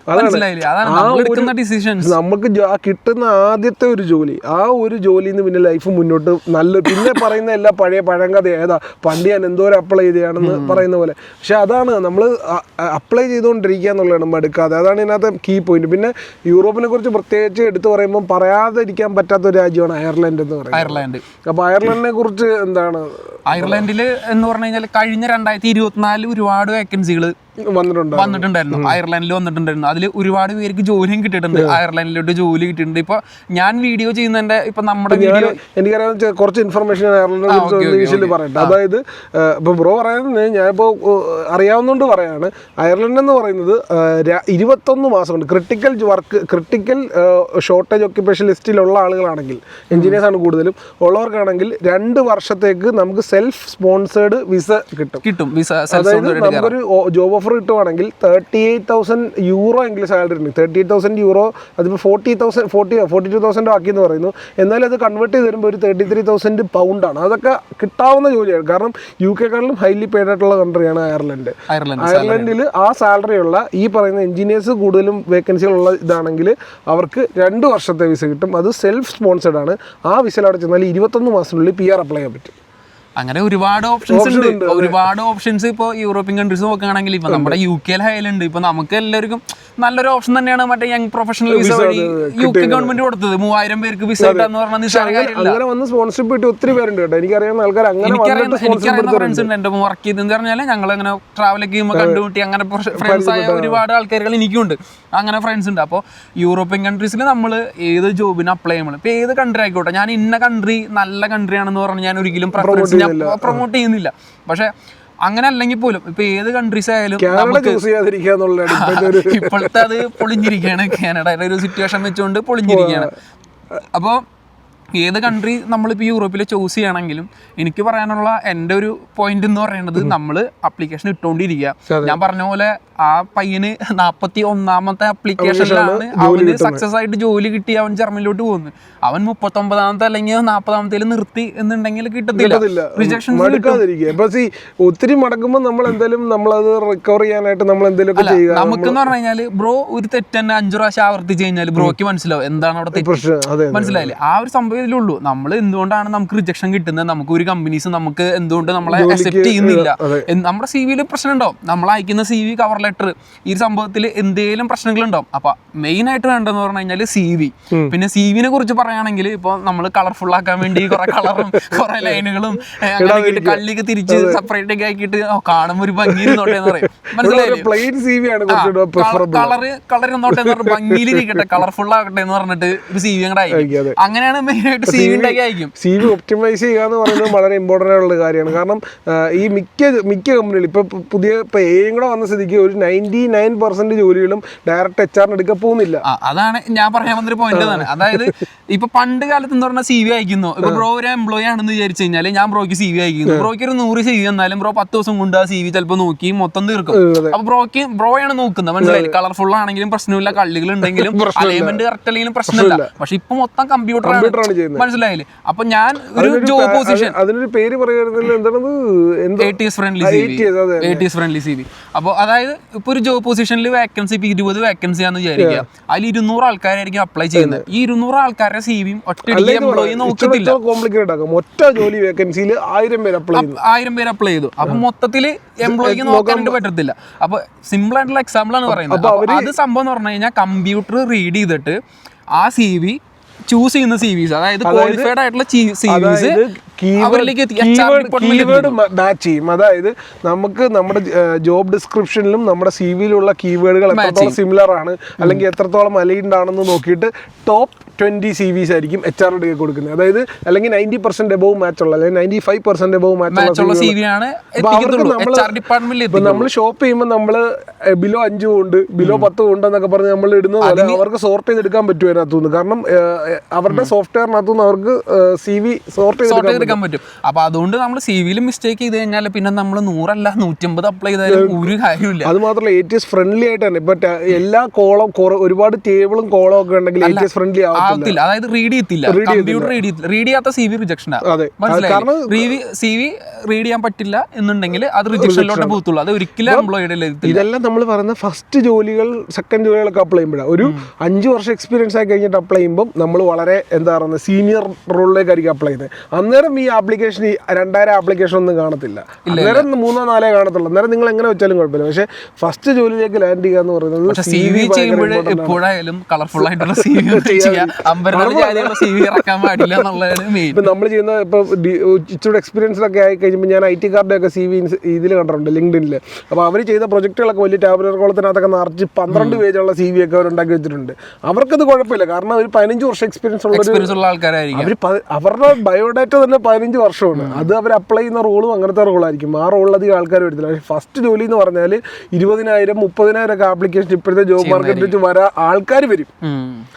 നമുക്ക് കിട്ടുന്ന ആദ്യത്തെ ഒരു ജോലി, ആ ഒരു ജോലിയിൽ നിന്ന് പിന്നെ ലൈഫ് മുന്നോട്ട് നല്ല, പിന്നെ പറയുന്ന എല്ലാ പഴയ പഴങ്കഥ, ഏതാ പണ്ട് ഞാൻ എന്തോരം അപ്ലൈ ചെയ്താണെന്ന് പറയുന്ന പോലെ. പക്ഷെ അതാണ് നമ്മൾ അപ്ലൈ ചെയ്തുകൊണ്ടിരിക്കുക എന്നുള്ളതാണ്, മടുക്കാതെ. അതാണ് ഇതിനകത്ത് കീ പോയിന്റ്. പിന്നെ യൂറോപ്പിനെ കുറിച്ച് പ്രത്യേകിച്ച് എടുത്തു പറയുമ്പോൾ പറയാതിരിക്കാൻ പറ്റാത്ത ഒരു രാജ്യമാണ് അയർലൻഡ് എന്ന് പറയുന്നത്. അയർലൻഡ്. അപ്പൊ അയർലൻഡിനെ കുറിച്ച് എന്താണ്? അയർലൻഡിൽ എന്ന് പറഞ്ഞു കഴിഞ്ഞാൽ കഴിഞ്ഞ 2024 ഒരുപാട് വേക്കൻസികൾ വന്നിട്ടുണ്ടായിരുന്നു. അയർലൻഡിൽ വന്നിട്ടുണ്ടായിരുന്നു. അതിൽ ഒരുപാട് പേർക്ക് ജോലിയും കിട്ടിയിട്ടുണ്ട്. അയർലൻഡിലോട്ട് ജോലി കിട്ടിയിട്ടുണ്ട്. ഇപ്പൊ ഞാൻ വീഡിയോ ചെയ്യുന്നതിന്റെ, ഇപ്പൊ നമ്മുടെ വീഡിയോ എനിക്കറിയാം കുറച്ച് ഇൻഫർമേഷൻ അയർലൻഡിനെ കുറിച്ച് പറയട്ടെ. അതായത് ഇപ്പൊ ബ്രോ പറയുന്നത് ഞാനിപ്പോ അറിയാവുന്നതുകൊണ്ട് പറയാണ്, അയർലൻഡ് എന്ന് പറയുന്നത് 21 മാസം കൊണ്ട് ക്രിട്ടിക്കൽ ഷോർട്ടേജ് ഒക്യുപ്പേഷൻ ലിസ്റ്റിലുള്ള ആളുകളാണെങ്കിൽ, എഞ്ചിനീയേഴ്സ് ആണ് കൂടുതലും ഉള്ളവർക്കാണെങ്കിൽ 2 വർഷത്തേക്ക് നമുക്ക് സെൽഫ് സ്പോൺസേർഡ് വിസ കിട്ടും. വിസ. അതായത് നമുക്കൊരു ജോബ് ഓഫർ കിട്ടുവാണെങ്കിൽ 38,000 euro എങ്കിലും സാലറി ഉണ്ട്. 38,000 euro അതിപ്പോൾ 42,000 ആക്കിയെന്ന് പറയുന്നു. എന്നാലും അത് കൺവേർട്ട് ചെയ്ത് വരുമ്പോൾ ഒരു 33,000 പൗണ്ടാണ്. അതൊക്കെ കിട്ടാവുന്ന ജോലിയാണ്. കാരണം UK-ക്കാളിലും ഹൈലി പെയ്ഡ് ആയിട്ടുള്ള കൺട്രിയാണ് അയർലൻഡ്. അയർലൻഡിൽ ആ സാലറി ഉള്ള ഈ പറയുന്ന എഞ്ചിനീയേഴ്സ് കൂടുതലും വേക്കൻസികളുള്ള ഇതാണെങ്കിൽ അവർക്ക് 2 വർഷത്തെ വിസ കിട്ടും. അത് സെൽഫ് സ്പോൺസേഡ് ആണ്. ആ വിസയിൽ അവിടെ ചെന്നാൽ 21 മാസത്തിനുള്ളിൽ PR അപ്ലൈ ചെയ്യാൻ പറ്റും. അങ്ങനെ ഒരുപാട് ഓപ്ഷൻസ് ഉണ്ട്. ഒരുപാട് ഓപ്ഷൻസ് ഇപ്പോൾ യൂറോപ്യൻ കൺട്രീസ് നോക്കുകയാണെങ്കിൽ ഇപ്പൊ നമ്മുടെ UK-യിലുണ്ട്. ഇപ്പൊ നമുക്ക് എല്ലാവർക്കും നല്ലൊരു ഓപ്ഷൻ തന്നെയാണ് മറ്റേ യങ് പ്രൊഫഷണൽ വിസ വഴി UK ഗവൺമെന്റ് കൊടുത്തത്. 3000 പേർക്ക് വിസ കിട്ടാന്ന് പറഞ്ഞാൽ അങ്ങനെ വന്ന് സ്പോൺസർഷിപ്പ് കിട്ടി ഒത്തിരി പേരുണ്ട് കേട്ടോ. എനിക്കറിയാവുന്ന ആൾക്കാർ എനിക്കറിയുന്ന ഫ്രണ്ട്സ് ഉണ്ട്. എന്റെ വർക്ക് ചെയ്തെന്ന് പറഞ്ഞാൽ ഞങ്ങൾ അങ്ങനെ ട്രാവലൊക്കെ ചെയ്യുമ്പോൾ കണ്ടുമുട്ടി അങ്ങനെ ഫ്രണ്ട്സ് ആയ ഒരുപാട് ആൾക്കാരുകൾ എനിക്കുണ്ട്. അങ്ങനെ ഫ്രണ്ട്സ് ഉണ്ട്. അപ്പോൾ യൂറോപ്യൻ കൺട്രീസിൽ നമ്മൾ ഏത് ജോബിന് അപ്ലൈ ചെയ്യുമ്പോൾ ഇപ്പോൾ ഏത് കൺട്രി ആയിക്കോട്ടെ, ഞാൻ ഇന്ന കൺട്രി നല്ല കൺട്രി ആണെന്ന് പറഞ്ഞ് ഞാൻ ഒരിക്കലും പ്രിഫറൻസ് ഞാൻ പ്രൊമോട്ട് ചെയ്യുന്നില്ല. പക്ഷെ അങ്ങനെ അല്ലെങ്കിൽ പോലും ഇപ്പൊ ഏത് കൺട്രീസ് ആയാലും ഇപ്പോഴത്തെ അത് പൊളിഞ്ഞിരിക്കുകയാണ്. കാനഡയുടെ ഒരു സിറ്റുവേഷൻ വെച്ചുകൊണ്ട് പൊളിഞ്ഞിരിക്കുകയാണ്. അപ്പോൾ ഏത് കൺട്രി നമ്മളിപ്പോൾ യൂറോപ്പിൽ ചൂസ് ചെയ്യണമെങ്കിലും എനിക്ക് പറയാനുള്ള എൻ്റെ ഒരു പോയിന്റ് എന്ന് പറയുന്നത് നമ്മൾ അപ്ലിക്കേഷൻ ഇട്ടുകൊണ്ടിരിക്കുക. ഞാൻ പറഞ്ഞ പോലെ ആ പയ്യന് 41ാമത്തെ അപ്ലിക്കേഷനിലാണ് അവന് സക്സസ് ആയിട്ട് ജോലി കിട്ടി അവൻ ജർമ്മനിലോട്ട് പോകുന്നത്. അവൻ 39ാമത്തെ അല്ലെങ്കിൽ 40ാമത്തേൽ നിർത്തി എന്നുണ്ടെങ്കിൽ കിട്ടത്തില്ല. റിജക്ഷൻ ഒത്തിരി മടക്കുമ്പോൾ നമ്മൾ എന്തായാലും നമ്മളത് റിക്കവർ ചെയ്യാനായിട്ട് നമ്മൾ എന്തെങ്കിലും ചെയ്യുക. നമുക്കെന്ന് പറഞ്ഞു കഴിഞ്ഞാൽ ബ്രോ ഒരു തെറ്റ് തന്നെ 5 പ്രാവശ്യം ആവർത്തിച്ച് കഴിഞ്ഞാൽ ബ്രോയ്ക്ക് മനസ്സിലാവും എന്താണ് അവിടെ തെറ്റ്. മനസ്സിലായില്ലേ? ആ ഒരു സംഭവം ഇതിലുള്ളൂ. നമ്മൾ എന്തുകൊണ്ടാണ് നമുക്ക് റിജക്ഷൻ കിട്ടുന്നത്, നമുക്ക് ഒരു കമ്പനീസ് നമുക്ക് എന്തുകൊണ്ട് നമ്മളെ അക്സെപ്റ്റ് ചെയ്യുന്നില്ല, നമ്മുടെ CV-യിൽ പ്രശ്നം ഉണ്ടാവും. നമ്മൾ അയക്കുന്ന CV കവർ ലെറ്റർ ഈ സംഭവത്തിൽ എന്തെങ്കിലും പ്രശ്നങ്ങളുണ്ടാവും. അപ്പൊ മെയിൻ ആയിട്ട് വേണ്ടതെന്ന് പറഞ്ഞു കഴിഞ്ഞാൽ CV. പിന്നെ CV-നെ കുറിച്ച് പറയുകയാണെങ്കിൽ ഇപ്പൊ നമ്മൾ കളർഫുൾ ആക്കാൻ വേണ്ടി കുറെ കളറും കുറെ ലൈനുകളും അങ്ങനെ കള്ളിക്ക് തിരിച്ച് സെപ്പറേറ്റ് ഒക്കെ ആക്കിയിട്ട് കാണുമ്പോൾ ഒരു ഭംഗി ഇരുന്നോട്ടെ എന്ന് പറയും. മനസ്സിലായില്ലേ? കളർ ഇരുന്നോട്ടെ എന്ന് പറഞ്ഞാൽ ഭംഗിയിലിരിക്കട്ടെ, കളർഫുൾ ആകട്ടെ എന്ന് പറഞ്ഞിട്ട് ഒരു CV അങ്ങോട്ട് അയക്കും. അങ്ങനെയാണ് മെയിൻ ആയിട്ട് CV ഉണ്ടാക്കി അയക്കും. CV ഒപ്റ്റിമൈസ് ചെയ്യുക എന്ന് പറയുന്നത് വളരെ ഇമ്പോർട്ടൻ്റ് ആയിട്ടുള്ള കാര്യമാണ്. കാരണം ഈ മിക്ക കമ്പനികളും ഇപ്പൊ പുതിയ AI കൂടെ വന്ന സ്ഥിതിക്ക് ഒരു 99% ജോലികളും ഡയറക്റ്റ് HR എടുക്കാൻ പോകുന്നില്ല. അതാണ് ഞാൻ പറയാൻ വന്നൊരു പോയിന്റ്. അതാണ് അതായത് ഇപ്പൊ പണ്ട് കാലത്ത് എന്ന് പറഞ്ഞാൽ CV അയക്കുന്നു. ഇപ്പൊ ബ്രോ ഒരു എംപ്ലോയി ആണെന്ന് വിചാരിച്ചു കഴിഞ്ഞാൽ ഞാൻ ബ്രോയ്ക്ക് CV അയക്കുന്നു. ബ്രോയ്ക്ക് ഒരു 100 CV എന്നാലും ബ്രോ 10 ദിവസം കൊണ്ട് ആ CV ചിലപ്പോൾ നോക്കി മൊത്തം തീർക്കും. അപ്പൊ ബ്രോയാണ് നോക്കുന്നത്. മനസ്സിലായില്ലേ? കളർഫുൾ ആണെങ്കിലും പ്രശ്നമില്ല, കള്ളികൾ ഉണ്ടെങ്കിലും അലൈൻമെന്റ് കറക്റ്റ് അല്ലെങ്കിലും പ്രശ്നമില്ല. പക്ഷെ ഇപ്പൊ മൊത്തം കമ്പ്യൂട്ടറാണ്. മനസ്സിലായില്ലേ? അപ്പൊ ഞാൻ ഒരു ജോബ് പൊസിഷൻ, അതിനൊരു പേര് പറയുന്നത് എന്താണ്, ATS ഫ്രണ്ട്ലി CV. അപ്പോൾ അതായത് ഇപ്പൊ ഒരു ജോബ് പൊസിഷനിൽ വേക്കൻസി ഇപ്പൊ 20 വേക്കൻസി ആണെന്ന് വിചാരിക്കുക. അതിൽ 200 ആൾക്കാരായിരിക്കും അപ്ലൈ ചെയ്യുന്നത്. ഈ 200 ആൾക്കാരുടെ CV ഒറ്റയടിക്ക് എംപ്ലോയി നോക്കത്തില്ല. ഒറ്റ ജോലി വേക്കൻസിയിൽ 1000 പേര് അപ്ലൈ ചെയ്തു. അപ്പൊ മൊത്തത്തില് എംപ്ലോയിക്ക് നോക്കാനായിട്ട് പറ്റത്തില്ല. അപ്പൊ സിമ്പിൾ ആയിട്ടുള്ള എക്സാമ്പിൾ ആണ് പറയുന്നത്. അത് സംഭവം എന്ന് പറഞ്ഞു കഴിഞ്ഞാൽ കമ്പ്യൂട്ടർ റീഡ് ചെയ്തിട്ട് ആ CV ചൂസ് ചെയ്യുന്ന CVs, അതായത് ക്വാളിഫൈഡ് ആയിട്ടുള്ള CVs അവരിലേക്ക് മാച്ച് ചെയ്യും. അതായത് നമുക്ക് നമ്മുടെ ജോബ് ഡിസ്ക്രിപ്ഷനിലും നമ്മുടെ CV-യിലുള്ള കീവേഡുകൾ എത്രത്തോളം സിമിലർ ആണ് അല്ലെങ്കിൽ എത്രത്തോളം അലൈൻഡ് ആണെന്ന് നോക്കിയിട്ട് ടോപ്പ് 20 CVs ആയിരിക്കും HR എടുക്കുക കൊടുക്കുന്നത്. അതായത് അല്ലെങ്കിൽ 90% എബോവ് മാച്ച് ഉള്ള അല്ലെങ്കിൽ 95% എബോവ് മാച്ച് ഉള്ള CV ആണ്. നമ്മൾ ഷോപ്പ് ചെയ്യുമ്പോൾ നമ്മൾ ബിലോ 5 ഉണ്ട്, ബിലോ 10 ഉണ്ടെന്നൊക്കെ പറഞ്ഞ് നമ്മൾ ഇടുന്നത് പോലെ അവർക്ക് സോർട്ട് ചെയ്തെടുക്കാൻ പറ്റും അതിനകത്തുനിന്ന്. കാരണം അവരുടെ സോഫ്റ്റ്വെയറിനകത്തുനിന്ന് അവർക്ക് CV സോർട്ട് ചെയ്തെടുക്കാൻ പറ്റും. അപ്പൊ അതുകൊണ്ട് നമ്മൾ CV-യിൽ മിസ്റ്റേക്ക് ചെയ്ത് കഴിഞ്ഞാൽ പിന്നെ നമ്മൾ 100 അല്ല 150 അപ്ലൈ ചെയ്താലും ഒരു കാര്യമില്ല. അത് മാത്രമല്ല ATS ഫ്രണ്ട്ലി ആയിട്ടാണ്. ഇപ്പൊ എല്ലാ കോളം ഒരുപാട് ടേബിളും കോളം ഒക്കെ ഉണ്ടെങ്കിൽ ATS ഫ്രണ്ട്ലി ആവത്തില്ല. അതായത് റീഡ് ചെയ്യത്തില്ല, കമ്പ്യൂട്ടർ റീഡ് ചെയ്യാത്ത CV റിജക്ഷൻ ആണ്. CV റീഡ് ചെയ്യാൻ പറ്റില്ല എന്നുണ്ടെങ്കിൽ അത് റിജക്ഷനിലോട്ട് പോകത്തുള്ളൂ. അത് ഒരിക്കലും എംപ്ലോയിയുടെ. ഇതെല്ലാം നമ്മൾ പറയുന്ന ഫസ്റ്റ് ജോലികൾ, സെക്കൻഡ് ജോലികളൊക്കെ അപ്ലൈ ചെയ്യുമ്പോഴാണ്. ഒരു 5 വർഷം എക്സ്പീരിയൻസ് ആയി കഴിഞ്ഞിട്ട് അപ്ലൈ ചെയ്യുമ്പോൾ നമ്മൾ വളരെ എന്താ പറയുന്നത് സീനിയർ റോളിലേക്കായിരിക്കും അപ്ലൈ ചെയ്യുന്നത്. അന്നേരം ഈ ആപ്ലിക്കേഷൻ 2000 ആപ്ലിക്കേഷൻ ഒന്നും കാണത്തില്ല. അന്നേരം 3-4 കാണത്തുള്ളൂ. അന്നേരം നിങ്ങൾ എങ്ങനെ വെച്ചാലും കുഴപ്പമില്ല. പക്ഷെ ഫസ്റ്റ് ജോലിയിലേക്ക് ലാൻഡ് ചെയ്യുക എന്ന് പറയുന്നത് CV ചെയ്യുമ്പോൾ എപ്പോഴായാലും കളർഫുൾ ആയിട്ടുള്ള CV ഇറക്കാൻ പാടില്ല എന്നുള്ളതാണ് മെയിൻ. ഇപ്പൊ നമ്മൾ ചെയ്യുന്ന ഇപ്പൊ ഇച്ചിരി എക്സ്പീരിയൻസിലൊക്കെ ആയി കഴിയുമ്പോൾ ഞാൻ IT കാർഡ് ഒക്കെ CV ഇതിൽ കണ്ടിട്ടുണ്ട്, ലിങ്ക്ഡിനിൽ. അപ്പോൾ അവർ ചെയ്ത പ്രൊജക്റ്റുകളൊക്കെ വലിയ ടാബ്ലർ കോളത്തിനകത്തൊക്കെ നിറച്ച് 12 പേജുള്ള CV ഒക്കെ അവർ ഉണ്ടാക്കി വെച്ചിട്ടുണ്ട്. അവർക്കത് കുഴപ്പമില്ല. കാരണം അവർ 15 വർഷം എക്സ്പീരിയൻസ് ഉള്ള ആൾക്കാരായിരിക്കും. അവരുടെ ബയോഡാറ്റ തന്നെ 15 വർഷമാണ്. അത് അവർ അപ്ലൈ ചെയ്യുന്ന റോളും അങ്ങനത്തെ റോളായിരിക്കും. ആ റോളിലധികം ആൾക്കാർ വരുത്തില്ല. പക്ഷേ ഫസ്റ്റ് ജോലി എന്ന് പറഞ്ഞാൽ 20,000 30,000 ഒക്കെ ആപ്ലിക്കേഷൻ ഇപ്പോഴത്തെ ജോബ് മാർക്കറ്റിൽ വെച്ച് വരാൻ ആൾക്കാർ വരും.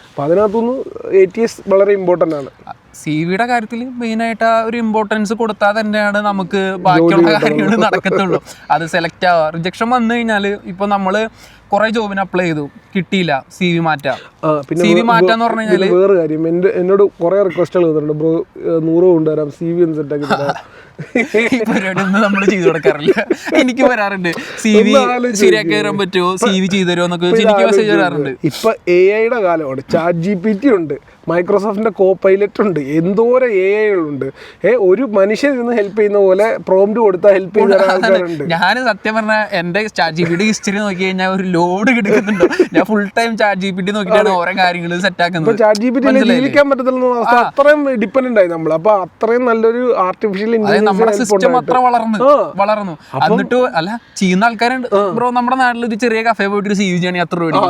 അപ്പം അതിനകത്തുനിന്ന് ATS വളരെ ഇമ്പോർട്ടൻ്റ് ആണ്. CV-യുടെ കാര്യത്തിൽ മെയിനായിട്ട് ആ ഒരു ഇമ്പോർട്ടൻസ് കൊടുത്താൽ തന്നെയാണ് നമുക്ക് ബാക്കിയുള്ള കാര്യങ്ങൾ നടക്കത്തുള്ളൂ. അത് സെലക്ട് ആവുക, റിജക്ഷൻ വന്നു കഴിഞ്ഞാൽ ഇപ്പോൾ നമ്മൾ കുറെ ജോബിന് അപ്ലൈ ചെയ്തു, കിട്ടിയില്ല, CV മാറ്റാം. CV മാറ്റാന്ന് പറഞ്ഞു കഴിഞ്ഞാൽ വേറെ കാര്യം, എന്നോട് കുറെ റിക്വസ്റ്റുകൾ വന്നിട്ടുണ്ട്, ബ്രോ 100 കൊണ്ടുവരാം, CV ഒന്ന് സെറ്റാക്കി തരാം. ഈ പരിപാടിയൊന്നും നമ്മൾ ചെയ്തു കൊടുക്കാറില്ല. എനിക്ക് വരാറുണ്ട്, CV ശരിയാക്കി തരാൻ പറ്റുമോ, CV ചെയ്തു തരുമോ എന്നൊക്കെ എനിക്ക് മെസ്സേജ് വരാറുണ്ട്. ഇപ്പൊ AI-യുടെ കാലമാണ്, ChatGPT ഉണ്ട്, മൈക്രോസോഫ്റ്റിന്റെ കോപൈലറ്റ് ഉണ്ട്, എന്തോരം AI-കളുണ്ട്. ഒരു മനുഷ്യൻ ഇരുന്ന് ഹെൽപ്പ് ചെയ്യുന്ന പോലെ പ്രോംപ്റ്റ് കൊടുത്താൽ ഹെൽപ്പ് ചെയ്യുന്ന ആൾക്കാരുണ്ട്. ഞാൻ സത്യം പറഞ്ഞാൽ എന്റെ ChatGPT ഹിസ്റ്ററി നോക്കി കഴിഞ്ഞാൽ ഒരു ലോഡ് കിടക്കുന്നുണ്ടോ. ഞാൻ ഫുൾ ടൈം ChatGPT നോക്കിയിട്ടാണ് ഓരോ കാര്യങ്ങൾ സെറ്റ് ആക്കുന്നത്. ChatGPT ജീവിക്കാൻ പറ്റത്തില്ല, അത്രയും ഡിപ്പെൻഡന്റ് ആയി നമ്മൾ. അപ്പൊ അത്രയും നല്ലൊരു ആർട്ടിഫിഷ്യൽ നമ്മുടെ സിസ്റ്റം അത്ര വളർന്നു. എന്നിട്ട് അല്ല ചെയ്യുന്ന ആൾക്കാരുണ്ട് ബ്രോ. നമ്മുടെ നാട്ടിൽ ഒരു ചെറിയ കഫേ പോയിട്ട് ഒരു CV ചെയ്യണമെങ്കിൽ എത്ര രൂപ?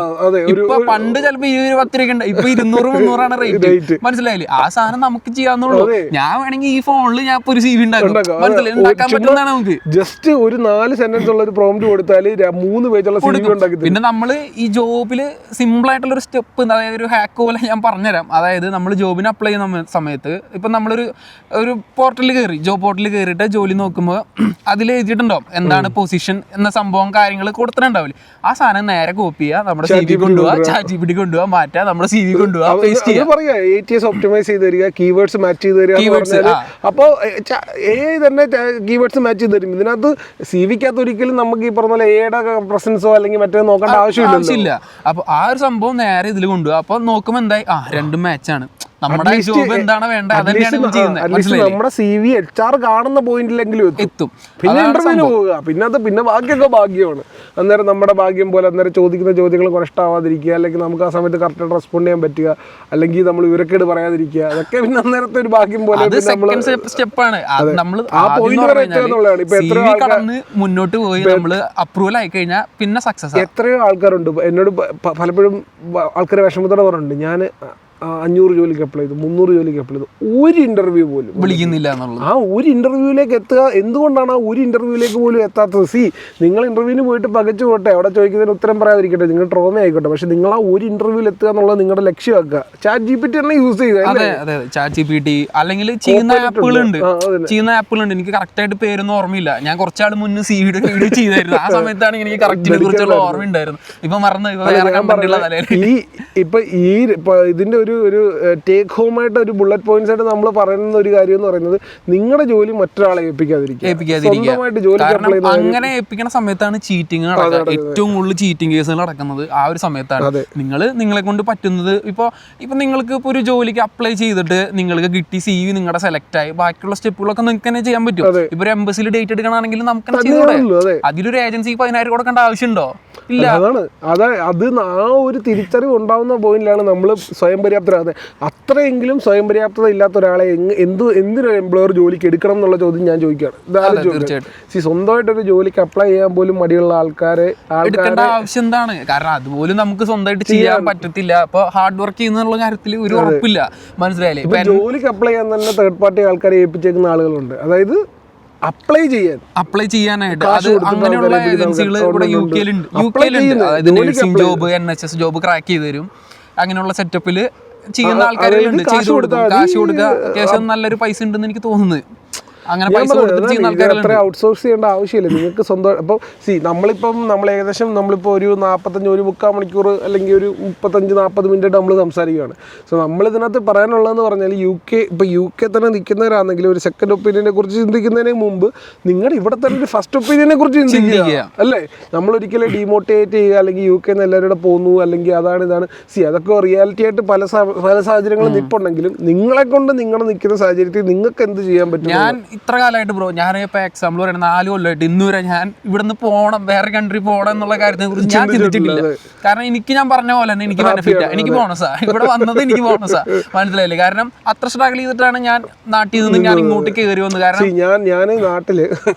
ഇപ്പൊ പണ്ട് ചിലപ്പോ 20-10 രൂപ ഉണ്ട്, ഇപ്പൊ 200-300 റേറ്റ്. മനസ്സിലായില്ലേ? ആ സാധനം നമുക്ക് ചെയ്യാന്നുള്ളൂ. ഞാൻ വേണമെങ്കിൽ ഈ ഫോണിൽ ഞാൻ ഒരു CV ഉണ്ടാക്കും. മനസ്സിലായി, ഉണ്ടാക്കാൻ പറ്റുന്നതാണ് നമുക്ക്. ജസ്റ്റ് ഒരു 4 സെന്റൻസ് ഉള്ള ഒരു പ്രോംപ്റ്റ് കൊടുത്താൽ 3 പേജുള്ള CV ഉണ്ടാക്കി. പിന്നെ നമ്മള് ഈ ജോബില് സിമ്പിൾ ആയിട്ടുള്ള ഒരു സ്റ്റെപ്പ്, അതായത് ഒരു ഹാക്ക് പോലെ ഞാൻ പറഞ്ഞുതരാം. അതായത് നമ്മൾ ജോബിന് അപ്ലൈ ചെയ്യുന്ന സമയത്ത് ഇപ്പൊ നമ്മളൊരു പോർട്ടലിൽ കയറി, ജോബ് പോർട്ടലിൽ കയറിയിട്ട് ജോലി നോക്കുമ്പോൾ അതിൽ എഴുതിയിട്ടുണ്ടാവും എന്താണ് പൊസിഷൻ എന്ന സംഭവം, കാര്യങ്ങൾ കൊടുത്തിട്ടുണ്ടാവില്ല. ആ സാധനം നേരെ കോപ്പി ചെയ്യുക, നമ്മുടെ CV കൊണ്ടുപോവാ, ChatGPT കൊണ്ടുപോവാ, മാറ്റുക, നമ്മുടെ CV കൊണ്ടുപോവാ, പേസ്റ്റ് ചെയ്യുക. ATS ഒപ്റ്റിമൈസ് ചെയ്ത് തരിക, കീവേഡ്സ് മാച്ച് ചെയ്ത് തരിക. അപ്പോൾ AI തന്നെ കീവേഡ്സ് മാച്ച് ചെയ്ത് തരും. ഇതിനകത്ത് CV-ക്കകത്ത് ഒരിക്കലും നമുക്ക് ഈ പറഞ്ഞ പോലെ AI-യുടെ പ്രസൻസോ അല്ലെങ്കിൽ മറ്റേ നോക്കേണ്ട ആവശ്യമില്ല. അപ്പൊ ആ ഒരു സംഭവം നേരെ ഇതിൽ കൊണ്ടുപോകുക. അപ്പൊ നോക്കുമ്പോൾ എന്തായി, രണ്ടും മാച്ചാണ്. നമ്മുടെ ജോബ് എന്താണ് വേണ്ടത് അതന്നെയാണ് നമ്മുടെ CV HR കാണുന്ന പോയിന്റിലെങ്കിലും എത്തും. പിന്നെ ഇന്റർവ്യൂവിന് പോവുക, പിന്നെ ബാക്കിയൊക്കെ ഭാഗ്യമാണ്. അന്നേരം നമ്മുടെ ഭാഗ്യം പോലെ അന്നേരം ചോദിക്കുന്ന ചോദ്യങ്ങൾ കുറഷ്ടാവാതിരിക്കുക, അല്ലെങ്കിൽ നമുക്ക് ആ സമയത്ത് കറക്റ്റായിട്ട് റെസ്പോണ്ട് ചെയ്യാൻ പറ്റുക, അല്ലെങ്കിൽ നമ്മൾ വിവരക്കേട് പറയാതിരിക്കുക, അതൊക്കെ പിന്നെ അന്നേരത്തെ ഒരു ഭാഗ്യം പോലെ സ്റ്റെപ്പാണ്. ആ പോയിന്റ് വരെ എത്തുക എന്നുള്ളതാണ്. ഇപ്പൊ എത്രയോ മുന്നോട്ട് പോയി നമ്മൾ അപ്രൂവൽ ആയി കഴിഞ്ഞാൽ പിന്നെ സക്സസ്. എത്രയോ ആൾക്കാരുണ്ട് എന്നോട് പലപ്പോഴും ആൾക്കാർ വിഷമത്തോടെ പറഞ്ഞിട്ടുണ്ട്, ഞാൻ 500 ജോലിക്ക് അപ്ലൈ ചെയ്തു, 300 ജോലിക്ക് അപ്ലൈ ചെയ്തു, ഒരു ഇന്റർവ്യൂ പോലും വിളിക്കുന്നില്ല എന്നുള്ളത്. ആ ഒരു ഇന്റർവ്യൂവിലേക്ക് എത്തുക, എന്തുകൊണ്ടാണ് ആ ഒരു ഇന്റർവ്യൂവിലേക്ക് പോലും എത്താത്തത്? നിങ്ങൾ ഇന്റർവ്യൂവിന് പോയിട്ട് പകച്ചു പോട്ടെ, അവിടെ ചോദിക്കുന്നതിന് ഉത്തരം പറയാതിരിക്കട്ടെ, നിങ്ങൾ ട്രോമ ആയിക്കോട്ടെ, പക്ഷെ നിങ്ങൾ ആ ഒരു ഇന്റർവ്യൂവിൽ എത്തുക എന്നുള്ളത് നിങ്ങളുടെ ലക്ഷ്യമാക്കുക. ChatGPT തന്നെ യൂസ് ചെയ്യുക. അതെ, ChatGPT അല്ലെങ്കിൽ ചെയ്യുന്ന ആപ്പുകളുണ്ട്. എനിക്ക് കറക്റ്റ് ആയിട്ട് പേരൊന്നും ഓർമ്മയില്ല. ഞാൻ കുറച്ചാൾ മുന്നേ CV-യുടെ വീഡിയോ ചെയ്തായിരുന്നു. ആ സമയത്താണ് എനിക്ക് കറക്റ്റിനെ കുറിച്ചുള്ള ഓർമ്മ ഉണ്ടായിരുന്നു. ഇപ്പൊ മറന്നു. ഇപ്പൊ ഇതിന്റെ ഒരു ടേക്ക് ഹോം ആയിട്ട് ഒരു ബുള്ളറ്റ് പോയിന്റ്സ് ആയിട്ട് നമ്മൾ പറയുന്ന ഒരു കാര്യം എന്ന് പറയുന്നത്, നിങ്ങളുടെ ജോലി മറ്റൊരാളെ ഏൽപ്പിക്കാതിരിക്കുക. അങ്ങനെ ഏൽപ്പിക്കുന്ന സമയത്താണ് ചീറ്റിംഗ് നടക്കുക. ഏറ്റവും കൂടുതൽ ചീറ്റിംഗ് കേസുകൾ നടക്കുന്നത് ആ ഒരു സമയത്താണ്. നിങ്ങളെ കൊണ്ട് പറ്റുന്നത് ഇപ്പൊ നിങ്ങൾക്ക് ഇപ്പൊ ഒരു ജോലിക്ക് അപ്ലൈ ചെയ്തിട്ട് നിങ്ങൾക്ക് കിട്ടി, CV നിങ്ങളുടെ സെലക്ട് ആയി, ബാക്കിയുള്ള സ്റ്റെപ്പുകളൊക്കെ നിങ്ങൾക്ക് തന്നെ ചെയ്യാൻ പറ്റും. ഇപ്പൊ ഒരു എംബസിയിൽ ഡേറ്റ് എടുക്കണമെങ്കിൽ നമുക്ക് ചെയ്തൂടെ? അതിലൊരു ഏജൻസിക്ക് 10,000 കൊടുക്കേണ്ട ആവശ്യമുണ്ടോ? ഇല്ല. അത് ആ ഒരു തിരിച്ചറിവ് ഉണ്ടാവുന്ന പോയിന്റിലാണ് നമ്മൾ സ്വയം പര്യാപ്തരാകുന്നത്. അത്രയെങ്കിലും സ്വയം പര്യാപ്തത ഇല്ലാത്ത ഒരാളെ എന്തിനൊരു എംപ്ലോയർ ജോലിക്ക് എടുക്കണം എന്നുള്ള ചോദ്യം ഞാൻ ചോദിക്കുകയാണ്. സ്വന്തമായിട്ടൊരു ജോലിക്ക് അപ്ലൈ ചെയ്യാൻ പോലും മടിയുള്ള ആൾക്കാരെ എടുക്കേണ്ട ആവശ്യം എന്താണ്? കാരണം അതുപോലും നമുക്ക് സ്വന്തമായിട്ട് ചെയ്യാൻ പറ്റത്തില്ല. അപ്പൊ ഹാർഡ് വർക്ക് ചെയ്യുന്നുള്ള കാര്യത്തിൽ ഒരു ഉറപ്പില്ല. മനസ്സിലായില്ലേ? ജോലിക്ക് അപ്ലൈ ചെയ്യാൻ തന്നെ തേർഡ് പാർട്ടി ആൾക്കാരെ ഏൽപ്പിച്ചേക്കുന്ന ആളുകളുണ്ട്. അതായത് അപ്ലൈ ചെയ്യാനായിട്ട് അങ്ങനെയുള്ള ഏജൻസികൾ ഇവിടെ യുകെയിലുണ്ട്. അതായത് nursing job, NHS job crack ചെയ്ത് തരും. അങ്ങനെയുള്ള സെറ്റപ്പിൽ ചെയ്യുന്ന ആൾക്കാരുണ്ട്. ചെയ്തു കൊടുക്കും, കാശ് കൊടുക്കുക. അത്യാവശ്യം നല്ലൊരു പൈസ ഉണ്ടെന്ന് എനിക്ക് തോന്നുന്നത്. അങ്ങനെ പൈസ കൊടുത്തിട്ട് ചെയ്യുന്ന ആൾക്കാർ ഔട്ട്സോഴ്സ് ചെയ്യേണ്ട ആവശ്യമില്ല. നിങ്ങൾക്ക് സ്വന്തം ഇപ്പോൾ നമ്മൾ ഏകദേശം ഒരു 45-3/4 മണിക്കൂർ അല്ലെങ്കിൽ ഒരു 35-40 മിനിറ്റ് നമ്മൾ സംസാരിക്കുകയാണ്. സോ നമ്മളിതിനകത്ത് പറയാനുള്ളതെന്ന് പറഞ്ഞാൽ യു കെ തന്നെ നിൽക്കുന്നവരാണെങ്കിൽ ഒരു സെക്കൻഡ് ഒപ്പീനിയനെ കുറിച്ച് ചിന്തിക്കുന്നതിന് മുമ്പ് നിങ്ങളുടെ ഇവിടെ തന്നെ ഒരു ഫസ്റ്റ് ഒപ്പീനിയനെ കുറിച്ച് ചിന്തിക്കുക, അല്ലേ? നമ്മളൊരിക്കലും ഡീമോട്ടിവേറ്റ് ചെയ്യുക, അല്ലെങ്കിൽ UK എല്ലാവരും പോകുന്നു, അല്ലെങ്കിൽ ഇതാണ്. അതൊക്കെ റിയാലിറ്റി ആയിട്ട് പല സാഹചര്യങ്ങളും നിൽപ്പുണ്ടെങ്കിലും നിങ്ങളെ കൊണ്ട് നിങ്ങളുടെ നിൽക്കുന്ന സാഹചര്യത്തിൽ നിങ്ങൾക്ക് എന്ത് ചെയ്യാൻ പറ്റും? ഇത്ര കാലമായിട്ട് ബ്രോ, ഞാനിപ്പോൾ എക്സാമ്പിൾ പറയുന്നത് 4 കൊല്ലമായിട്ട് ഇന്നുവരെ ഞാൻ ഇവിടുന്ന് പോകണം, വേറെ കൺട്രി പോകണം എന്നുള്ള കാര്യത്തിനെ കുറിച്ച് ഞാൻ ചിന്തിച്ചിട്ടില്ല. കാരണം ഞാൻ പറഞ്ഞ പോലെ തന്നെ എനിക്ക് ബെനിഫിറ്റാ, എനിക്ക് ബോണസാ, ഇവിടെ വന്നത് എനിക്ക് ബോണസാ. മനസ്സിലായില്ലേ? കാരണം അത്ര സ്ട്രഗിൾ ചെയ്തിട്ടാണ് ഞാൻ നാട്ടിൽ നിന്ന് ഞാൻ ഇങ്ങോട്ട് കയറി വന്നത്. കാരണം ഞാൻ നാട്ടില്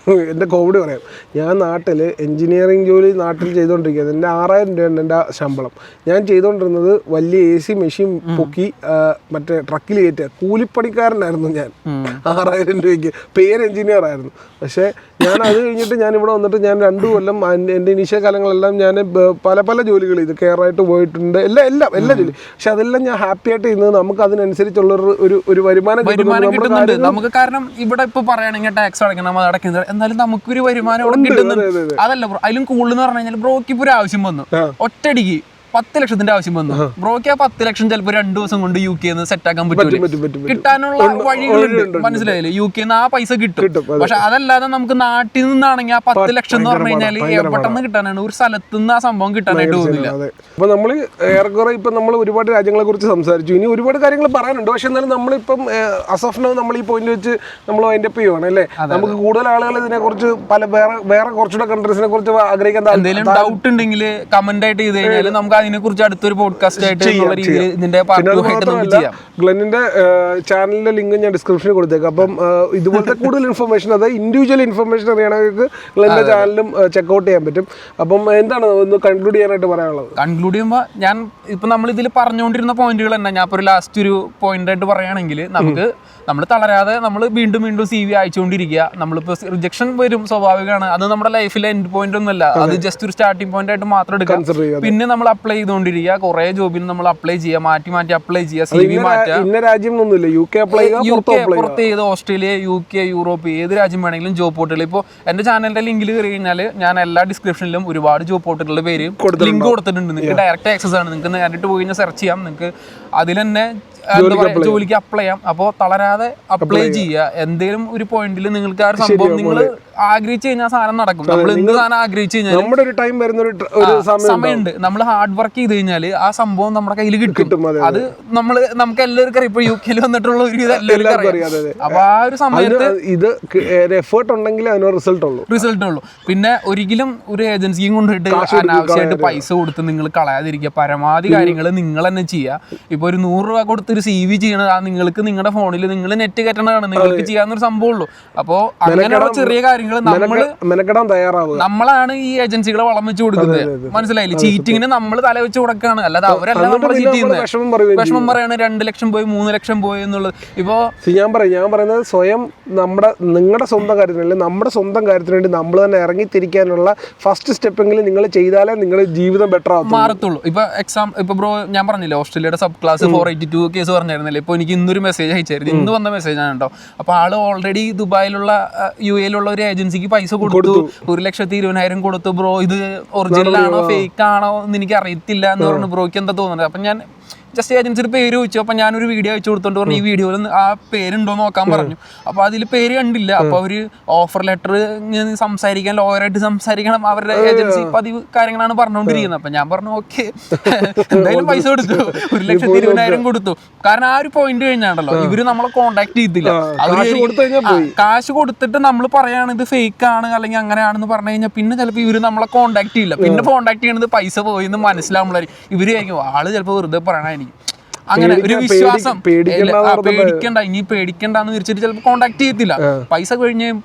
എൻ്റെ കോവിഡ് പറയാം, ഞാൻ നാട്ടില് എഞ്ചിനീയറിംഗ് ജോലി നാട്ടിൽ ചെയ്തുകൊണ്ടിരിക്കുന്നത്. എൻ്റെ 6,000 രൂപയാണ് എൻ്റെ ശമ്പളം. ഞാൻ ചെയ്തുകൊണ്ടിരുന്നത് വലിയ AC മെഷീൻ പൊക്കി മറ്റേ ട്രക്കിൽ കയറ്റുക, കൂലിപ്പണിക്കാരനായിരുന്നു ഞാൻ. 6,000 രൂപയ്ക്ക് പേര് എഞ്ചിനീയർ ആയിരുന്നു. പക്ഷേ ഞാൻ അത് കഴിഞ്ഞിട്ട് ഞാൻ ഇവിടെ വന്നിട്ട് ഞാൻ 2 കൊല്ലം എൻ്റെ ഇനീഷ്യ കാലങ്ങളെല്ലാം ഞാൻ പല ജോലികൾ ചെയ്തു. കെയറായിട്ട് പോയിട്ടുണ്ട്, എല്ലാ ജോലി. പക്ഷെ അതെല്ലാം ഞാൻ ഹാപ്പി ആയിട്ട് ചെയ്യുന്നത് നമുക്ക് അതിനനുസരിച്ചുള്ള ഒരു വരുമാനം കിട്ടുന്നുണ്ട് നമുക്ക്. കാരണം ഇവിടെ ഇപ്പൊ പറയുകയാണെങ്കിൽ ടാക്സ് അടയ്ക്കണം, അത് അടയ്ക്കുന്നത്, എന്നാലും നമുക്കൊരു വരുമാനം ഇവിടെ കിട്ടുന്നുണ്ട്. അതല്ല ബ്രോ, അതിലും കൂടുതൽ എന്ന് പറഞ്ഞു കഴിഞ്ഞാൽ ബ്രോക്ക് ഇപ്പൊ ഒരു ആവശ്യം വന്നു, ഒറ്റയടിക്ക് 10 ലക്ഷത്തിന്റെ ആവശ്യം വന്നു. ബ്രോക്ക് ആ 10 ലക്ഷം ചിലപ്പോൾ 2 ദിവസം കൊണ്ട് UK സെറ്റ് ആക്കാൻ പറ്റില്ല. കിട്ടാനുള്ള വഴികളുണ്ട്, മനസ്സിലായില്ലേ? UK ആ പൈസ കിട്ടും. പക്ഷെ അതല്ലാതെ നമുക്ക് നാട്ടിൽ നിന്നാണെങ്കിൽ ആ 10 ലക്ഷം എന്ന് പറഞ്ഞു കഴിഞ്ഞാൽ പെട്ടെന്ന് കിട്ടാനാണ്, ഒരു സ്ഥലത്ത് നിന്ന് ആ സംഭവം കിട്ടാനായിട്ട് പോകുന്നില്ല. അപ്പൊ നമ്മള് ഏറെക്കുറെ ഇപ്പൊ നമ്മൾ ഒരുപാട് രാജ്യങ്ങളെ കുറിച്ച് സംസാരിച്ചു, ഇനി ഒരുപാട് കാര്യങ്ങൾ പറയാനുണ്ട്. പക്ഷെ എന്നാലും നമ്മളിപ്പം അസഫ്നോ നമ്മൾ ഈ പോയിന്റ് വെച്ച് നമ്മൾ അതിന്റെ ചെയ്യുവാണ് അല്ലേ. നമുക്ക് കൂടുതൽ ആളുകൾ ഇതിനെ കുറിച്ച് വേറെ കുറച്ചുകൂടെ കൺട്രീസിനെ കുറിച്ച് ആഗ്രഹിക്കാൻ എന്തെങ്കിലും ഡൗട്ട് ഉണ്ടെങ്കിൽ കമന്റ് ആയിട്ട് ചെയ്ത് കഴിഞ്ഞാൽ നമുക്ക് അതിനെ കുറിച്ച് അടുത്തൊരു പോഡ്കാസ്റ്റ് ആയിട്ട് ഇതിന്റെ ചെയ്യാം. ഗ്ലെന്നിന്റെ ചാനലിന്റെ ലിങ്ക് ഞാൻ ഡിസ്ക്രിപ്ഷനിൽ കൊടുത്തേക്കാം. അപ്പം ഇതുപോലത്തെ കൂടുതൽ ഇൻഫർമേഷൻ, അതായത് ഇൻഡിവിജ്വൽ ഇൻഫർമേഷൻ അറിയണമെങ്കിൽ ഗ്ലെന്നിന്റെ ചാനലും ചെക്ക്ഔട്ട് ചെയ്യാൻ പറ്റും. അപ്പം എന്താണ് ഒന്ന് കൺക്ലൂഡ് ചെയ്യാനായിട്ട് പറയാനുള്ളത്? കൺക്ലൂഡ് ചെയ്യുമ്പോൾ ഞാൻ ഇപ്പൊ നമ്മൾ ഇതിൽ പറഞ്ഞുകൊണ്ടിരുന്ന പോയിന്റുകൾ തന്നെ ഞാൻ ഇപ്പോൾ ലാസ്റ്റ് ഒരു പോയിന്റ് ആയിട്ട് പറയുകയാണെങ്കിൽ, നമ്മൾ തളരാതെ നമ്മൾ വീണ്ടും CV അയച്ചുകൊണ്ടിരിക്കുക. നമ്മളിപ്പോൾ റിജക്ഷൻ വരും, സ്വാഭാവികമാണ്. അത് നമ്മുടെ ലൈഫിലെ എൻഡ് പോയിന്റ് ഒന്നുമല്ല, അത് ജസ്റ്റ് ഒരു സ്റ്റാർട്ടിംഗ് പോയിന്റ് ആയിട്ട് മാത്രം എടുക്കാം. പിന്നെ നമ്മൾ അപ്ലൈ ചെയ്തുകൊണ്ടിരിക്കുക, കുറെ ജോബിന് നമ്മൾ അപ്ലൈ ചെയ്യുക, മാറ്റി അപ്ലൈ ചെയ്യുക, CV മാറ്റുക. പുറത്ത് ചെയ്ത് ഓസ്ട്രേലിയ, UK, യൂറോപ്പ് ഏത് രാജ്യം വേണമെങ്കിലും ജോബ് പോർട്ടൽ. ഇപ്പോൾ എന്റെ ചാനലിന്റെ ലിങ്കിൽ കയറി കഴിഞ്ഞാൽ ഞാൻ എല്ലാ ഡിസ്ക്രിപ്ഷനിലും ഒരുപാട് ജോബ് പോർട്ടലുകളുടെ പേര് ലിങ്ക് കൊടുത്തിട്ടുണ്ട്. നിങ്ങൾക്ക് ഡയറക്റ്റ് ആക്സസ് ആണ്, നിങ്ങൾക്ക് നേരിട്ട് പോയി കഴിഞ്ഞാൽ സെർച്ച് ചെയ്യാം, നിങ്ങൾക്ക് അതിൽ തന്നെ ജോലിക്ക് അപ്ലൈ ചെയ്യാം. അപ്പോൾ തളരാതെ അപ്ലൈ ചെയ്യുക. എന്തെങ്കിലും ഒരു പോയിന്റിൽ നിങ്ങൾക്ക് ആ ഒരു സംഭവം നിങ്ങൾ ആഗ്രഹിച്ചു കഴിഞ്ഞാൽ സാധനം നടക്കും. നമ്മൾ എന്ത് സാധനം ആഗ്രഹിച്ചു കഴിഞ്ഞാൽ നമ്മുടെ ഒരു ടൈം വരുന്ന ഒരു സമയമുണ്ട്. നമ്മൾ ഹാർഡ് വർക്ക് ചെയ്ത് കഴിഞ്ഞാൽ ആ സംഭവം നമ്മുടെ കയ്യിൽ കിട്ടും. അത് നമുക്ക് എല്ലാവർക്കും അറിയാം. ഇപ്പൊ UK വന്നിട്ടുള്ള ഒരു എല്ലാവർക്കും അറിയാം. അപ്പൊ ആ ഒരു സമയത്ത് ഇത് എഫേർട്ട് ഉണ്ടെങ്കിൽ അതിന് റിസൾട്ട് ഉള്ളൂ. പിന്നെ ഒരിക്കലും ഒരു ഏജൻസിയും കൊണ്ടുപോയിട്ട് അനാവശ്യമായിട്ട് പൈസ കൊടുത്ത് നിങ്ങൾ കളയാതിരിക്കുക. പരമാവധി കാര്യങ്ങൾ നിങ്ങൾ തന്നെ ചെയ്യുക. ഇപ്പൊ ഒരു 100 രൂപ കൊടുത്ത് ഒരു CV ചെയ്യണത് നിങ്ങൾക്ക് നിങ്ങളുടെ ഫോണിൽ നിങ്ങൾ നെറ്റ് കയറ്റണതാണ്, നിങ്ങൾക്ക് ചെയ്യാവുന്നൊരു സംഭവമുള്ളൂ. അപ്പോൾ അങ്ങനെയുള്ള ചെറിയ കാര്യങ്ങൾ നമ്മളാണ് ഈ ഏജൻസികളെ വളം വെച്ച് കൊടുക്കുന്നത്. മനസ്സിലായില്ലേ? ചീറ്റിങ്ങിന് നമ്മൾ തല വെച്ച് കൊടുക്കുകയാണ്, അല്ലാതെ അവരല്ല നമ്മളെ ചീറ്റ് ചെയ്യുന്നത്. വിഷമം പറയാണ് 2 ലക്ഷം പോയി 3 ലക്ഷം പോയി എന്നുള്ളത്. ഇപ്പോ ഞാൻ പറയുന്നത് സ്വയം നിങ്ങളുടെ സ്വന്തം കാര്യത്തിന്, നമ്മുടെ സ്വന്തം കാര്യത്തിന് വേണ്ടി നമ്മൾ തന്നെ ഇറങ്ങിത്തിരിക്കാനുള്ള ഫസ്റ്റ് സ്റ്റെപ്പെങ്കിലും നിങ്ങൾ ചെയ്താലേ നിങ്ങളുടെ ജീവിതം ബെറ്റർ മാറത്തുള്ളൂ. ഇപ്പൊ ബ്രോ ഞാൻ പറഞ്ഞില്ലേ, ഓസ്ട്രേലിയയുടെ സബ് ക്ലാസ് 482 കേസ് പറഞ്ഞായിരുന്നില്ലേ. ഇപ്പൊ എനിക്ക് ഇന്നൊരു മെസ്സേജ് അയച്ചായിരുന്നു, ഇന്ന് വന്ന മെസ്സേജ് ആണ് കേട്ടോ. അപ്പൊ ആള് ഓൾറെഡി ദുബായിലുള്ള UAE ഒരു ഏജൻസിക്ക് പൈസ കൊടുത്തു, 1,20,000 കൊടുത്തു. ബ്രോ ഇത് ഒറിജിനൽ ആണോ ഫേക്ക് ആണോ എന്ന് എനിക്ക് അറിയത്തില്ല എന്ന് പറഞ്ഞു. ബ്രോയ്ക്ക് എന്താ തോന്നുന്നത്? അപ്പൊ ഞാൻ ജസ്റ്റ് ഏജൻസിയുടെ പേര് ചോദിച്ചു. അപ്പൊ ഞാനൊരു വീഡിയോ അയച്ചു കൊടുത്തോണ്ട് പറഞ്ഞു ഈ വീഡിയോയിൽ ആ പേരുണ്ടോ നോക്കാൻ പറഞ്ഞു. അപ്പൊ അതിൽ പേര് കണ്ടില്ല. അപ്പൊ അവര് ഓഫർ ലെറ്റർ സംസാരിക്കാൻ, ലോയറായിട്ട് സംസാരിക്കണം, അവരുടെ ഏജൻസി പതിവ് കാര്യങ്ങളാണ് പറഞ്ഞുകൊണ്ടിരിക്കുന്നത്. അപ്പൊ ഞാൻ പറഞ്ഞു ഓക്കെ, എന്തായാലും പൈസ കൊടുത്തു, 1,20,000 കൊടുത്തു. കാരണം ആ ഒരു പോയിന്റ് കഴിഞ്ഞാണല്ലോ ഇവര് നമ്മളെ കോണ്ടാക്ട് ചെയ്തില്ല. കാശ് കൊടുത്തിട്ട് നമ്മൾ പറയാണ് ഇത് ഫേക്ക് ആണ് അല്ലെങ്കിൽ അങ്ങനെയാണെന്ന് പറഞ്ഞു കഴിഞ്ഞാൽ പിന്നെ ചിലപ്പോൾ ഇവര് നമ്മളെ കോണ്ടാക്ട് ചെയ്യില്ല. പിന്നെ കോണ്ടാക്ട് ചെയ്യണത് പൈസ പോയി എന്ന് മനസ്സിലാവുമ്പോഴായിരിക്കും ഇവര് ആള് ചിലപ്പോൾ വെറുതെ പറയണ. അങ്ങനെ ഒരു വിശ്വാസം പേടിക്കണ്ട, ഇനി പേടിക്കണ്ടെന്ന് വിരിച്ചിട്ട് ചിലപ്പോൾ കോണ്ടാക്ട് ചെയ്യത്തില്ല. പൈസ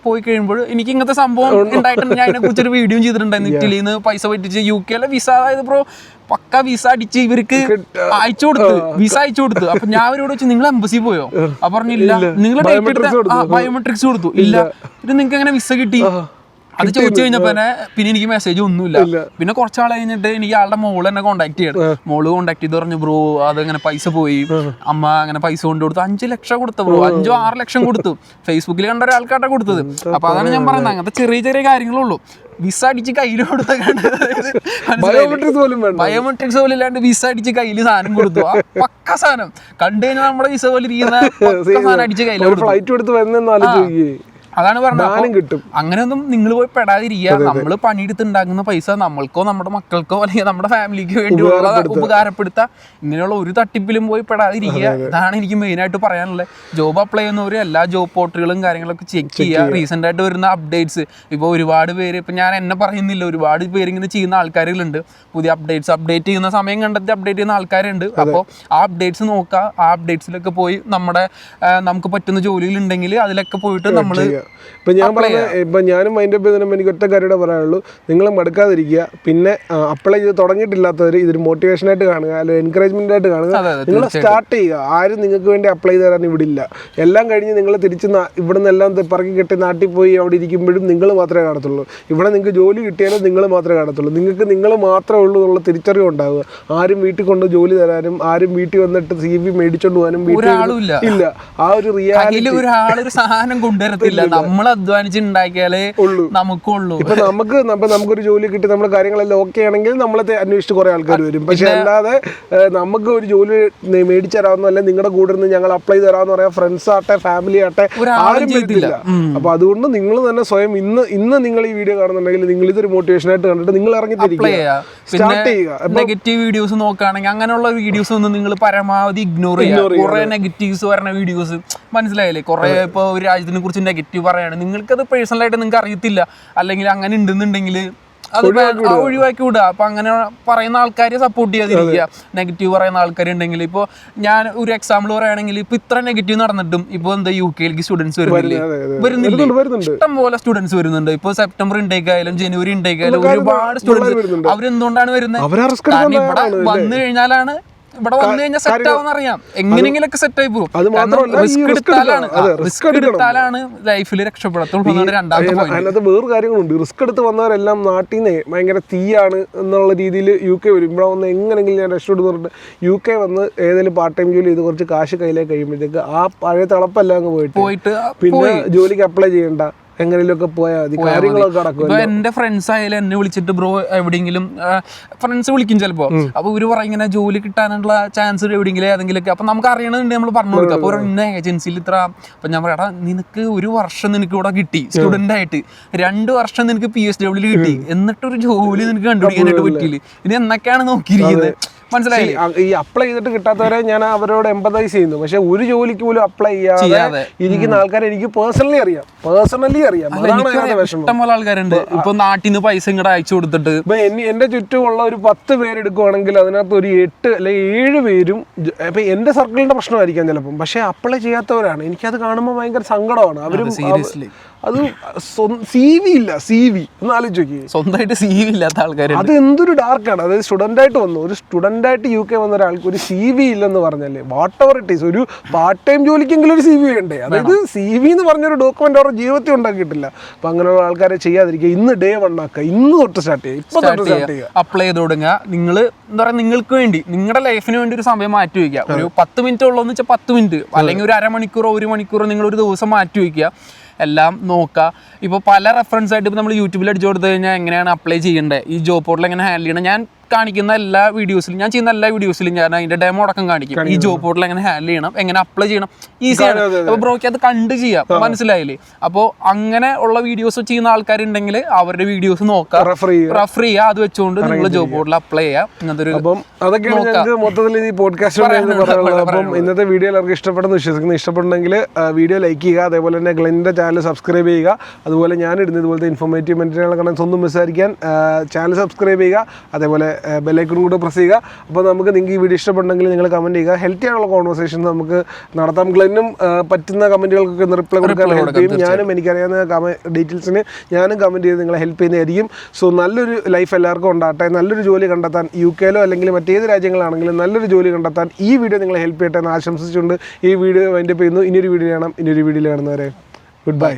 പോയി കഴിയുമ്പോൾ എനിക്ക് ഇങ്ങനത്തെ സംഭവം ഉണ്ടായിട്ടുണ്ട്. ഞാൻ അതിനെ കുറിച്ചൊരു വീഡിയോ ചെയ്തിട്ടുണ്ടായിരുന്നു. ഇറ്റലിയിൽ നിന്ന് പൈസ പറ്റിച്ച് UK വിസ, അതായത് ബ്രോ പക്ക വിസ അടിച്ച് ഇവർക്ക് അയച്ചു കൊടുത്തു, വിസ അയച്ചു കൊടുത്തു. അപ്പൊ ഞാൻ അവരോട് വെച്ച് നിങ്ങൾ എംബസി പോയോ? അപ്പൊ പറഞ്ഞില്ല. നിങ്ങൾ ബയോമെട്രിക്സ് കൊടുത്തു? ഇല്ല. ഇത് നിങ്ങൾക്ക് എങ്ങനെ വിസ കിട്ടി? അത് ചോദിച്ചു കഴിഞ്ഞപ്പോ പിന്നെ എനിക്ക് മെസ്സേജ് ഒന്നുമില്ല. പിന്നെ കുറച്ചാൾ കഴിഞ്ഞിട്ട് എനിക്ക് ആളുടെ മോള് എന്നെ കോണ്ടാക്ട് ചെയ്യണം. മോള് കോണ്ടാക്ട് ചെയ്ത് പറഞ്ഞു ബ്രോ അതങ്ങനെ പൈസ പോയി, അമ്മ അങ്ങനെ പൈസ കൊണ്ട് കൊടുത്തു. 5 ലക്ഷം കൊടുത്തു ബ്രോ, 5-6 ലക്ഷം കൊടുത്തു. ഫേസ്ബുക്കിൽ കണ്ട ഒരാൾക്കാട്ടെ കൊടുത്തത്. അപ്പൊ അതാണ് ഞാൻ പറയുന്നത്, അങ്ങനത്തെ ചെറിയ ചെറിയ കാര്യങ്ങളുള്ളൂ. വിസ അടിച്ച് കയ്യിൽ കൊടുത്ത ബയോമെട്രിക്സ് പോലും ഇല്ലാണ്ട് വിസ അടിച്ച് കയ്യിൽ സാധനം കൊടുത്തു. പക്ക സാധനം കണ്ടു കഴിഞ്ഞാൽ നമ്മുടെ വിസ പോലെ ഇരിക്കുന്ന സാധനം അടിച്ച് കയ്യിൽ കൊടുത്തു. അതാണ് പറഞ്ഞത്. അങ്ങനെയൊന്നും നിങ്ങൾ പോയി പെടാതിരിക്കുക. നമ്മൾ പണിയെടുത്തുണ്ടാക്കുന്ന പൈസ നമ്മൾക്കോ നമ്മുടെ മക്കൾക്കോ അല്ലെങ്കിൽ നമ്മുടെ ഫാമിലിക്ക് വേണ്ടിയുള്ള ഉപകാരപ്പെടുത്താം. ഇങ്ങനെയുള്ള ഒരു തട്ടിപ്പിലും പോയി പെടാതിരിക്കുക. ഇതാണ് എനിക്ക് മെയിനായിട്ട് പറയാനുള്ളത്. ജോബ് അപ്ലൈ ചെയ്യുന്നവർ എല്ലാ ജോബ് പോർട്ടലുകളും കാര്യങ്ങളൊക്കെ ചെക്ക് ചെയ്യുക. റീസെൻ്റ് ആയിട്ട് വരുന്ന അപ്ഡേറ്റ്സ്, ഇപ്പോൾ ഒരുപാട് പേര്, ഇപ്പം ഞാൻ എന്നെ പറയുന്നില്ല, ഒരുപാട് പേര് ഇങ്ങനെ ചെയ്യുന്ന ആൾക്കാരുകളുണ്ട്. പുതിയ അപ്ഡേറ്റ് ചെയ്യുന്ന സമയം കണ്ടെത്തി അപ്ഡേറ്റ് ചെയ്യുന്ന ആൾക്കാരുണ്ട്. അപ്പോൾ ആ അപ്ഡേറ്റ്സ് നോക്കുക. ആ അപ്ഡേറ്റ്സിലൊക്കെ പോയി നമുക്ക് പറ്റുന്ന ജോലികളുണ്ടെങ്കിൽ അതിലൊക്കെ പോയിട്ട് നമ്മൾ ഇപ്പം ഞാൻ പറഞ്ഞ ഇപ്പം ഞാനും മൈൻഡ് അപ്പ് ചെയ്തതിനും എനിക്ക് ഒറ്റ കാര്യമേ പറയാനുള്ളൂ, നിങ്ങൾ മടുക്കാതിരിക്കുക. പിന്നെ അപ്ലൈ ചെയ്ത് തുടങ്ങിയിട്ടില്ലാത്തവർ ഇതൊരു മോട്ടിവേഷനായിട്ട് കാണുക, അല്ലെങ്കിൽ എൻകറേജ്മെൻ്റ് ആയിട്ട് കാണുക. നിങ്ങൾ സ്റ്റാർട്ട് ചെയ്യുക. ആരും നിങ്ങൾക്ക് വേണ്ടി അപ്ലൈ ചെയ്ത് തരാൻ ഇവിടെ ഇല്ല. എല്ലാം കഴിഞ്ഞ് നിങ്ങൾ തിരിച്ച് ഇവിടെ നിന്നെല്ലാം പറക്കി കെട്ടി നാട്ടിൽ പോയി അവിടെ ഇരിക്കുമ്പോഴും നിങ്ങൾ മാത്രമേ കാണത്തുള്ളൂ. ഇവിടെ നിങ്ങൾക്ക് ജോലി കിട്ടിയാലും നിങ്ങൾ മാത്രമേ കാണത്തുള്ളൂ. നിങ്ങൾക്ക് നിങ്ങൾ മാത്രമേ ഉള്ളൂ എന്നുള്ള തിരിച്ചറിവ് ഉണ്ടാവുക. ആരും വീട്ടിൽ കൊണ്ട് ജോലി തരാനും ആരും വീട്ടിൽ വന്നിട്ട് CV മേടിച്ചോണ്ട് പോകാനും ഇല്ല. ആ ഒരു റിയാലിറ്റി ഒരാളൊരു സാധനം കൊണ്ടുവരത്തില്ല. നമ്മൾ അധ്വാനിച്ചുണ്ടാക്കിയാലേ നമുക്കുള്ളൂ. ഇപ്പൊ നമുക്കൊരു ജോലി കിട്ടി നമ്മുടെ കാര്യങ്ങളെല്ലാം ഓക്കെ ആണെങ്കിൽ നമ്മളെ അന്വേഷിച്ച് കുറെ ആൾക്കാർ വരും. പക്ഷെ അല്ലാതെ നമുക്ക് ഒരു ജോലി മേടിച്ചു തരാമെന്നോ അല്ലെ നിങ്ങളുടെ കൂടെ നിന്ന് ഞങ്ങൾ അപ്ലൈ തരാമെന്ന് പറയാം ഫ്രണ്ട്സ് ആട്ടെ ഫാമിലി ആട്ടെ ആരും പറ്റില്ല. അപ്പൊ അതുകൊണ്ട് നിങ്ങൾ തന്നെ സ്വയം ഇന്ന് നിങ്ങൾ ഈ വീഡിയോ കാണുന്നുണ്ടെങ്കിൽ നിങ്ങൾ ഇതൊരു മോട്ടിവേഷൻ ആയിട്ട് കണ്ടിട്ട് നിങ്ങൾ ഇറങ്ങി സ്റ്റാർട്ട് ചെയ്യുക. നെഗറ്റീവ് വീഡിയോസ് നോക്കുകയാണെങ്കിൽ അങ്ങനെയുള്ള വീഡിയോസ് ഒന്നും നിങ്ങൾ പരമാവധി ഇഗ്നോർ ചെയ്യുക. കുറെ നെഗറ്റീവ്സ് പറയുന്ന വീഡിയോസ് മനസ്സിലായില്ലേ, കുറെ ഇപ്പോൾ ഒരു രാജ്യത്തിനെ കുറിച്ച് നെഗറ്റീവ് പറയാണ്, നിങ്ങൾക്കത് പേഴ്സണലായിട്ട് നിങ്ങൾക്ക് അറിയത്തില്ല അല്ലെങ്കിൽ അങ്ങനെ ഉണ്ടെന്നുണ്ടെങ്കിൽ അത് ഒഴിവാക്കി വിടുക. അപ്പൊ അങ്ങനെ പറയുന്ന ആൾക്കാരെ സപ്പോർട്ട് ചെയ്യാതിരിക്കുക. നെഗറ്റീവ് പറയുന്ന ആൾക്കാരുണ്ടെങ്കിൽ ഇപ്പോൾ ഞാൻ ഒരു എക്സാമ്പിൾ പറയുകയാണെങ്കിൽ ഇപ്പൊ ഇത്ര നെഗറ്റീവ് നടന്നിട്ടും ഇപ്പൊ എന്താ UK സ്റ്റുഡൻസ് വരുന്നില്ല, ഇഷ്ടം പോലെ സ്റ്റുഡൻസ് വരുന്നുണ്ട്. ഇപ്പൊ സെപ്റ്റംബർ ഇൻടേക്ക് ആയാലും ജനുവരി ഇൻടേക്ക് ആയാലും ഒരുപാട് സ്റ്റുഡൻസ്. അവരെന്തുകൊണ്ടാണ് വരുന്നത്? കാരണം ഇവിടെ വന്നു കഴിഞ്ഞാലാണ് ഇവിടെ വന്നു കഴിഞ്ഞാൽ സെറ്റ് ആവുന്ന അറിയാം, എങ്ങനെയെങ്കിലൊക്കെ സെറ്റ് ആയി പോകും. റിസ്ക് എടുത്താലാണ് ലൈഫിൽ രക്ഷപ്പെടത്തുള്ളൂ. അതിനകത്ത് വേറെ കാര്യങ്ങളുണ്ട്. റിസ്ക് എടുത്ത് വന്നവരെല്ലാം നാട്ടിൽ നിന്ന് ഭയങ്കര തീയാണ് എന്നുള്ള രീതിയിൽ UK വരും. ഇവിടെ വന്ന് എങ്ങനെയെങ്കിലും ഞാൻ രക്ഷപ്പെടുന്നു പറഞ്ഞിട്ട് UK വന്ന് ഏതെങ്കിലും പാർട്ട് ടൈം ജോലി ചെയ്ത് കുറച്ച് കാശ് കയ്യിലേക്ക് കഴിയുമ്പോഴത്തേക്ക് ആ പഴയ തിളപ്പെല്ലാം അങ്ങ് പോയിട്ട് പിന്നെ ജോലിക്ക് അപ്ലൈ ചെയ്യണ്ട, എങ്ങനെയൊക്കെ പോയാൽ മതി, കാര്യങ്ങളൊക്കെ നടക്കും. ഇപ്പൊ എന്റെ ഫ്രണ്ട്സ് ആയാലും എന്നെ വിളിച്ചിട്ട് ബ്രോ എവിടെയെങ്കിലും ഫ്രണ്ട്സ് വിളിക്കും ചിലപ്പോ. അപ്പൊ ഇവര് പറയും ഇങ്ങനെ ജോലി കിട്ടാനുള്ള ചാൻസ് എവിടെയെങ്കിലും ഏതെങ്കിലുമൊക്കെ. അപ്പൊ നമുക്ക് അറിയണമെന്നുണ്ട്, നമ്മൾ പറഞ്ഞു കൊടുക്കുക. അപ്പൊ ഇന്ന ഏജൻസിയിൽ ഇത്ര. അപ്പൊ ഞാൻ പറയാം, നിനക്ക് 1 വർഷം നിനക്ക് ഇവിടെ കിട്ടി സ്റ്റുഡന്റ് ആയിട്ട്, 2 വർഷം നിനക്ക് PSW കിട്ടി, എന്നിട്ടൊരു ജോലി നിനക്ക് കണ്ടുപിടിക്കാനായിട്ട് പറ്റിയില്ല. ഇനി എന്നൊക്കെയാണ് നോക്കിയിരിക്കുന്നത്. മനസ്സിലായി? ഈ അപ്ലൈ ചെയ്തിട്ട് കിട്ടാത്തവരെ ഞാൻ അവരോട് എംപതൈസ് ചെയ്യുന്നു. പക്ഷെ ഒരു ജോലിക്ക് പോലും അപ്ലൈ ചെയ്യാതെ ഇരിക്കുന്ന ആൾക്കാരെ എനിക്ക് പേഴ്സണലി അറിയാം. ഇഷ്ടംപോലെ ആൾക്കാരുണ്ട്. ഇപ്പൊ നാട്ടിൽ നിന്ന് പൈസ ഇങ്ങോട്ട് അയച്ചു കൊടുത്തിട്ട് ഇപ്പൊ എന്റെ ചുറ്റുമുള്ള ഒരു 10 പേരെടുക്കുവാണെങ്കിൽ അതിനകത്ത് ഒരു 8 അല്ലെങ്കിൽ 7 പേരും ഇപ്പൊ എന്റെ സർക്കിളിന്റെ പ്രശ്നമായിരിക്കാം ചിലപ്പം, പക്ഷെ അപ്ലൈ ചെയ്യാത്തവരാണ്. എനിക്കത് കാണുമ്പോൾ ഭയങ്കര സങ്കടമാണ്. അവരും അത് CV ഇല്ല, CV ഒന്ന് ആലോചിച്ച് സ്വന്തമായിട്ട് CV ഇല്ലാത്ത ആൾക്കാർ. അത് എന്തൊരു ഡാർക്കാണ്. അതായത് സ്റ്റുഡൻ്റായിട്ട് വന്നു, ഒരു സ്റ്റുഡൻ്റായിട്ട് UK വന്ന ഒരാൾക്ക് ഒരു CV ഇല്ലെന്ന് പറഞ്ഞല്ലേ, വാട്ട് എവർ ഇറ്റ് ഈസ്, ഒരു പാർട്ട് ടൈം ജോലിക്കെങ്കിലും ഒരു CV വേണ്ടേ? അതായത് CV എന്ന് പറഞ്ഞൊരു ഡോക്യുമെന്റ് അവരുടെ ജീവിതത്തിൽ ഉണ്ടാക്കിയിട്ടില്ല. അപ്പം അങ്ങനെയുള്ള ആൾക്കാരെ ചെയ്യാതിരിക്കുക. ഇന്ന് Day 1 ആക്കുക, ഇന്ന് തൊട്ട് സ്റ്റാർട്ട് ചെയ്യുക, ഇപ്പൊ തൊട്ട് സ്റ്റാർട്ട് ചെയ്യുക, അപ്ലൈ ചെയ്ത് തുടങ്ങുക. നിങ്ങൾ എന്താ പറയുക, നിങ്ങൾക്ക് വേണ്ടി നിങ്ങളുടെ ലൈഫിന് വേണ്ടി ഒരു സമയം മാറ്റി വയ്ക്കുക. ഒരു 10 മിനിറ്റ് ഉള്ളതെന്ന് വെച്ചാൽ 10 മിനിറ്റ്, അല്ലെങ്കിൽ ഒരു അരമണിക്കൂറോ 1 മണിക്കൂറോ നിങ്ങൾ ഒരു ദിവസം മാറ്റി വയ്ക്കുക. എല്ലാം നോക്കുക. ഇപ്പോൾ പല റെഫറൻസ് ആയിട്ട് ഇപ്പോൾ നമ്മൾ യൂട്യൂബിൽ അടിച്ചു കൊടുത്തു കഴിഞ്ഞാൽ എങ്ങനെയാണ് അപ്ലൈ ചെയ്യേണ്ടത്, ഈ ജോബ് പോർട്ടൽ എങ്ങനെ ഹാൻഡിൽ ചെയ്യണം, ഞാൻ കാണിക്കുന്ന എല്ലാ വീഡിയോസിലും, ഞാൻ ചെയ്യുന്ന എല്ലാ വീഡിയോസിലും ഞാൻ അതിന്റെ ഡെമോ അടക്കം കാണിക്കും. ഈ ജോബ് പോർട്ടൽ എങ്ങനെ ഹാൻഡിൽ ചെയ്യണം, എങ്ങനെ അപ്ലൈ ചെയ്യണം, ഈസിയാണ്. അപ്പോൾ ബ്രോയ്ക്ക് അത് കണ്ട് ചെയ്യാം, മനസ്സിലായില്ലേ? അപ്പോൾ അങ്ങനെ ഉള്ള വീഡിയോസ് ചെയ്യുന്ന ആൾക്കാരുണ്ടെങ്കിൽ അവരുടെ വീഡിയോസ് നോക്കാം, റെഫർ ചെയ്യുക. അത് വെച്ചുകൊണ്ട് നിങ്ങൾ ജോബ് പോർട്ടൽ അപ്ലൈ ചെയ്യാം. ഇങ്ങനത്തെ ഒരു മൊത്തത്തിൽ ഈ പോഡ്കാസ്റ്റ് അപ്പം ഇന്നത്തെ വീഡിയോ എല്ലാവർക്കും ഇഷ്ടപ്പെടുന്നു വിശ്വസിക്കുന്നു. ഇഷ്ടപ്പെടുന്നെങ്കിൽ വീഡിയോ ലൈക്ക് ചെയ്യുക, അതേപോലെ തന്നെ ഗ്ലെൻ്റെ ചാനൽ സബ്സ്ക്രൈബ് ചെയ്യുക. അതുപോലെ ഞാനിടുന്ന ഇതുപോലത്തെ ഇൻഫോർമേറ്റീവ് മെറ്റീരിയൽ കാണാൻ ഒന്നും മിസ്സായിരിക്കാൻ ചാനൽ സബ്സ്ക്രൈബ് ചെയ്യുക, അതേപോലെ ബെല്ലൈക്കൺ കൂടെ പ്രസ് ചെയ്യുക. അപ്പോൾ നമുക്ക് നിങ്ങൾക്ക് ഈ വീഡിയോ ഇഷ്ടപ്പെടുന്നെങ്കിൽ നിങ്ങൾ കമൻറ്റ് ചെയ്യുക. ഹെൽത്തി ആയുള്ള കോൺവെർസേഷൻ നമുക്ക് നടത്താം. ഗ്ലെന്നും പറ്റുന്ന കമൻറ്റുകൾക്കൊക്കെ റിപ്ലൈ കൊടുക്കാൻ ഹെൽപ്പ് ചെയ്യും. ഞാനും എനിക്കറിയാവുന്ന ഡീറ്റെയിൽസിന് ഞാനും കമൻറ്റ് ചെയ്ത് നിങ്ങളെ ഹെൽപ്പ് ചെയ്യുന്നതായിരിക്കും. സോ നല്ലൊരു ലൈഫ് എല്ലാവർക്കും ഉണ്ടാകട്ടെ. നല്ലൊരു ജോലി കണ്ടെത്താൻ UK-ലോ അല്ലെങ്കിൽ മറ്റേത് രാജ്യങ്ങളാണെങ്കിലും നല്ലൊരു ജോലി കണ്ടെത്താൻ ഈ വീഡിയോ നിങ്ങളെ ഹെൽപ്പ് ചെയ്യട്ടെ എന്ന് ആശംസിച്ചുകൊണ്ട് ഈ വീഡിയോ വൈൻഡപ്പ് ചെയ്യുന്നു. ഇനിയൊരു വീഡിയോ കാണുന്നവരെ ഗുഡ് ബൈ.